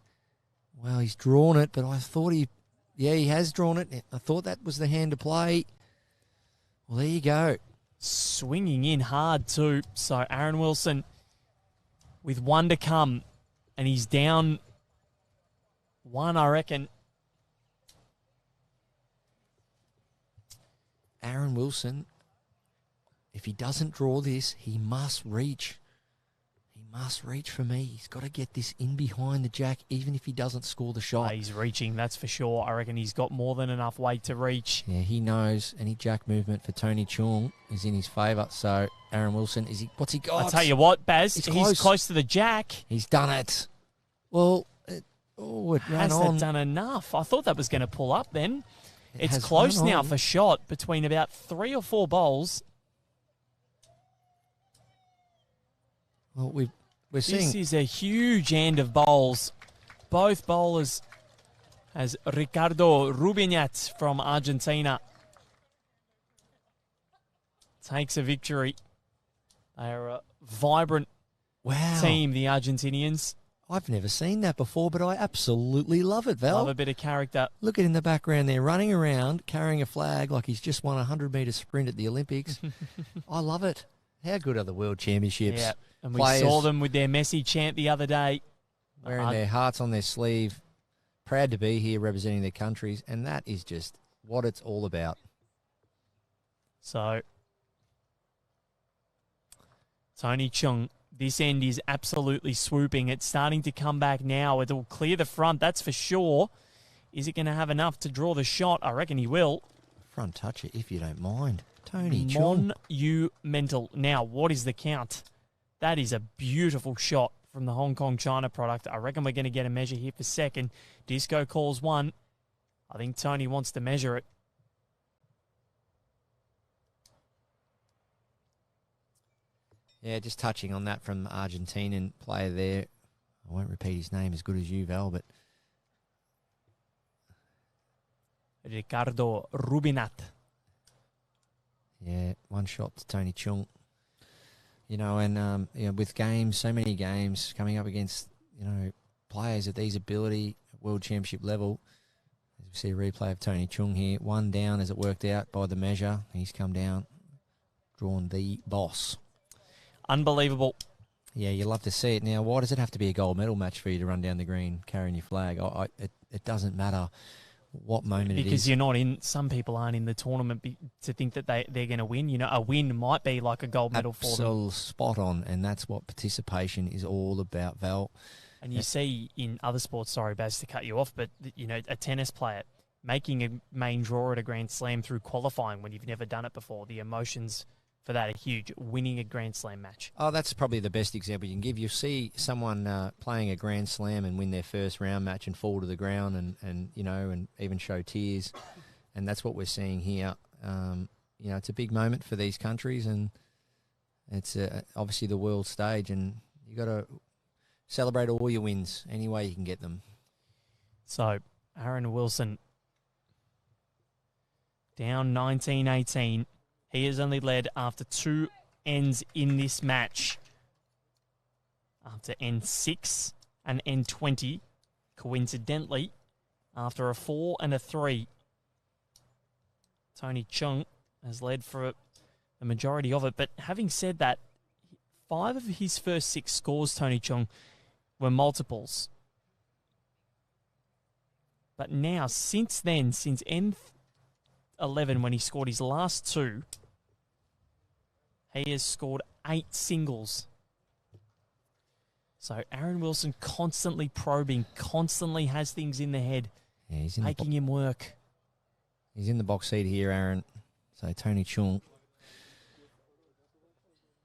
Speaker 3: Well, he's drawn it, but I thought he has drawn it. I thought that was the hand to play. Well, there you go.
Speaker 2: Swinging in hard too. So Aaron Wilson with one to come, and he's down one, I reckon.
Speaker 3: Aaron Wilson, if he doesn't draw this, he must reach. He must reach for me. He's got to get this in behind the jack, even if he doesn't score the shot.
Speaker 2: He's reaching, that's for sure. I reckon he's got more than enough weight to reach.
Speaker 3: Yeah, he knows any jack movement for Tony Chung is in his favour. So Aaron Wilson, what's he got?
Speaker 2: I'll tell you what, Baz,
Speaker 3: He's
Speaker 2: close to the jack.
Speaker 3: He's done it. Well, it ran
Speaker 2: Has
Speaker 3: on.
Speaker 2: that done enough? I thought that was going to pull up then. It's
Speaker 3: has
Speaker 2: close
Speaker 3: run
Speaker 2: now
Speaker 3: on.
Speaker 2: for shot between about 3 or 4 bowls.
Speaker 3: Well, we're
Speaker 2: This
Speaker 3: seeing.
Speaker 2: is a huge end of bowls. Both bowlers, as Ricardo Rubinat from Argentina takes a victory. They are a vibrant
Speaker 3: Wow.
Speaker 2: team, the Argentinians.
Speaker 3: I've never seen that before, but I absolutely love it, Val.
Speaker 2: Love a bit of character.
Speaker 3: Look at him in the background there, running around, carrying a flag like he's just won a 100-metre sprint at the Olympics. I love it. How good are the World Championships?
Speaker 2: Yeah, and we
Speaker 3: Players
Speaker 2: saw them with their Messi chant the other day.
Speaker 3: wearing their hearts on their sleeve, proud to be here representing their countries, and that is just what it's all about.
Speaker 2: So, Tony Chung, this end is absolutely swooping. It's starting to come back now. It'll clear the front, that's for sure. Is it going to have enough to draw the shot? I reckon he will.
Speaker 3: Front toucher, if you don't mind. Tony Chung.
Speaker 2: Monumental. Now, what is the count? That is a beautiful shot from the Hong Kong China product. I reckon we're going to get a measure here for second. Disco calls one. I think Tony wants to measure it.
Speaker 3: Yeah, just touching on that from the Argentinian player there. I won't repeat his name as good as you, Val, but
Speaker 2: Ricardo Rubinat.
Speaker 3: yeah, one shot to Tony Chung. You know, and with games, so many games coming up against, players at these ability at World Championship level. As we see a replay of Tony Chung here. One down as it worked out by the measure. He's come down, drawn the boss.
Speaker 2: Unbelievable.
Speaker 3: Yeah, you love to see it. Now, why does it have to be a gold medal match for you to run down the green carrying your flag? It doesn't matter what moment it is.
Speaker 2: Because you're not in, some people aren't in the tournament to think that they're going to win. A win might be like a gold medal for them.
Speaker 3: Absolutely spot on, and that's what participation is all about, Val.
Speaker 2: And you see in other sports, sorry, Baz, to cut you off, but, a tennis player making a main draw at a Grand Slam through qualifying when you've never done it before, the emotions for that are huge. Winning a Grand Slam match.
Speaker 3: Oh, that's probably the best example you can give. You see someone playing a Grand Slam and win their first round match and fall to the ground and even show tears. And that's what we're seeing here. It's a big moment for these countries, and it's obviously the world stage, and you got to celebrate all your wins any way you can get them.
Speaker 2: So, Aaron Wilson down 19-18. He has only led after 2 ends in this match. After end 6 and end 20, coincidentally, after a 4 and a 3, Tony Chung has led for the majority of it. But having said that, 5 of his first 6 scores, Tony Chung, were multiples. But now, since then, since end 11, when he scored his last 2, he has scored 8 singles. So Aaron Wilson constantly probing, constantly has things in the head,
Speaker 3: Yeah, he's
Speaker 2: making him work.
Speaker 3: He's in the box seat here, Aaron. So Tony Chung.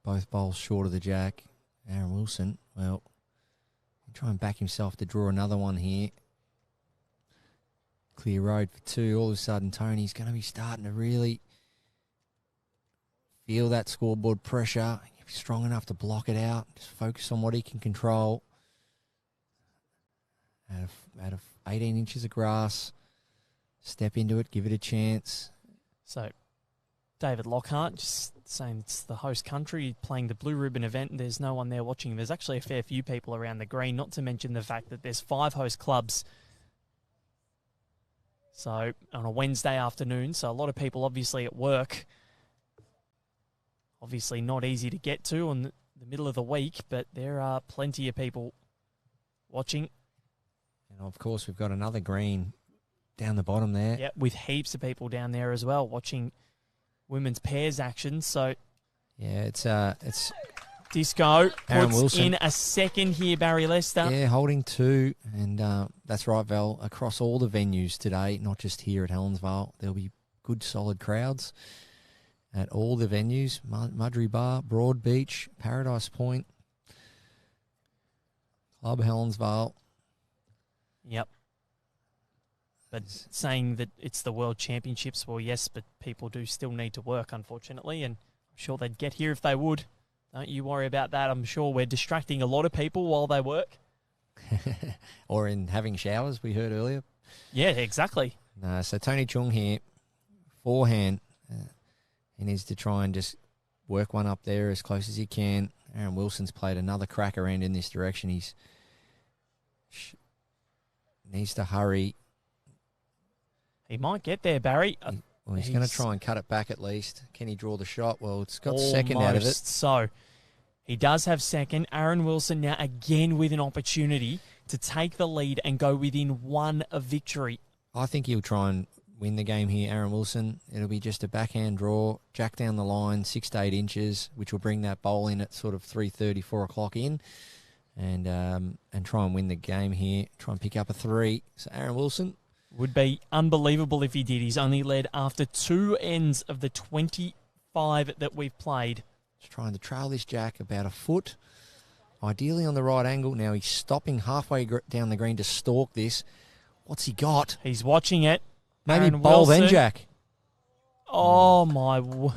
Speaker 3: Both bowls short of the jack. Aaron Wilson, well, he'll try and back himself to draw another one here. Clear road for two. All of a sudden, Tony's going to be starting to really feel that scoreboard pressure. He'll be strong enough to block it out. Just focus on what he can control. Out of 18 inches of grass. Step into it, give it a chance.
Speaker 2: So David Lockhart just saying it's the host country playing the Blue Ribbon event and there's no one there watching. There's actually a fair few people around the green, not to mention the fact that there's 5 host clubs. So on a Wednesday afternoon, so a lot of people obviously at work. Obviously not easy to get to on the middle of the week, but there are plenty of people watching.
Speaker 3: And of course, we've got another green down the bottom there.
Speaker 2: Yeah, with heaps of people down there as well watching women's pairs action. So
Speaker 3: yeah, it's
Speaker 2: Disco
Speaker 3: Aaron
Speaker 2: puts
Speaker 3: Wilson
Speaker 2: in a second here, Barry Lester.
Speaker 3: Yeah, holding 2, and that's right, Val. Across all the venues today, not just here at Helensvale, there'll be good, solid crowds at all the venues: Mudgee Bar, Broad Beach, Paradise Point, Club Helensvale.
Speaker 2: Yep. But saying that it's the World Championships, well, yes, but people do still need to work, unfortunately, and I'm sure they'd get here if they would. Don't you worry about that. I'm sure we're distracting a lot of people while they work.
Speaker 3: Or in having showers, we heard earlier.
Speaker 2: Yeah, exactly.
Speaker 3: No, so Tony Chung here, forehand. He needs to try and just work one up there as close as he can. Aaron Wilson's played another crack around in this direction. He's needs to hurry.
Speaker 2: He might get there, Barry.
Speaker 3: Well, he's going to try and cut it back at least. Can he draw the shot? Well, it's got second out of it.
Speaker 2: So he does have second. Aaron Wilson now again with an opportunity to take the lead and go within 1 of victory.
Speaker 3: I think he'll try and win the game here, Aaron Wilson. It'll be just a backhand draw, jack down the line, 6 to 8 inches, which will bring that bowl in at sort of 3:30, 4 o'clock in, and try and win the game here. Try and pick up a 3. So Aaron Wilson.
Speaker 2: Would be unbelievable if he did. He's only led after 2 ends of the 25 that we've played.
Speaker 3: Just trying to trail this jack about a foot, ideally on the right angle. Now he's stopping halfway down the green to stalk this. What's he got?
Speaker 2: He's watching it.
Speaker 3: Maybe
Speaker 2: Aaron
Speaker 3: bowl
Speaker 2: Wilson.
Speaker 3: then jack.
Speaker 2: Oh, my word.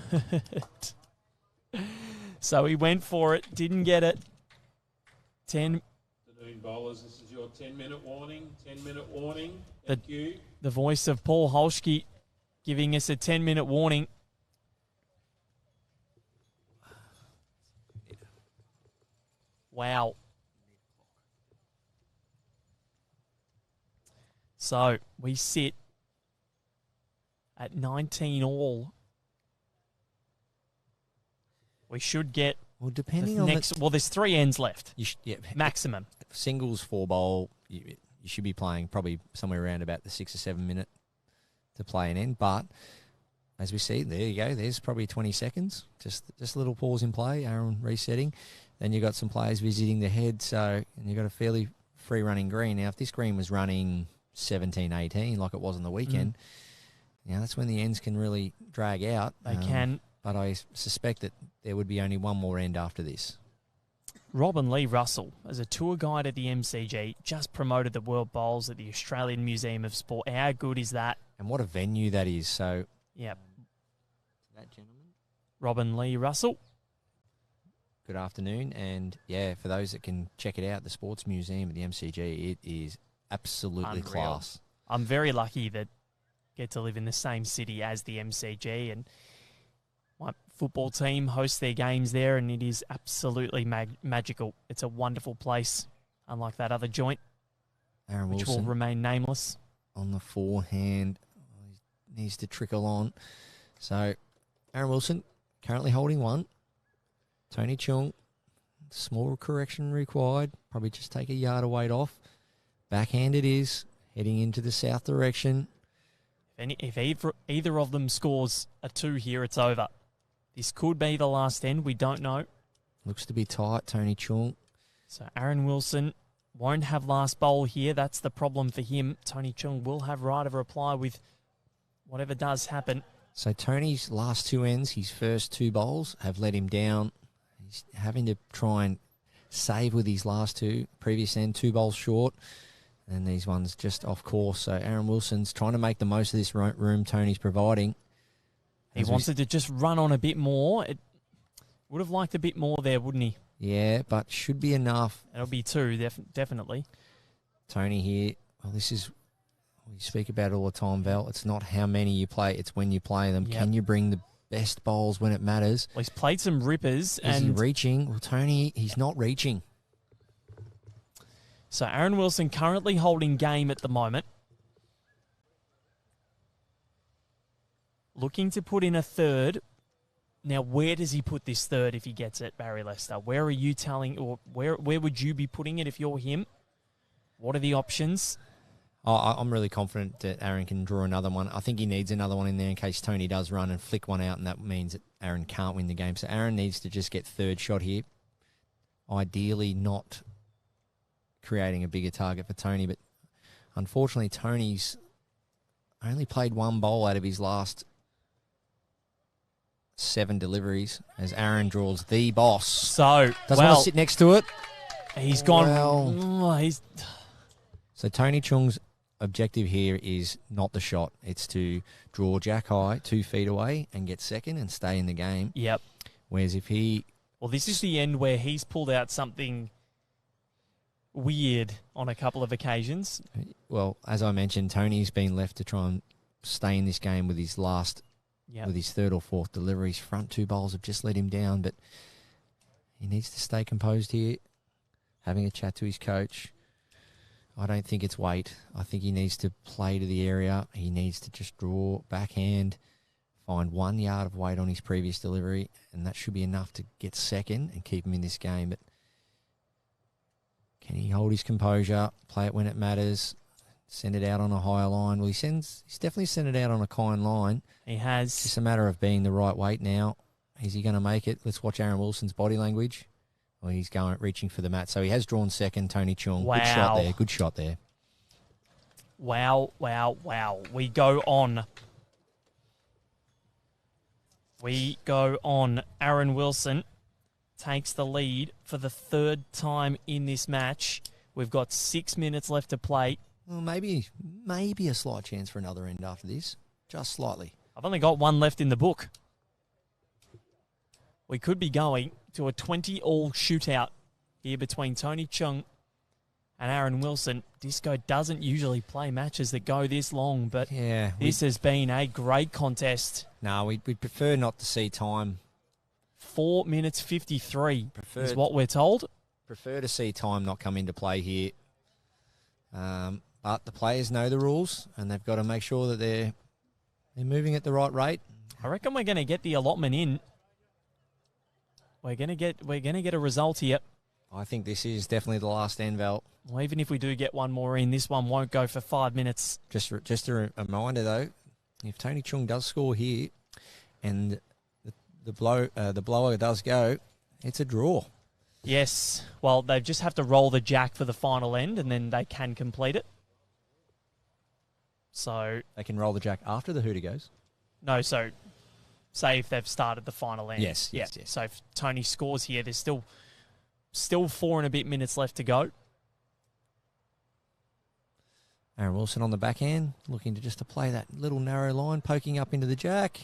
Speaker 2: So he went for it, didn't get it. 10.
Speaker 4: Afternoon bowlers, this is your 10-minute warning. 10-minute warning. Thank you.
Speaker 2: The voice of Paul Holschke giving us a 10-minute warning. Wow. So we sit at 19 all. We should get
Speaker 3: Depending on
Speaker 2: next. Well, there's 3 ends left. Maximum.
Speaker 3: Singles 4 bowl. You should be playing probably somewhere around about the 6 or 7 minute to play an end. But as we see, there you go. There's probably 20 seconds. Just a little pause in play. Aaron resetting. Then you've got some players visiting the head. And you've got a fairly free running green. Now, if this green was running 17, 18 like it was on the weekend, that's when the ends can really drag out.
Speaker 2: They can.
Speaker 3: But I suspect that there would be only one more end after this.
Speaker 2: Robin Lee Russell, as a tour guide at the MCG, just promoted the World Bowls at the Australian Museum of Sport. How good is that?
Speaker 3: And what a venue that is. So,
Speaker 2: yep.
Speaker 3: That gentleman,
Speaker 2: Robin Lee Russell.
Speaker 3: Good afternoon. And, for those that can check it out, the Sports Museum at the MCG, it is absolutely
Speaker 2: unreal.
Speaker 3: class.
Speaker 2: I'm very lucky that I get to live in the same city as the MCG, and my football team hosts their games there, and it is absolutely magical. It's a wonderful place, unlike that other joint,
Speaker 3: Aaron
Speaker 2: which
Speaker 3: Wilson
Speaker 2: will remain nameless.
Speaker 3: on the forehand. He needs to trickle on. So, Aaron Wilson currently holding 1. Tony Chung, small correction required. Probably just take a yard of weight off. Backhand it is, heading into the south direction.
Speaker 2: If either of them scores a 2 here, it's over. This could be the last end. We don't know.
Speaker 3: Looks to be tight. Tony Chung
Speaker 2: So Aaron Wilson won't have last bowl here. That's the problem for him. Tony Chung will have right of reply with whatever does happen.
Speaker 3: So Tony's last two ends, his first two bowls, have let him down. He's having to try and save with his last two. Previous end, 2 bowls short. And these ones just off course. So Aaron Wilson's trying to make the most of this room Tony's providing.
Speaker 2: He wanted to just run on a bit more. It would have liked a bit more there, wouldn't he?
Speaker 3: Yeah, but should be enough.
Speaker 2: It'll be 2, definitely.
Speaker 3: Tony here, well, this is, we speak about it all the time, Val. It's not how many you play, it's when you play them.
Speaker 2: Yep.
Speaker 3: Can you bring the best bowls when it matters?
Speaker 2: Well, he's played some rippers.
Speaker 3: Is he reaching? Well, Tony, he's not reaching.
Speaker 2: So Aaron Wilson currently holding game at the moment. Looking to put in a third. Now, where does he put this third if he gets it, Barry Lester? Where are you telling, or where would you be putting it if you're him? What are the options?
Speaker 3: I'm really confident that Aaron can draw another one. I think he needs another one in there in case Tony does run and flick one out, and that means that Aaron can't win the game. So Aaron needs to just get third shot here. Ideally not creating a bigger target for Tony, but unfortunately Tony's only played 1 bowl out of his last 7 deliveries as Aaron draws the boss.
Speaker 2: So,
Speaker 3: doesn't want to sit next to it.
Speaker 2: He's gone.
Speaker 3: So Tony Chung's objective here is not the shot. It's to draw jack high 2 feet away and get second and stay in the game.
Speaker 2: Yep.
Speaker 3: Whereas if he...
Speaker 2: Well, this is the end where he's pulled out something weird on a couple of occasions.
Speaker 3: Well, as I mentioned, Tony's been left to try and stay in this game with his last...
Speaker 2: Yep.
Speaker 3: With his 3rd or 4th deliveries. Front 2 bowls have just let him down, but he needs to stay composed here, having a chat to his coach. I don't think it's weight. I think he needs to play to the area. He needs to just draw backhand, find 1 yard of weight on his previous delivery, and that should be enough to get second and keep him in this game. But can he hold his composure, play it when it matters, send it out on a higher line? Well, he's definitely sent it out on a kind line.
Speaker 2: He has.
Speaker 3: It's just a matter of being the right weight now. Is he going to make it? Let's watch Aaron Wilson's body language. Well, he's reaching for the mat. So he has drawn second, Tony Chung.
Speaker 2: Wow.
Speaker 3: Good shot there. Good shot there.
Speaker 2: Wow, wow, wow. We go on. Aaron Wilson takes the lead for the 3rd time in this match. We've got 6 minutes left to play.
Speaker 3: Well, maybe a slight chance for another end after this. Just slightly.
Speaker 2: I've only got 1 left in the book. We could be going to a 20-all shootout here between Tony Chung and Aaron Wilson. Disco doesn't usually play matches that go this long, but
Speaker 3: yeah,
Speaker 2: this has been a great contest.
Speaker 3: No, we'd prefer not to see time.
Speaker 2: 4 minutes 53 is what we're told.
Speaker 3: Prefer to see time not come into play here. But the players know the rules, and they've got to make sure that they're moving at the right rate.
Speaker 2: I reckon we're going to get the allotment in. We're going to get a result here.
Speaker 3: I think this is definitely the last end, Val.
Speaker 2: Well, even if we do get one more in, this one won't go for 5 minutes.
Speaker 3: Just a reminder, though, if Tony Chung does score here and the blower does go, it's a draw.
Speaker 2: Yes. Well, they just have to roll the jack for the final end, and then they can complete it. So
Speaker 3: they can roll the jack after the hooter goes?
Speaker 2: No, so say if they've started the final end.
Speaker 3: Yes.
Speaker 2: So if Tony scores here, there's still 4 and a bit minutes left to go.
Speaker 3: Aaron Wilson on the backhand, looking to play that little narrow line, poking up into the jack.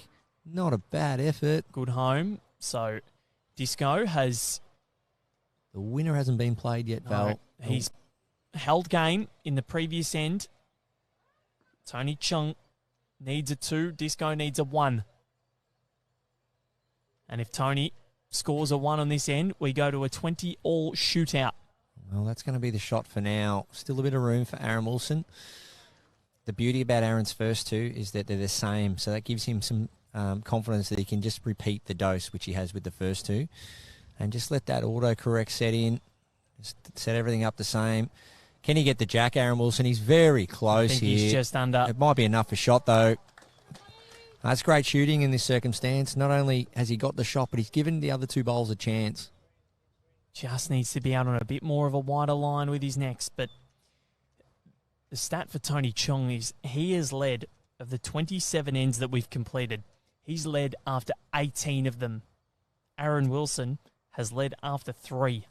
Speaker 3: Not a bad effort.
Speaker 2: Good home. So Disco has...
Speaker 3: The winner hasn't been played yet, Val.
Speaker 2: No, he's held game in the previous end. Tony Chung needs a 2. Disco needs a 1. And if Tony scores a 1 on this end, we go to a 20-all shootout.
Speaker 3: Well, that's going to be the shot for now. Still a bit of room for Aaron Wilson. The beauty about Aaron's first 2 is that they're the same, so that gives him some confidence that he can just repeat the dose, which he has with the first 2, and just let that autocorrect set in, just set everything up the same. Can he get the jack, Aaron Wilson? He's very close
Speaker 2: I think
Speaker 3: here.
Speaker 2: He's just under.
Speaker 3: It might be enough for shot, though. That's great shooting in this circumstance. Not only has he got the shot, but he's given the other 2 bowls a chance.
Speaker 2: Just needs to be out on a bit more of a wider line with his next. But the stat for Tony Chung is he has led, of the 27 ends that we've completed, he's led after 18 of them. Aaron Wilson has led after 3.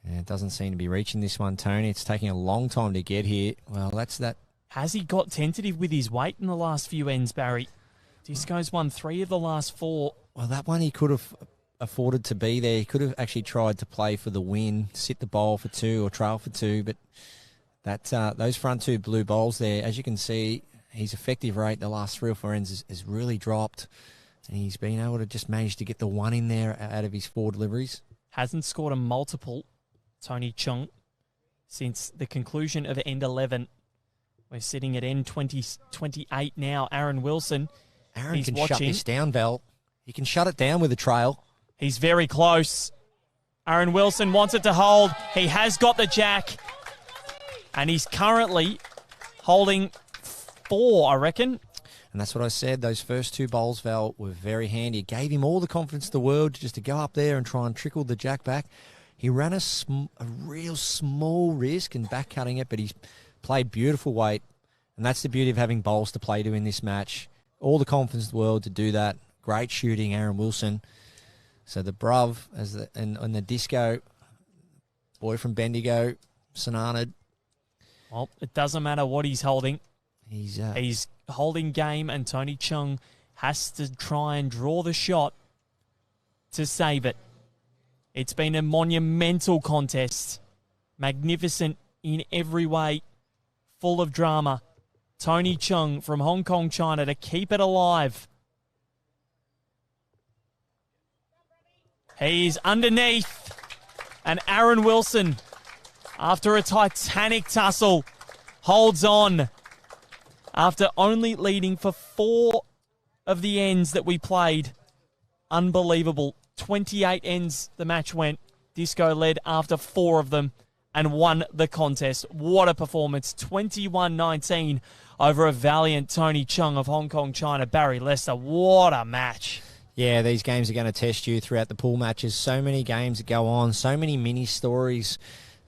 Speaker 3: Yeah, it doesn't seem to be reaching this one, Tony. It's taking a long time to get here. Well, that's that.
Speaker 2: Has he got tentative with his weight in the last few ends, Barry? Disco's won 3 of the last 4.
Speaker 3: Well, that one he could have afforded to be there. He could have actually tried to play for the win, sit the bowl for 2 or trail for 2, but that those front 2 blue bowls there, as you can see, his effective rate the last 3 or 4 ends has really dropped, and he's been able to just manage to get the 1 in there out of his 4 deliveries.
Speaker 2: Hasn't scored a multiple, Tony Chung, since the conclusion of end 11. We're sitting at end 28 now. Aaron Wilson.
Speaker 3: Aaron can shut this down, Val. He can shut it down with a trail.
Speaker 2: He's very close. Aaron Wilson wants it to hold. He has got the jack. And he's currently holding 4, I reckon.
Speaker 3: And that's what I said. Those first 2 bowls, Val, were very handy. It gave him all the confidence in the world just to go up there and try and trickle the jack back. He ran a real small risk in back cutting it, but he's played beautiful weight. And that's the beauty of having bowls to play to in this match. All the confidence in the world to do that. Great shooting, Aaron Wilson. So the Bruv and the Disco, boy from Bendigo, Sonanad.
Speaker 2: Well, it doesn't matter what he's holding.
Speaker 3: He's
Speaker 2: holding game, and Tony Chung has to try and draw the shot to save it. It's been a monumental contest. Magnificent in every way. Full of drama. Tony Chung from Hong Kong, China to keep it alive. He's underneath. And Aaron Wilson, after a titanic tussle, holds on. After only leading for 4 of the ends that we played. Unbelievable. 28 ends the match went. Disco led after 4 of them and won the contest. What a performance. 21-19 over a valiant Tony Chung of Hong Kong, China. Barry Lester, what a match.
Speaker 3: Yeah, these games are going to test you throughout the pool matches. So many games that go on, so many mini stories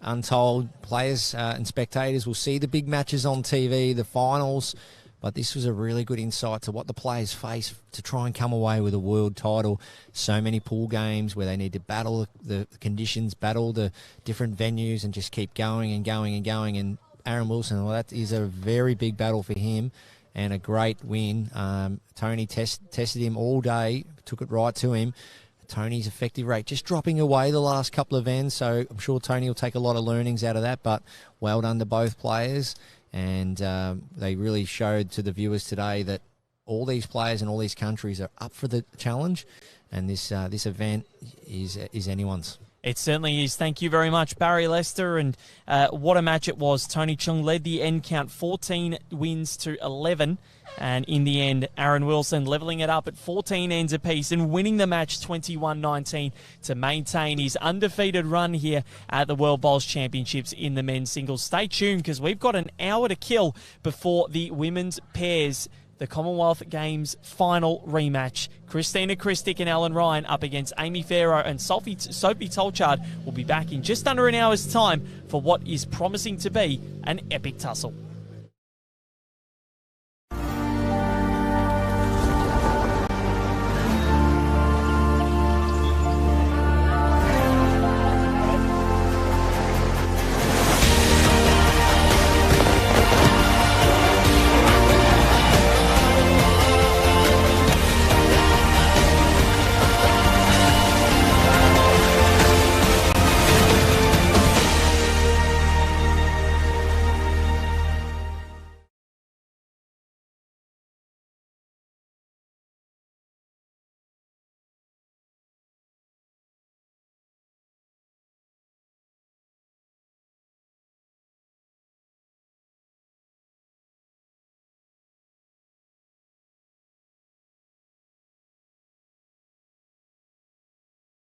Speaker 3: untold. Players and spectators will see the big matches on TV, the finals, but this was a really good insight to what the players face to try and come away with a world title. So many pool games where they need to battle the conditions, battle the different venues, and just keep going and going and going. And Aaron Wilson, well, that is a very big battle for him and a great win. Tony tested him all day, took it right to him. Tony's effective rate just dropping away the last couple of ends, so I'm sure Tony will take a lot of learnings out of that, but well done to both players. And they really showed to the viewers today that all these players in all these countries are up for the challenge, and this event is anyone's.
Speaker 2: It certainly is. Thank you very much, Barry Lester. And what a match it was. Tony Chung led the end count 14 wins to 11. And in the end, Aaron Wilson levelling it up at 14 ends apiece and winning the match 21-19 to maintain his undefeated run here at the World Bowls Championships in the men's singles. Stay tuned because we've got an hour to kill before the women's pairs, the Commonwealth Games final rematch. Christina Christic and Alan Ryan up against Amy Farrow and Sophie Tolchard will be back in just under an hour's time for what is promising to be an epic tussle.